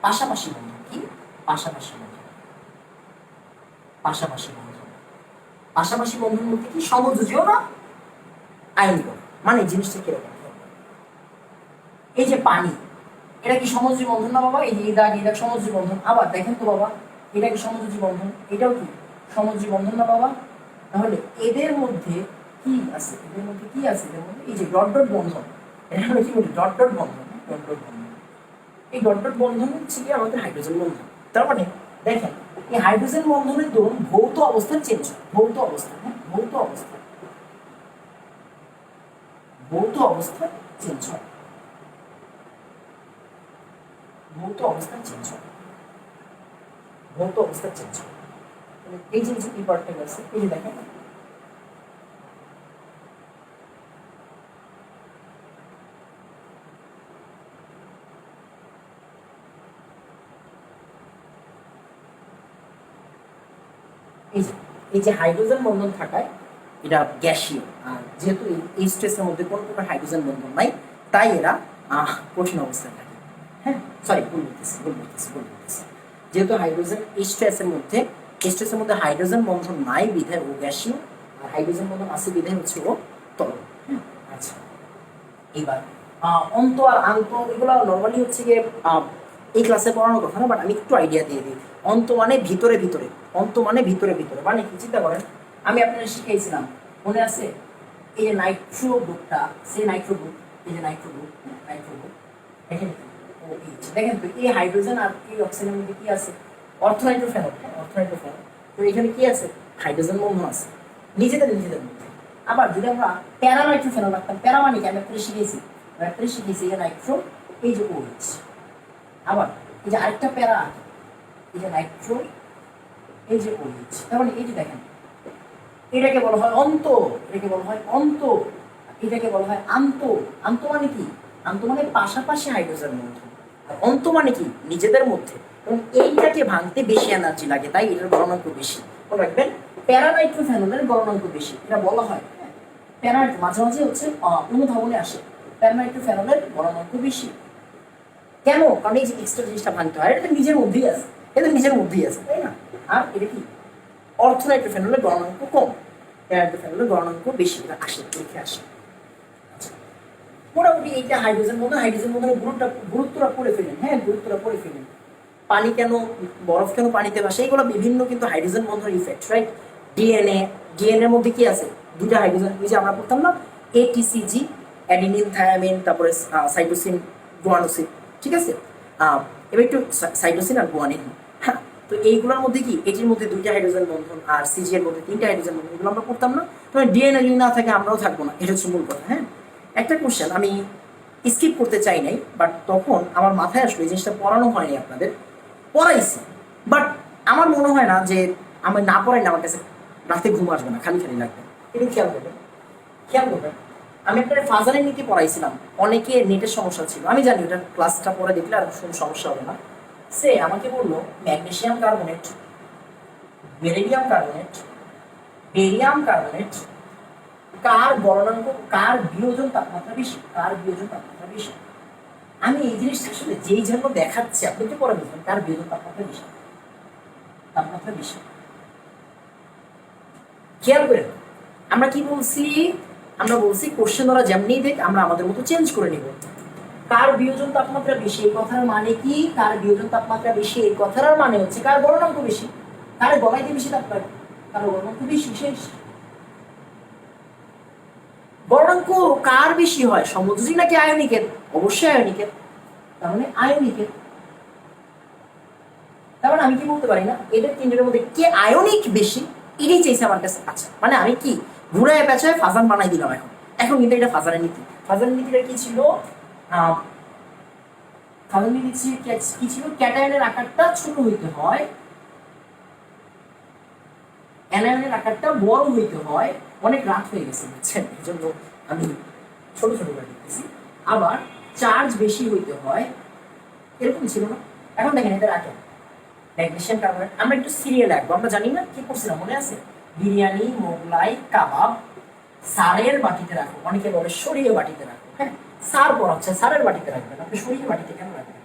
পাশাপাশি বন্ধন। কি? পাশাপাশি বন্ধন বলতে কি? সমযোজীয় না আয়নীকরণ। মানে জিনিসটা কিরকম? এই যে পানি, এটা কি সমযোজী বন্ধন না বাবা? এই যে এটা সমযোজী বন্ধন। আবার দেখেন তো বাবা, এটা কি সমযোজী বন্ধন? এটাও কি সমযোজী বন্ধন না বাবা? তাহলে এদের মধ্যে কি আছে? এই যে ডট বন্ধন, এটা আমরা কি বলি? ডট বন্ধন। এই ডট বন্ধন হচ্ছে কি আমাদের হাইড্রোজেন বন্ধন। তার মানে দেখেন, এই হাইড্রোজেন বন্ধনের দরুন ভৌত অবস্থা চেঞ্জ হয়। ভৌত অবস্থা চেঞ্জ হয়। এই যে কি পার্টটা আছে, এই যে দেখেন, এই যে হাইড্রোজেন বন্ধন থাকায় এটা গ্যাসীয়, আর যেহেতু এই স্ট্রেসের মধ্যে কোনো প্রকার হাইড্রোজেন বন্ধন নাই, তাই এরা কঠিন অবস্থায় থাকে। হ্যাঁ, সরি, ভুল বলতেছি। যেহেতু হাইড্রোজেন স্ট্রেসের মধ্যে হাইড্রোজেন বন্ধন নাই বিধায় ও গ্যাসীয়, আর হাইড্রোজেন বন্ধন আছে বিধায় হচ্ছে ও তরল। আচ্ছা, এইবার অন্ত আর আন্ত এগুলো নর্মালি হচ্ছে গিয়ে এই ক্লাসে পড়ানোর কথা না, বাট আমি একটু আইডিয়া দিয়ে দিই। অন্ত মানে ভিতরে, মানে কি? চিন্তা করেন, আমি আপনাদের শিখিয়েছিলাম, মনে আছে? এই যে নাইট্রো গ্রুপটা, সেই নাইট্রো গ্রুপ, দেখেন তো, এই হাইড্রোজেন আর এই অক্সিজেনের মধ্যে কি আছে? অর্থনাইট্রোফেনল। তো এখানে কি আছে? হাইড্রোজেন বন্ধন আছে নিজেদের মধ্যে। আবার যদি আমরা প্যারানাইট্রোফেনল রাখতাম, প্যারা মানে কি? আমি আপনাদের শিখিয়েছি এই যে নাইট্রো, এই যে OH। আবার এই যে আরেকটা প্যারা, এই যে নাইট্রো, এই যে OH। তার মানে এই যে দেখেন, এটাকে বলা হয় অন্ত, এটাকে বলা হয় আন্ত। আন্ত মানে কি? আন্ত মানে পাশাপাশি হাইড্রোজেন বন্ধন, আর অন্ত মানে কি নিজেদের মধ্যে, এবং এইটাকে ভাঙতে বেশি এনার্জি লাগে, তাই এটার গলনাঙ্ক বেশি। মনে রাখবেন প্যারানাইট্রোফেনলের গলনাঙ্ক বেশি, এটা বলা হয়। প্যারানাইট মাঝে মাঝে হচ্ছে অনুধাবনে আসে, প্যারানাইট্রোফেনলের গলনাঙ্ক বেশি। কেন? কারণ এই যে এক্সট্রা জিনিসটা ভাঙতে হয়, এটা নিজের মধ্যেই আছে, এটা নিজের মধ্যেই আছে, তাই না? আর এটা কি অর্থোনাইট্রোফেনলের গলনাঙ্ক কম, প্যারানাইট্রোফেনলের গলনাঙ্ক বেশি, এটা আসে, লিখে আসে। মোটামুটি এইটা হাইড্রোজেন বন্ধন, হাইড্রোজেন বন্ধনের গুরুত্বটা পড়ে ফেলেন। হ্যাঁ, গুরুত্বটা পড়ে ফেলেন। পানি কেন, বরফ কেন পানিতে ভাসে, এগুলো বিভিন্ন কিন্তু হাইড্রোজেন বন্ধনের ইফেক্ট, রাইট? ডিএনএর মধ্যে কি আছে? দুইটা হাইড্রোজেন, ওই যে আমরা পড়তাম না, এটিসিজি, অ্যাডিনিন থায়ামিন, তারপরে সাইটোসিন গুয়ানোসিন, ঠিক আছে? এবার একটু সাইটোসিন আর গুয়ানিন। হ্যাঁ, তো এইগুলোর মধ্যে কি, এটির মধ্যে দুইটা হাইড্রোজেন বন্ধন আর সিজি এর মধ্যে তিনটা হাইড্রোজেন বন্ধন, এগুলো আমরা পড়তাম না। তবে ডিএনএ যদি না থাকে আমরাও থাকবো না, এটা হচ্ছে মূল কথা। হ্যাঁ, একটা কোশ্চেন আমি স্কিপ করতে চাই নাই, বাট তখন আমার মাথায় আসলো এই জিনিসটা পড়ানো হয়নি, আপনাদের পড়াইছি, বাট আমার মনে হয় না যে আমি না পড়াইলে আমার কাছে রাতে ঘুম আসবে না, খালি খালি লাগবে। এটা খেয়াল করবেন, খেয়াল করবেন। আমি একটা ফাজারের নীতি পড়াইছিলাম, অনেকে নেটের সমস্যা ছিল, আমি জানি ওটা ক্লাসটা পরে দেখলে আর কোনো সমস্যা হবে না। সে আমাকে বললো magnesium carbonate, beryllium carbonate, barium carbonate, কার গলনাঙ্ক, কার বিয়োজন তাপমাত্রা বেশি, কার বিয়োজন তাপমাত্রা বেশি। আমি এই জিনিসটা আসলে যেই জন্য দেখাচ্ছি, আপনি তো পরে বুঝবেন কার বিয়োজন তাপমাত্রা বেশি, তাপমাত্রা বেশি। খেয়াল করেন আমরা কি বলছি, আমরা বলছি কোশ্চেন ওরা যেমনি দেখ আমরা আমাদের মতো চেঞ্জ করে নিব। কার বিয়োজন তাপমাত্রা বেশি এই কথার মানে কি, কার বিয়োজন তাপমাত্রা বেশি এই কথার মানে হচ্ছে কার গলনাঙ্ক বেশি, কার গলাইতে বেশি তাপমাত্রা, কার গলনাঙ্ক বেশি, শেষ। গলনাঙ্ক কার বেশি হয়, সমযোজী নাকি আয়নিকের? অবশ্যই আয়নিকের, তার মানে আয়নিকের। তার মানে আমি কি বলতে পারি না এদের তিনটের মধ্যে কে আয়নিক বেশি, এটাই চাইছে আমার কাছে। আচ্ছা, মানে আমি কি ঘুরায় পেঁচায় ফাজান বানাই দিলাম এখন, এখন কিন্তু এটা ফাজারের নীতি। ফাজারের নীতিটা কি ছিল? ফাজারের নীতি কি ছিল? ক্যাটায়নের আকারটা ছোট হইতে হয়, অ্যানায়নের আকারটা বড় হইতে হয়। অনেক রাত হয়ে গেছে বুঝছেন, এই জন্য আমি ছোট ছোট করে দিতেছি। আবার চার্জ বেশি হইতে হয়, এরকম ছিল না? এখন দেখেন এটা রাখেন, ম্যাগনেসিয়াম কার্বনেট। আমরা একটু সিরিয়াল রাখবো, আমরা জানি না কি করছিলাম, মনে আছে? বিরিয়ানি, মোগলাই, কাবাব সারের বাটিতে রাখো, অনেকে বলে সরিয়ে বাটিতে রাখো। হ্যাঁ, সার পড়াচ্ছে, সারের বাটিতে রাখবেন, আপনি সরিয়ে বাটিতে কেন রাখবেন?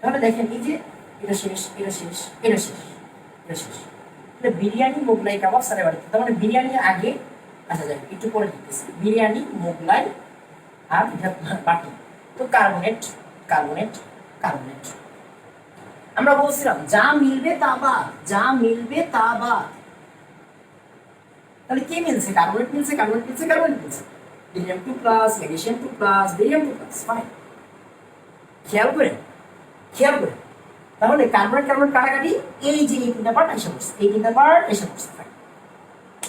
তাহলে দেখেন এই যে এটা শেষ, এটা শেষ, এটা শেষ, এটা শেষ। বিরিয়ানি, মোগলাই, কাবাব সারের বাটিতে, তার মানে বিরিয়ানি আগে, আচ্ছা যাই একটু পরে দিতেছি, বিরিয়ানি, মোগলাই আর এটা বাটি। তো কার্বনেট, কার্বনেট, কার্বনেট। আমরা বলছিলাম যা মিলবে তা বাদ, যা মিলবে তা বাদ। তাহলে কি মিলছে? কার্বনেট মিলছে, কার্বনেট মিলছে, কার্বনেট মিলছে। Barium 2 plus, magnesium 2 plus, barium 2 plus, fine. খেয়াল করেন, খেয়াল করেন। তাহলে কার্বনেট কার্বনেট কাটাকাটি, এই যে এই তিনটা পার্ট এসে পড়ছে, এই তিনটা পার্ট এসে পড়ছে।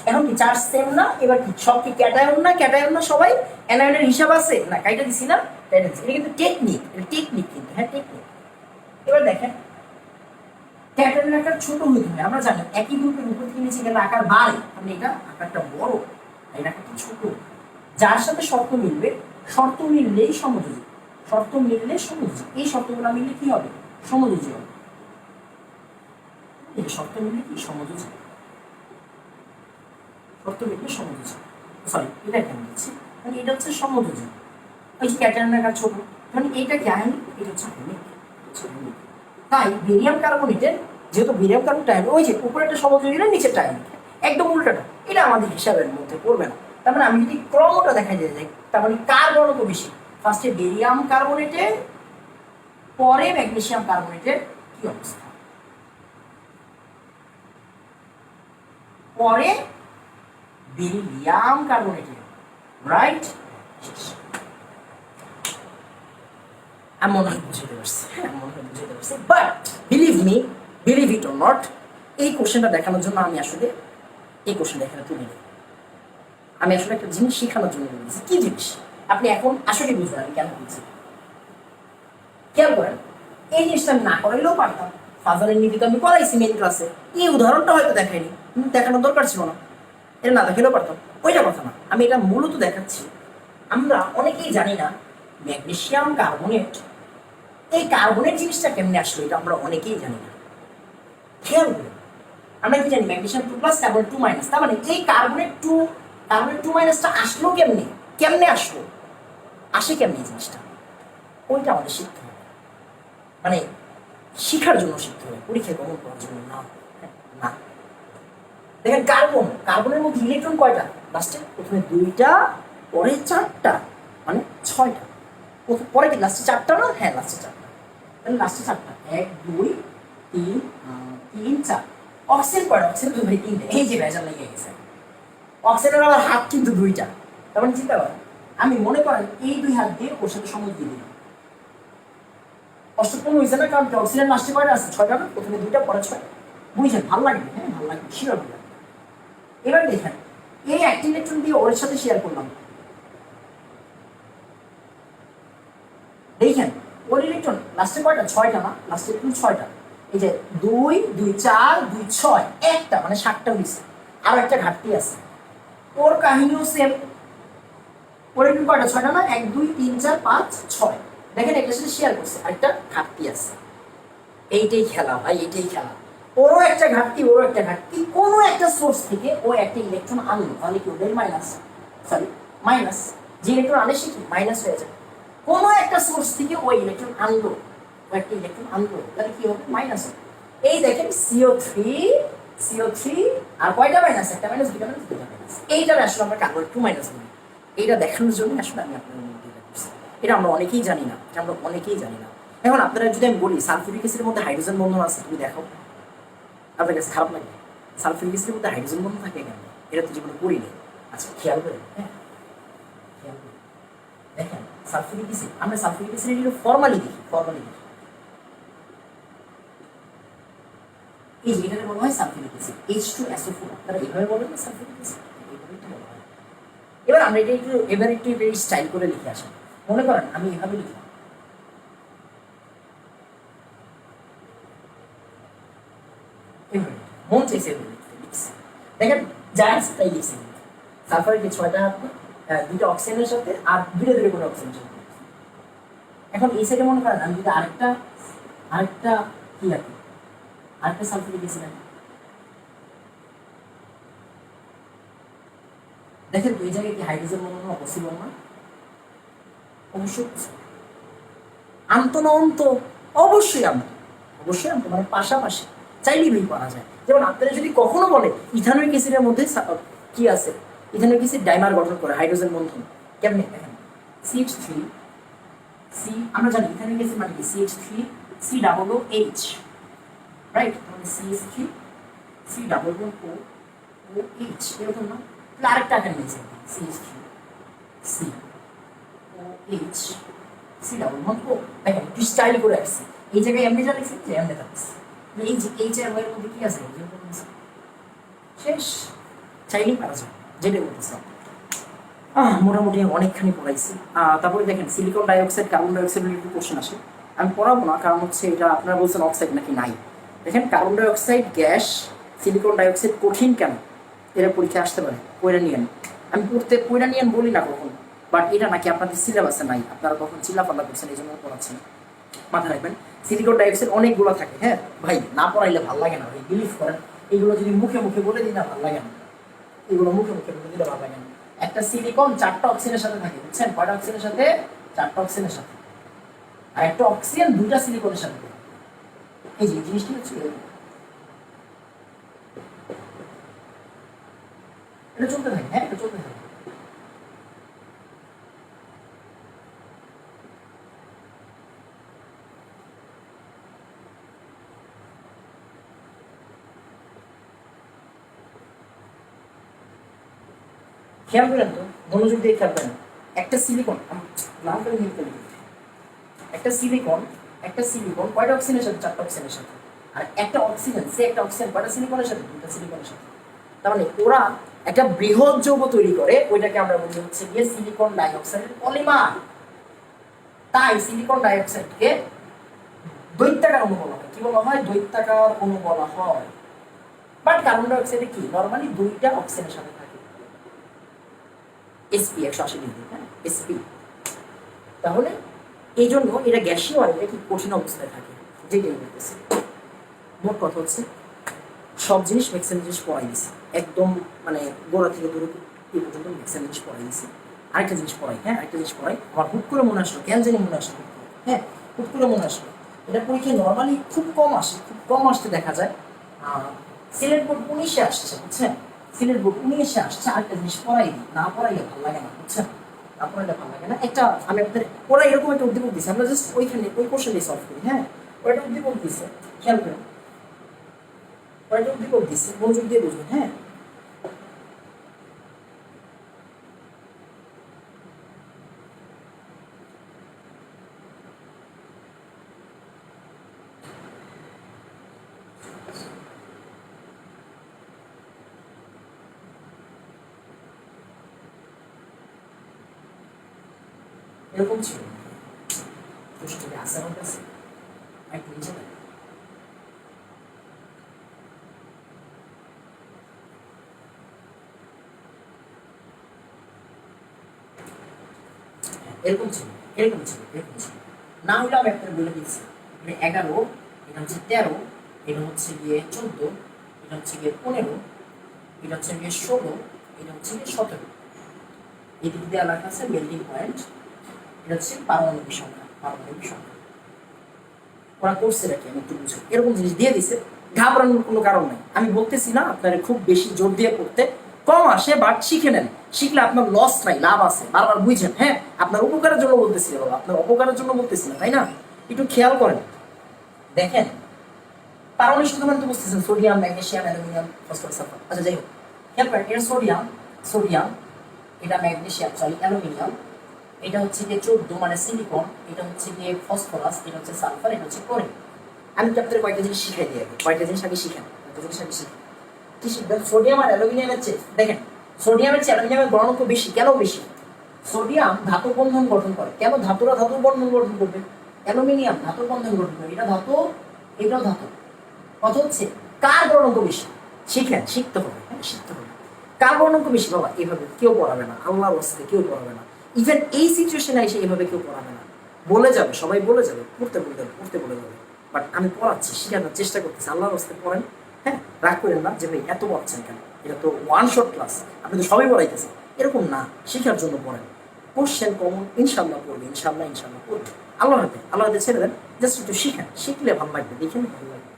এখন কি চার্জ সেম না? এবার কি সব কি ক্যাটায়ন না? ক্যাটায়ন না সবাই? অ্যানায়নের হিসাব আছে না? কাইটা দিছি না? কাইটা দিছি। এটা কিন্তু টেকনিক, এটা টেকনিক কিন্তু, হ্যাঁ টেকনিক। এবার দেখেন ক্যাটায়নের আকার ছোট হইতে হয়, আমরা জানি একই গ্রুপের উপর থেকে নিচে গেলে আকার বাড়ে, মানে এটা আকারটা বড়, এটা আকারটা ছোট। যার সাথে শর্ত মিলবে, শর্ত মিললেই সমযোজী, শর্ত মিললে সমযোজী, এই শর্তগুলো মিললে কি হবে? সমযোজী হবে। এই শর্ত মিললে কি সমযোজী, শর্ত মিললে সমযোজী। সরি, এটা কেন দিচ্ছি, মানে এটা হচ্ছে সমযোজী। ওই যে ক্যাটায়নের আকার ছোট, মানে এটা কি আয়নিক, এটা হচ্ছে আয়নিক। তাই বেরিয়াম কার্বনেটের, যেহেতু বেরিয়াম কার্বনেট আয়নিক, ওই যে উপরে একটা সমযোজী না নিচেরটা আয়নিক, একদম উল্টাটা, এটা আমাদের হিসাবের মধ্যে পড়বে না। তার মানে আমি যদি ক্রমটা দেখা যায়, তার মানে কার গলনাঙ্ক বেশি, ফার্স্টে বেরিয়াম কার্বনেটের, পরে ম্যাগনেসিয়াম কার্বনেটের কি অবস্থা, পরে বেরিলিয়াম কার্বনেটের, রাইট? আমি মনে হয় বুঝতে পারছি, হ্যাঁ মনে হয় বুঝতে পারছি। But believe me, believe it or not, এই কোশ্চেনটা দেখানোর জন্য আমি আসলে এই কোশ্চেনটা এখানে তুলি, আমি আসলে একটা জিনিস শেখানোর জন্য বলছি। কি জিনিস আপনি এখন আসলে বুঝবেন আমি কেন বলছি। খেয়াল করেন, এই জিনিসটা আমি না করাইলেও পারতাম, ফাজারের নীতি তো আমি করাইছি মেন ক্লাসে, এই উদাহরণটা হয়তো দেখাইনি, দেখানোর দরকার ছিল না, এটা না দেখাইলেও পারতাম, ওইটা কথা না। আমি এটা মূলত দেখাচ্ছি আমরা অনেকেই জানি না ম্যাগনেসিয়াম কার্বনেট, এই কার্বনেট জিনিসটা কেমনে আসলো এটা আমরা অনেকেই জানি না। খেয়াল করি আমরা কি জানি ম্যাগনেসিয়াম 2+ কার্বন 2-, তার মানে এই কার্বনেট 2- আসলো কেমনে, কেমনে আসলো, আসে কেমনে এই জিনিসটা, ওইটা আমাদের শিখতে হবে, মানে শিখার জন্য শিখতে হবে, পরীক্ষায় গ্রহণ করার জন্য না। না, দেখেন কার্বনের মধ্যে ইলেকট্রন কয়টা, লাস্টে প্রথমে 2টা, পরে 4টা, মানে 6টা। পরে কি লাস্টে 4টা না? হ্যাঁ, লাস্টে 4টা। তাহলে লাস্টে 4টা, 1 2 3 3 4। অক্সিজেন কয়টা? অক্সিজেন তো ভাই 3টে, এই যে ভেজাল লেগে গেছে। অক্সিজেনের আবার হাত কিন্তু 2টা, তার মানে চিন্তা করেন, আমি মনে করেন এই 2 হাত দিয়ে ওর সাথে সময় দিয়ে দিলাম, অষ্টম হয়েছে না? কারণ অক্সিজেন লাস্টে কয়টা আছে? 6টা না? প্রথমে 2টা, পরে 6। বুঝছেন? ভালো লাগবে? হ্যাঁ, ভালো লাগবে, শিওর ভালো লাগবে। এবার দেখেন, এই একটা ইলেকট্রন দিয়ে ওর সাথে শেয়ার করলাম, দেখেন ওর ইলেকট্রন লাস্টে কয়টা? 6টা না? লাস্টে 6টা। এই যে 2 2 4 2 6, একটা মানে 7টা হয়েছে, আর একটা ঘাটতি আছে। ওর কাহিনীও সেম, ওর ইলেকট্রন কয়টা? 6টা না? 1 2 3 4 5 6। দেখেন এটার সাথে শেয়ার করছে, আরেকটা ঘাটতি আছে। এইটাই খেলা ভাই, এইটাই খেলা। ওরও একটা ঘাটতি, ওরও একটা ঘাটতি, কোনো একটা সোর্স থেকে ও একটা ইলেকট্রন আনলো, তাহলে কি ওদের মাইনাস, যে ইলেকট্রন আনে সে কি মাইনাস হয়ে যায়। কোনো একটা সোর্স থেকে ওই ইলেকট্রন আনলো, ও একটা ইলেকট্রন আনলো, তাহলে কি হবে? মাইনাস হবে। এই দেখেন CO3 আর কয়টা মাইনাস? একটা মাইনাস, দুটা মাইনাস, দুটা মাইনাস। এইটার আসলে আমরা কার্বন 2- বলি। এইটা দেখানোর জন্য আসলে আমি আপনাদের মধ্যে এটা করছি। এটা আমরা অনেকেই জানি না, এখন আপনারা যদি আমি বলি সালফিউরিক অ্যাসিডের মধ্যে হাইড্রোজেন বন্ধন আছে, তুমি দেখো, আপনার কাছে খারাপ লাগে? সালফিউরিক অ্যাসিডের মধ্যে হাইড্রোজেন বন্ধন থাকে কেন? এটা তো জীবনে পড়িনি। আচ্ছা, খেয়াল করেন, হ্যাঁ খেয়াল করেন, দেখেন সালফিউরিক অ্যাসিড, আমরা সালফিউরিক অ্যাসিডের ফর্মালি দেখি, এই যে এখানে বলা হয় সালফিউরিক অ্যাসিড H2SO4, আপনারা এইভাবে বলেন না সালফিউরিক অ্যাসিড, এইভাবে তো বলা হয়। এবার আমরা এটা একটু স্টাইল করে লিখে আসি। মনে করেন আমি এভাবে লিখলাম, মন চাইছে দেখেন, যা আছে তাই লিখছে। সালফারের কি 6টা হাত, 2টা অক্সিজেনের সাথে আর দূরে করে অক্সিজেন সাথে। এখন এই সাইডে মনে করেন আমি যদি আরেকটা কি রাখি, আরেকটা সালফারিক অ্যাসিড রাখি, দেখেন এই জায়গায় কি হাইড্রোজেন বন্ধন পসিবল না? অবশ্যই আনতো না? অবশ্যই আনতো, মানে পাশাপাশি চাইলেই ভাই পাওয়া যায়। যেমন আপনারা যদি কখনো বলে ইথানোয়িক অ্যাসিডের মধ্যে কি আছে, ইথানোয়িক অ্যাসিড ডাইমার গঠন করে, হাইড্রোজেন বন্ধন কেমনে? দেখেন CH3, আমরা জানি ইথানোয়িক অ্যাসিড মানে কি CH3 COOH, রাইট? মানে CH3 COOH, এরকম না? আরেকটা এখানে নিয়েছে CH3 COH C-O, দেখেন একটু স্টাইল করে আসছে। এই জায়গায় এমনি যা লিখছি, যে এমনি থাকছে, এই যে H এর মধ্যে কি আছে? শেষ, চাইলেই পারা যায়, যেটা বলতেছিলাম। মোটামুটি অনেকখানি পড়াইছি। তারপরে দেখেন সিলিকন ডাইঅক্সাইড, কার্বন ডাইঅক্সাইডের একটু কোশ্চেন আসে, আমি পড়াবো না, কারণ হচ্ছে এটা আপনারা বলছেন অক্সাইড নাকি নাই। দেখেন carbon dioxide gas, silicon dioxide কঠিন কেন, এরা পরীক্ষা আসতে পারে, পয়রা নিয়েন। আমি পয়রা নিয়েন বলি না কখন, বাট এটা নাকি আপনাদের সিলেবাসে নাই, আপনারা কখন চিল্লাপাল্লা করছেন, এই জন্য পড়াচ্ছেন। মাথায় রাখবেন সিলিকন ডাইঅক্সাইড অনেকগুলো থাকে। হ্যাঁ ভাই, না পড়াইলে ভালো লাগে না ভাই, বিলিভ করেন। এইগুলো যদি মুখে বলে দিই না, ভালো লাগে না। এগুলো মুখে বলে দিলে ভালো লাগে না। একটা সিলিকন 4টা অক্সিজেনের সাথে থাকে, বুঝছেন? কয়টা অক্সিজেনের সাথে? 4টা অক্সিজেনের সাথে। আর একটা অক্সিজেন 2টা সিলিকনের সাথে। এই যে জিনিসটি হচ্ছে এটা চলতে থাকে। হ্যাঁ, এটা চলতে থাকে। খেয়াল করেন তো, মনোযোগ দিয়ে খেয়াল করেন। একটা সিলিকন, একটা সিলিকন কয়টা অক্সিজেনের সাথে? 4টা অক্সিজেনের সাথে। আর একটা অক্সিজেন, একটা অক্সিজেন কয়টা সিলিকনের সাথে? 2টা সিলিকনের সাথে। তার মানে ওরা একটা বৃহৎ যৌগ তৈরি করে, ওইটাকে আমরা বলি হচ্ছে গিয়ে সিলিকন ডাইঅক্সাইডের পলিমার। তাই সিলিকন ডাইঅক্সাইডকে দৈত্যাকার অণু বলা হয়। কি বলা হয়? দৈত্যাকার অণু বলা হয়। বাট কার্বন ডাইঅক্সাইডে কি নরমালি 2টা অক্সিজেনের সাথে থাকে, sp 180 ডিগ্রি। হ্যাঁ, sp। তাহলে এই জন্য এটা গ্যাসীয় আর এটা কি কঠিন অবস্থায় থাকে, যেটাই বলতেছে। মোট কথা হচ্ছে সব জিনিস ম্যাক্সিমাম জিনিস পড়াই দিছে, একদম মানে গোড়া থেকে দূরে এই পর্যন্ত ম্যাক্সিমাম জিনিস পড়াই দিছে। আরেকটা জিনিস পড়াই, হ্যাঁ আরেকটা জিনিস পড়াই, আমার হুট করে মনে আসলো, কেন জানি মনে আসলো, হ্যাঁ হুট করে মনে আসলো। এটা পরীক্ষায় নর্মালি খুব কম আসে, খুব কম আসতে দেখা যায়। সিলেট বোর্ড 19-এ আসছে, বুঝছেন, সিলেট বোর্ড 19-এ আসছে। আরেকটা জিনিস পড়াই দিই, না পড়াইলে ভালো লাগে না, বুঝছেন, না পড়াইলে ভালো লাগে না। একটা আমি আপনাদের ওরা এরকম একটা উদ্দীপক দিচ্ছে, আমরা জাস্ট ওইখানে ওই কোশ্চেনটাই সলভ করি। হ্যাঁ ওরা একটা উদ্দীপক দিচ্ছে, খেয়াল করেন, ওরা একটা উদ্দীপক দিচ্ছে, মনোযোগ দিয়ে বুঝবেন। হ্যাঁ এরকম ছিল প্রশ্নটি আছে আমার কাছে, একটু নিচে দেখ। এরকম ছিল, এরকম ছিল, এরকম ছিল। না হলে আমি আপনার বলে দিচ্ছি, মানে 11, এটা হচ্ছে 13, এটা হচ্ছে গিয়ে 14, এটা হচ্ছে গিয়ে 15, এটা হচ্ছে গিয়ে 16, এটা হচ্ছে গিয়ে 17। এই দিক দিয়ে লেখা আছে মেল্টিং পয়েন্ট, এটা হচ্ছে পারমাণবিক সংখ্যা, পারমাণবিক সংখ্যা। ওরা করছে নাকি আমি একটু বুঝি, এরকম জিনিস দিয়ে দিছে, ঘাবড়ানোর কোনো কারণ নাই। আমি বলতেছি না আপনার খুব বেশি জোর দিয়ে পড়তে, কম আসে বাট শিখে নেন, শিখলে আপনার লস নাই, লাভ আছে, বারবার বুঝছেন। হ্যাঁ আপনার উপকারের জন্য বলতেছি বাবা, আপনার অপকারের জন্য বলতেছি না, তাই না? একটু খেয়াল করেন, দেখেন পারমাণবিক সংখ্যা মানে তো বুঝতেছেন, sodium, magnesium, aluminium, phosphorus, sulphur. আচ্ছা যাই হোক, খেয়াল করেন, এটা সোডিয়াম, সোডিয়াম, এটা ম্যাগনেসিয়াম, সরি অ্যালুমিনিয়াম, এটা হচ্ছে গিয়ে 14 মানে সিলিকন, এটা হচ্ছে গিয়ে ফসফরাস, এটা হচ্ছে সালফার, এটা হচ্ছে ক্লোরিন। আমি কি আপনাদের কয়েকটা জিনিস শিখিয়ে দিই, কয়েকটা জিনিস আগে শিখেন, কয়েকটা জিনিস আগে শিখেন। কি শিখবেন? সোডিয়াম আর অ্যালুমিনিয়ামের চেয়ে দেখেন, সোডিয়ামের চেয়ে অ্যালুমিনিয়ামের গণনাঙ্ক বেশি। কেন বেশি? সোডিয়াম ধাতু বন্ধন গঠন করে, কেন ধাতুরা ধাতু বন্ধন গঠন করবে? অ্যালুমিনিয়াম ধাতু বন্ধন গঠন করে, এটা ধাতু, এটাও ধাতু। কথা হচ্ছে কার গণনাঙ্ক বেশি? শিখেন, শিখতে হবে, হ্যাঁ শিখতে হবে। কার গণনাঙ্ক বেশি বাবা? এইভাবে কেউ পড়াবে না, আল্লাহর রাস্তায় কেউ পড়াবে না। ইভেন এই সিচুয়েশনে এসে এইভাবে কেউ পড়াবে না, বলে যাবে, সবাই বলে যাবে, পড়তে বলে যাবে, পড়তে বলে যাবে। বাট আমি পড়াচ্ছি, শেখানোর চেষ্টা করতেছি, আল্লাহর রাস্তায় পড়েন। হ্যাঁ রাগ করেন না যে ভাই এত পড়াচ্ছেন কেন, এটা তো ওয়ান শট ক্লাস, আপনি তো সবাই পড়াইতেছেন, এরকম না, শেখার জন্য পড়েন। কোশ্চেন কমন ইনশাল্লাহ পড়বে, ইনশাল্লাহ ইনশাল্লাহ পড়বে। আল্লাহ হাতে, আল্লাহ হাতে ছেড়ে দেন, জাস্ট একটু শিখেন, শিখলে ভালো লাগবে, দেখেন ভালো লাগবে।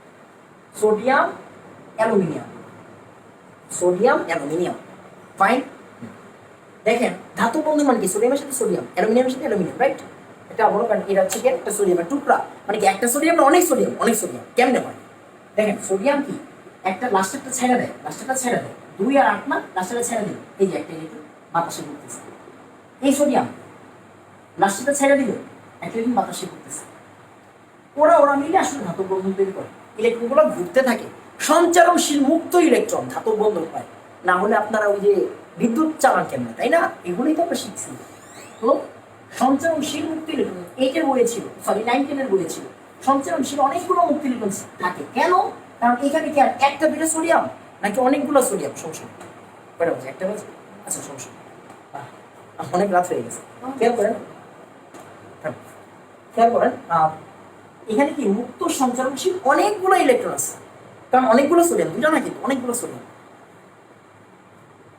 Sodium aluminium, sodium aluminium, fine. দেখেন ধাতু বন্ধন মানে কি? সোডিয়ামের সাথে সোডিয়াম, অ্যালুমিনিয়ামের সাথে অ্যালুমিনিয়াম, রাইট? এটা বলো কারণ এটা হচ্ছে কি একটা সোডিয়ামের টুকরা, মানে কি একটা সোডিয়াম না অনেক সোডিয়াম, অনেক সোডিয়াম কেমনে হয়? দেখেন সোডিয়াম কি একটা লাস্টেরটা ছেড়ে দেয়, লাস্টেরটা ছেড়ে দেয়, 2 আর 8 না, লাস্টেরটা ছেড়ে দিল, এই যে একটা ইলেকট্রন বাতাসে ঘুরতেছে, এই সোডিয়াম লাস্টেরটা ছেড়ে দিল, একটা ইলেকট্রন বাতাসে ঘুরতেছে। ওরা ওরা মিলে আসলে ধাতব বন্ধন তৈরি করে, ইলেকট্রনগুলো ঘুরতে থাকে, সঞ্চারণশীল মুক্ত ইলেকট্রন ধাতব বন্ধন হয়। না হলে আপনারা ওই যে বিদ্যুৎ চালান কেমন, তাই না? এগুলোই তো আমরা শিখছি। তো সঞ্চারণশীল মুক্ত ইলেকট্রন 8-এর বইয়ে ছিল, সরি 9-10-এর বইয়ে ছিল, সঞ্চারণশীল অনেকগুলো মুক্ত ইলেকট্রন থাকে। কেন? কারণ এখানে কি আর একটা দুটো সোডিয়াম নাকি অনেকগুলো সোডিয়াম? সমস্যা কয়টা বাজে? একটা বাজে, আচ্ছা সমস্যা, অনেক রাত হয়ে গেছে। খেয়াল করেন, খেয়াল করেন, এখানে কি মুক্ত সঞ্চারণশীল অনেকগুলো ইলেকট্রন আছে, কারণ অনেকগুলো সোডিয়াম, দুটো না কিন্তু অনেকগুলো সোডিয়াম।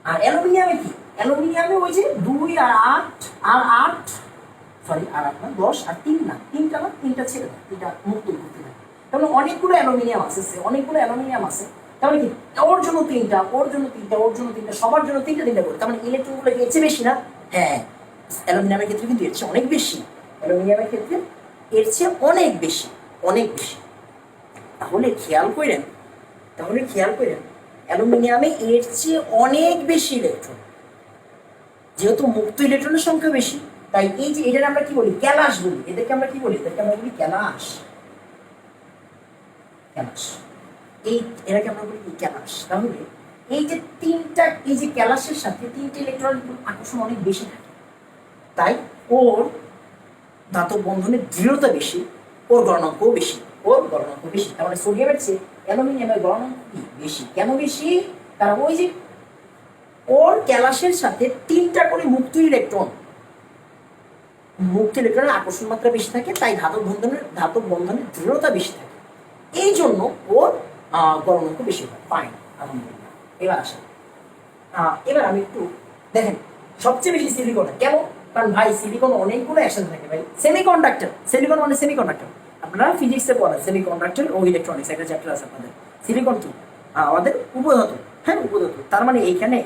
আর অ্যালুমিনিয়ামে কি? অ্যালুমিনিয়ামে ওই যে 2 আর 8 আর 8, সরি আর 8 না 10 আর 3 না, তিনটা না, তিনটা ছেড়ে দাও, তিনটা মুক্ত করতে থাকে। তাহলে অনেকগুলো অ্যালুমিনিয়াম আছে, অনেকগুলো অ্যালুমিনিয়াম আছে, তাহলে কি ওর জন্য তিনটা, ওর জন্য তিনটা, ওর জন্য তিনটা, সবার জন্য তিনটা তিনটা করে, তার মানে ইলেকট্রনগুলো এর চেয়ে বেশি না? হ্যাঁ অ্যালুমিনিয়ামের ক্ষেত্রে কিন্তু এর চেয়ে অনেক বেশি, অ্যালুমিনিয়ামের ক্ষেত্রে এর চেয়ে অনেক বেশি, অনেক বেশি। তাহলে খেয়াল করেন, তাহলে খেয়াল করেন অ্যালুমিনিয়ামে এর চেয়ে অনেক বেশি ইলেকট্রন, যেহেতু মুক্ত ইলেকট্রনের সংখ্যা বেশি, তাই এই যে এটার আমরা কি বলি? ক্যালাস বলি। এদেরকে আমরা কি বলি? এদেরকে আমরা বলি ক্যালাস, ক্যালাস। এই এটাকে আমরা বলি ক্যালাস। তাহলে এই যে তিনটা, এই যে ক্যালাসের সাথে তিনটে ইলেকট্রন আকর্ষণ অনেক বেশি থাকে, তাই ওর ধাতব বন্ধনের দৃঢ়তা বেশি, ওর গলনাঙ্কও বেশি, ওর গলনাঙ্ক বেশি। তার মানে সোডিয়ামের চেয়ে অ্যালুমিনিয়ামের গলনাঙ্ক বেশি। কেন বেশি? কারণ ওই যে ওর ক্যালাসের সাথে তিনটা করে মুক্ত ইলেকট্রন, মুক্ত ইলেকট্রনের আকর্ষণ মাত্রা বেশি থাকে, তাই ধাতব বন্ধনের দৃঢ়তা বেশি থাকে, এই জন্য ওর গলনাঙ্ক বেশি হয়। ফাইন, আলহামদুলিল্লাহ। এবার আসেন, এবার আমি একটু দেখেন সবচেয়ে বেশি সিলিকন। কেন? কারণ ভাই সিলিকন অনেকগুলো একসাথে থাকে ভাই। সিলিকন মানে সেমিকন্ডাক্টর। আপনারা ফিজিক্সে পড়েন সেমিকন্ডাক্টর ও ইলেকট্রনিক্স, একটা চ্যাপ্টার আছে আপনাদের। সিলিকন কি? আমাদের উপধাতু। হ্যাঁ, উপধাতু। তার মানে এখানে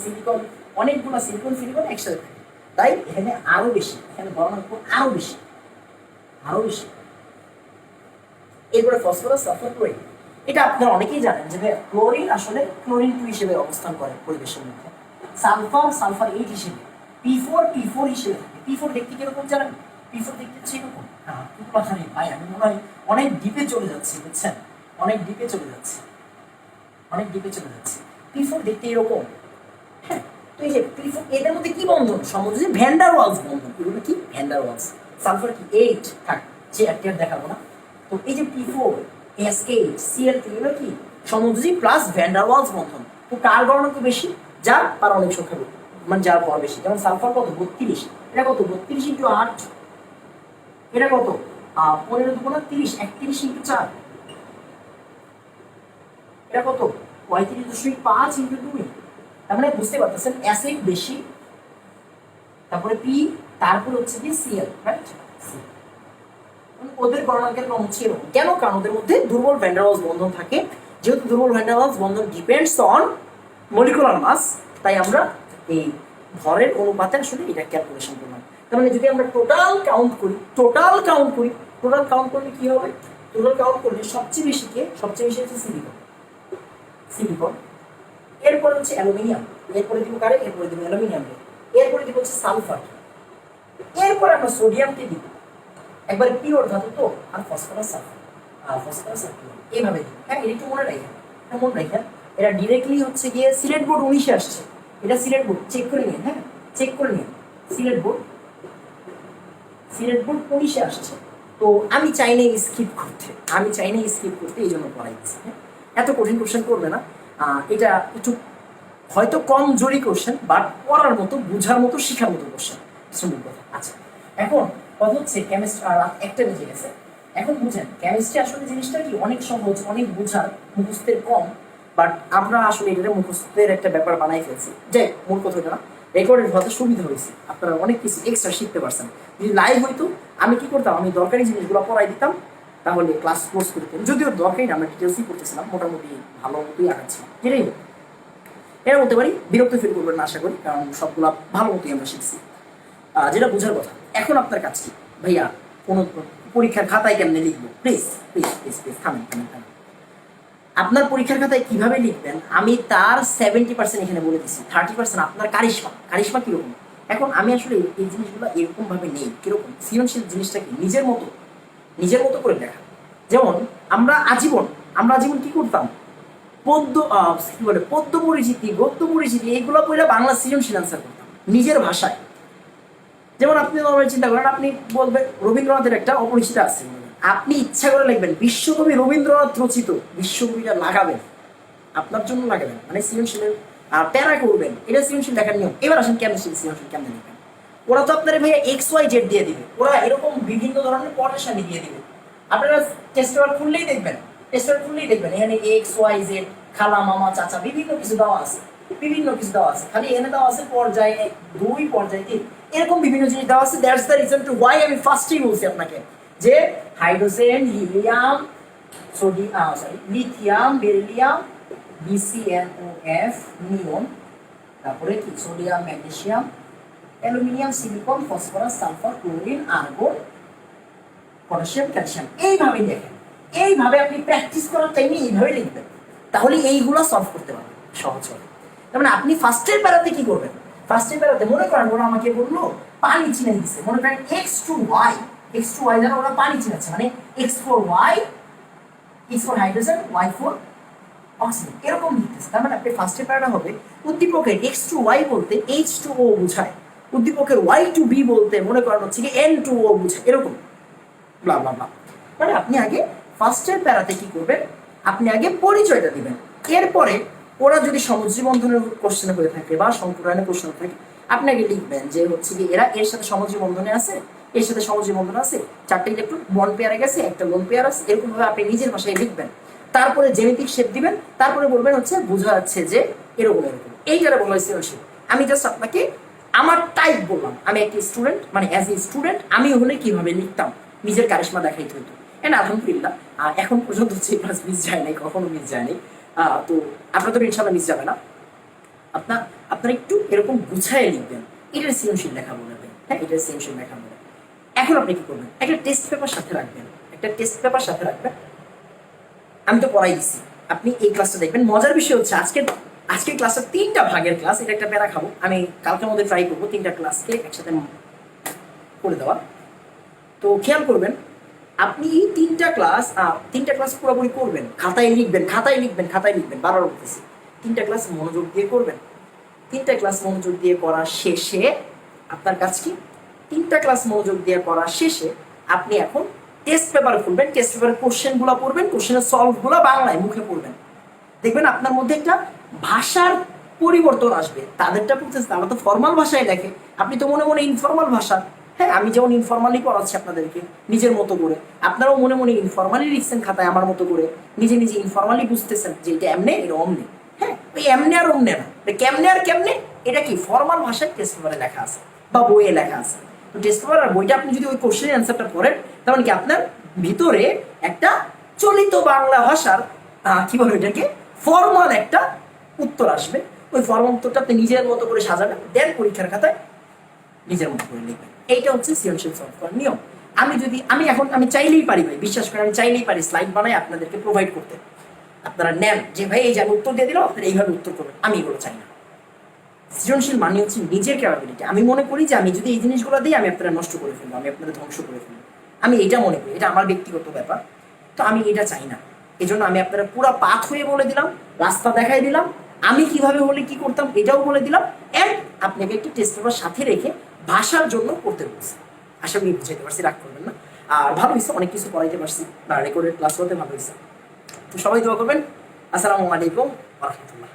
সিলিকন অনেকগুলো সিলিকন একসাথে থাকে, তাই এখানে আরো বেশি, এখানে গলনাঙ্ক আরো বেশি। এরপরে ফসফরাস, সালফার, ক্লোরিন। এটা আপনারা অনেকেই জানেন যে ক্লোরিন আসলে ক্লোরিন 2 হিসেবে অবস্থান করে পরিবেশের মধ্যে, সালফার 8 হিসেবে, P4 হিসেবে থাকে। P4 দেখতে কিরকম জানেন? P4 দেখতে হচ্ছে এরকম। কথা নেই ভাই, আমি মনে হয় অনেক ডিপে চলে যাচ্ছি, বুঝছেন? অনেক ডিপে চলে যাচ্ছি। P4 দেখতে এরকম। হ্যাঁ, তো এই যে P4, এদের মধ্যে কি বন্ধন? সমযোজী ভ্যান ডার ওয়ালস বন্ধন। এগুলো কি? Van der Waals. সালফার কি? 8 থাক, যে একটা দেখাবো না। তো এই যে P4, SH, Cl3 এগুলো কি? সমযোজী প্লাস ভ্যান ডার ওয়ালস বন্ধন। তো কার গলনাঙ্ক বেশি? যার পারমাণবিক সংখ্যা বেশি, মানে যার ভর বেশি। যেমন সালফার কত? 32। এটা কত? 32 ইন্টু 8। এটা কত? 15 দুগুণা 30, 31 ইন্টু 4। এটা কত? 35.5 ইন্টু 2। তার মানে বুঝতে পারতেছেন অ্যাসিড বেশি, তারপরে পি, তারপর হচ্ছে কি Cl, রাইট? ওদের গলনাঙ্কের ক্রম হচ্ছে এরকম। কেন? কারণ ওদের মধ্যে দুর্বল ভ্যান ডার ওয়ালস বন্ধন থাকে। যেহেতু দুর্বল ভ্যান ডার ওয়ালস বন্ধন ডিপেন্ডস অন মলিকুলার মাস, তাই আমরা এই ভরের অনুপাতে আসলে এটা ক্যালকুলেশন করলাম। তার মানে যদি আমরা টোটাল কাউন্ট করি, টোটাল কাউন্ট করলে কি হবে? টোটাল কাউন্ট করলে সবচেয়ে বেশি হচ্ছে সিলিকন, এরপরে হচ্ছে অ্যালুমিনিয়াম, এরপরে দিব কারে? এরপরে দিব অ্যালুমিনিয়ামকে, এরপরে দিব হচ্ছে সালফার, এরপরে আমরা সোডিয়ামকে দিব। একবারে পিওর ধাতু তো, আর ফসফরাস, সালফার, এইভাবে দিব। হ্যাঁ, এটা একটু মনে রাখেন। এটা ডিরেক্টলি হচ্ছে গিয়ে সিলেট বোর্ড 19-এ আসছে। এটা সিলেট বোর্ড, চেক করে নিন। হ্যাঁ, চেক করে নিন। সিলেট বোর্ড 19-এ আসছে। তো আমি চাই না স্কিপ করতে, এই জন্য পড়াইছি। এত কঠিন কোশ্চেন করবে না। এটা একটু হয়তো কম জোরি কোশ্চেন, বাট পড়ার মতো, বুঝার মতো, শেখার মতো কোশ্চেন। আচ্ছা, এখন কথা হচ্ছে কেমিস্ট্রি, আর একটা বেজে গেছে। এখন বুঝেন কেমিস্ট্রি আসলে জিনিসটা কি? অনেক সহজ, অনেক বুঝার, মুখস্থের কম, বাট আমরা আসলে এটা মুখস্থের একটা ব্যাপার বানাই ফেলছি। যে মূল কথা না, রেকর্ডের হতে সুবিধা হয়েছে, আপনারা অনেক কিছু এক্সট্রা শিখতে পারছেন। যদি লাইভ হইতো আমি কি করতাম? আমি দরকারি জিনিসগুলো পড়াই দিতাম, তাহলে ক্লাস কোর্স করতাম। যদিও দরকারি না, আমরা ডিটেলসই করতেছিলাম, মোটামুটি ভালো মতোই আগাচ্ছিলাম। যেটাই হোক, এটা বলতে পারি, বিরক্ত ফিল করবেন না আশা করি, কারণ সবগুলো ভালো মতোই আমরা শিখছি, যেটা বোঝার কথা। এখন আপনার কাছে কি ভাইয়া, কোনো পরীক্ষার খাতায় কেমনে লিখবো? প্লিজ থামেন। আপনার পরীক্ষার খাতায় কিভাবে লিখবেন আমি তার 70% এখানে বলে দিচ্ছি। 30% আপনার কারিশমা কিরকম। এখন আমি আসলে এই জিনিসগুলো এরকম ভাবে নেই। কিরকম সৃজনশীল জিনিসটা কি? নিজের মতো করে লেখা। যেমন আমরা আজীবন কি করতাম? পদ্য পরিচিতি, গদ্য পরিচিতি, এইগুলো পড়ে বাংলা সৃজনশীল আনসার করতাম নিজের ভাষায়। যেমন আপনি চিন্তা করেন, আপনি বলবেন রবীন্দ্রনাথের একটা অপরিচিত আছে, আপনি ইচ্ছা করে লিখবেন বিশ্বকবি রবীন্দ্রনাথ রচিত, বিশ্বকবিটা লাগাবেন, আপনার জন্য লাগাবেন, মানে সৃজনশীলের প্যারা করবেন। এটা সৃজনশীল লেখার নিয়ম। এবার আসেন কেমিস্ট্রি সৃজনশীল কেমন লিখবেন। ওরা তো আপনার ভাইয়া XYZ দিয়ে দিবে, ওরা এরকম বিভিন্ন ধরনের পটেশানি দিয়ে দিবে। আপনারা টেস্টার খুললেই দেখবেন, এখানে XYZ, খালা, মামা, চাচা, বিভিন্ন কিছু দেওয়া আছে। খালি এখানে দেওয়া আছে পর্যায়ে 2, পর্যায়ে 3, এরকম বিভিন্ন জিনিস দেওয়া আছে। That's the reason to why আমি ফার্স্টেই বলছি আপনাকে যে hydrogen, helium, lithium, beryllium, BCNOF, neon, তারপরে কি sodium, magnesium, aluminium, silicon, phosphorus, sulphur, chlorine, argon, potassium, calcium. এইভাবে দেখেন, এইভাবে আপনি প্র্যাকটিস করার টাইমে এইভাবে লিখবেন, তাহলে এইগুলো সলভ করতে পারবেন সহজ হবে। তার মানে আপনি ফার্স্টের প্যারাতে কি করবেন? মনে করেন ওরা আমাকে বললো পানি চিনে দিচ্ছে, মনে করেন X2Y দ্বারা ওরা পানি চিনাচ্ছে, মানে X4Y, X for hydrogen, Y for oxygen, এরকম লিখতেছে। তার মানে আপনি ফার্স্টের প্যারাটা হবে উদ্দীপকের X2Y বলতে H2O বোঝায়, উদ্দীপকের Y2B বলতে মনে করেন হচ্ছে কি N2O বোঝায়, এরকম ব্লা ব্লা ব্লা। মানে আপনি আগে ফার্স্টের প্যারাতে কি করবেন? আপনি আগে পরিচয়টা দিবেন। এরপরে ওরা যদি সমযোজী বন্ধনের কোশ্চেন হয়ে থাকে বা সংকরায়নের প্রশ্ন থাকে, আপনাকে লিখবেন যে হচ্ছে কি এরা এর সাথে সমযোজী বন্ধনে আছে, এর সাথে সমযোজী বন্ধন আছে, 4টা ইলেকট্রন বন্ড পেয়ারে গেছে, একটা লোন পেয়ার আছে, এরকম ভাবে আপনি নিজের ভাষায় লিখবেন। তারপরে জ্যামিতিক শেপ দিবেন, তারপরে বলবেন হচ্ছে বোঝা যাচ্ছে যে এরকম এরকম। এইটারে বলা হয় সৃজনশীল। আমি জাস্ট আপনাকে আমার টাইপ বললাম। আমি একটা স্টুডেন্ট, মানে অ্যাজ এ স্টুডেন্ট আমি হলে কিভাবে লিখতাম, নিজের কারিশমা দেখাইতে হতো। এন্ড আলহামদুলিল্লাহ এখন পর্যন্ত যে ক্লাস মিস যায় নাই, কখনো মিস যায় নাই। তো আপনার তো ইনশাল্লাহ মিস যাবে না। আপনার একটু এরকম গুছায় লিখবেন, এটার সৃজনশীল লেখা বলে। হ্যাঁ, এটার সৃজনশীল লেখা বলে। এখন আপনি কি করবেন, একটা টেস্ট পেপার সাথে রাখবেন, একটা টেস্ট পেপার সাথে রাখবেন। আমি তো পড়াই দিচ্ছি, আপনি এই ক্লাসটা দেখবেন। মজার বিষয় হচ্ছে আজকের ক্লাসটা 3টা ভাগের ক্লাস। এটা একটা প্যারা খাবো, আমি কালকের মধ্যে ট্রাই করবো 3টা ক্লাসকে একসাথে করে দেওয়া। তো খেয়াল করবেন, আপনি এই 3টা ক্লাস পুরোপুরি করবেন, খাতায় লিখবেন, বারবার বলতেছি 3টা ক্লাস মনোযোগ দিয়ে করবেন। 3টা ক্লাস মনোযোগ দিয়ে করার শেষে আপনার কাজ কি, 3টা ক্লাস মনোযোগ দিয়ে করার শেষে আপনি এখন টেস্ট পেপার খুলবেন, টেস্ট পেপারের কোশ্চেনগুলো পড়বেন, কোশ্চেনের সলভগুলো বাংলায় মুখে পড়বেন। দেখবেন আপনার মধ্যে একটা ভাষার পরিবর্তন আসবে। তাদেরটা পড়তেছে, তারা তো ফর্মাল ভাষায় লেখে, আপনি তো মনে মনে ইনফর্মাল ভাষা। হ্যাঁ, আমি যেমন ইনফর্মালি পড়াচ্ছি আপনাদেরকে নিজের মতো করে, আপনারাও মনে মনে ইনফর্মালি লিখছেন খাতায় আমার মতো করে, নিজে নিজে ইনফর্মালি বুঝতেছেন যে এটা এমনে, এটা অমনে। হ্যাঁ, ওই এমনে আর অমনে না, কেমনে আর কেমনে, এটা কি ফর্মাল ভাষায় টেস্ট পেপারে লেখা আছে বা বইয়ে লেখা আছে। তো টেস্ট পেপার আর বইটা আপনি যদি ওই কোশ্চেনের অ্যান্সারটা পড়েন, তাহলে কি আপনার ভিতরে একটা চলিত বাংলা ভাষার কি বলে এটাকে, ফর্মাল একটা উত্তর আসবে। ওই ফর্মাল উত্তরটা আপনি নিজের মতো করে সাজাবেন, দেন পরীক্ষার খাতায় নিজের মতো করে লিখবেন। এইটা হচ্ছে সৃজনশীল সলভ করার নিয়ম। আমি চাইলেই পারি ভাই, বিশ্বাস করেন আমি চাইলেই পারি স্লাইড বানাই আপনাদেরকে প্রোভাইড করতে, আপনারা নেন যে ভাই এই যে আমি উত্তর দিয়ে দিলাম, আপনারা এইভাবে উত্তর করবেন। আমি এগুলো চাই না। সৃজনশীল মানে হচ্ছে নিজের ক্যাপাবিলিটি। আমি মনে করি যে আমি যদি এই জিনিসগুলো দিই, আমি আপনারা নষ্ট করে ফেলবো, আমি আপনাদের ধ্বংস করে ফেলবো। আমি এটা মনে করি, এটা আমার ব্যক্তিগত ব্যাপার। তো আমি এটা চাই না। এই জন্য আমি আপনারা পুরো পাথ হয়ে বলে দিলাম, রাস্তা দেখাই দিলাম, আমি কিভাবে হলে কি করতাম এটাও বলে দিলাম। অ্যান্ড আপনাকে একটি টেস্ট পেপার সাথে রেখে ভাষার জন্য করতে বলছি। আশা করি বুঝাইতে পারছি, রাগ করবেন না। আর ভালো হয়েছে, অনেক কিছু পড়াইতে পারছি, বা রেকর্ডেড ক্লাস করতে ভালো হয়েছে। তো সবাই দোয়া করবেন। আসসালামু আলাইকুম ওয়া রাহমাতুল্লাহ।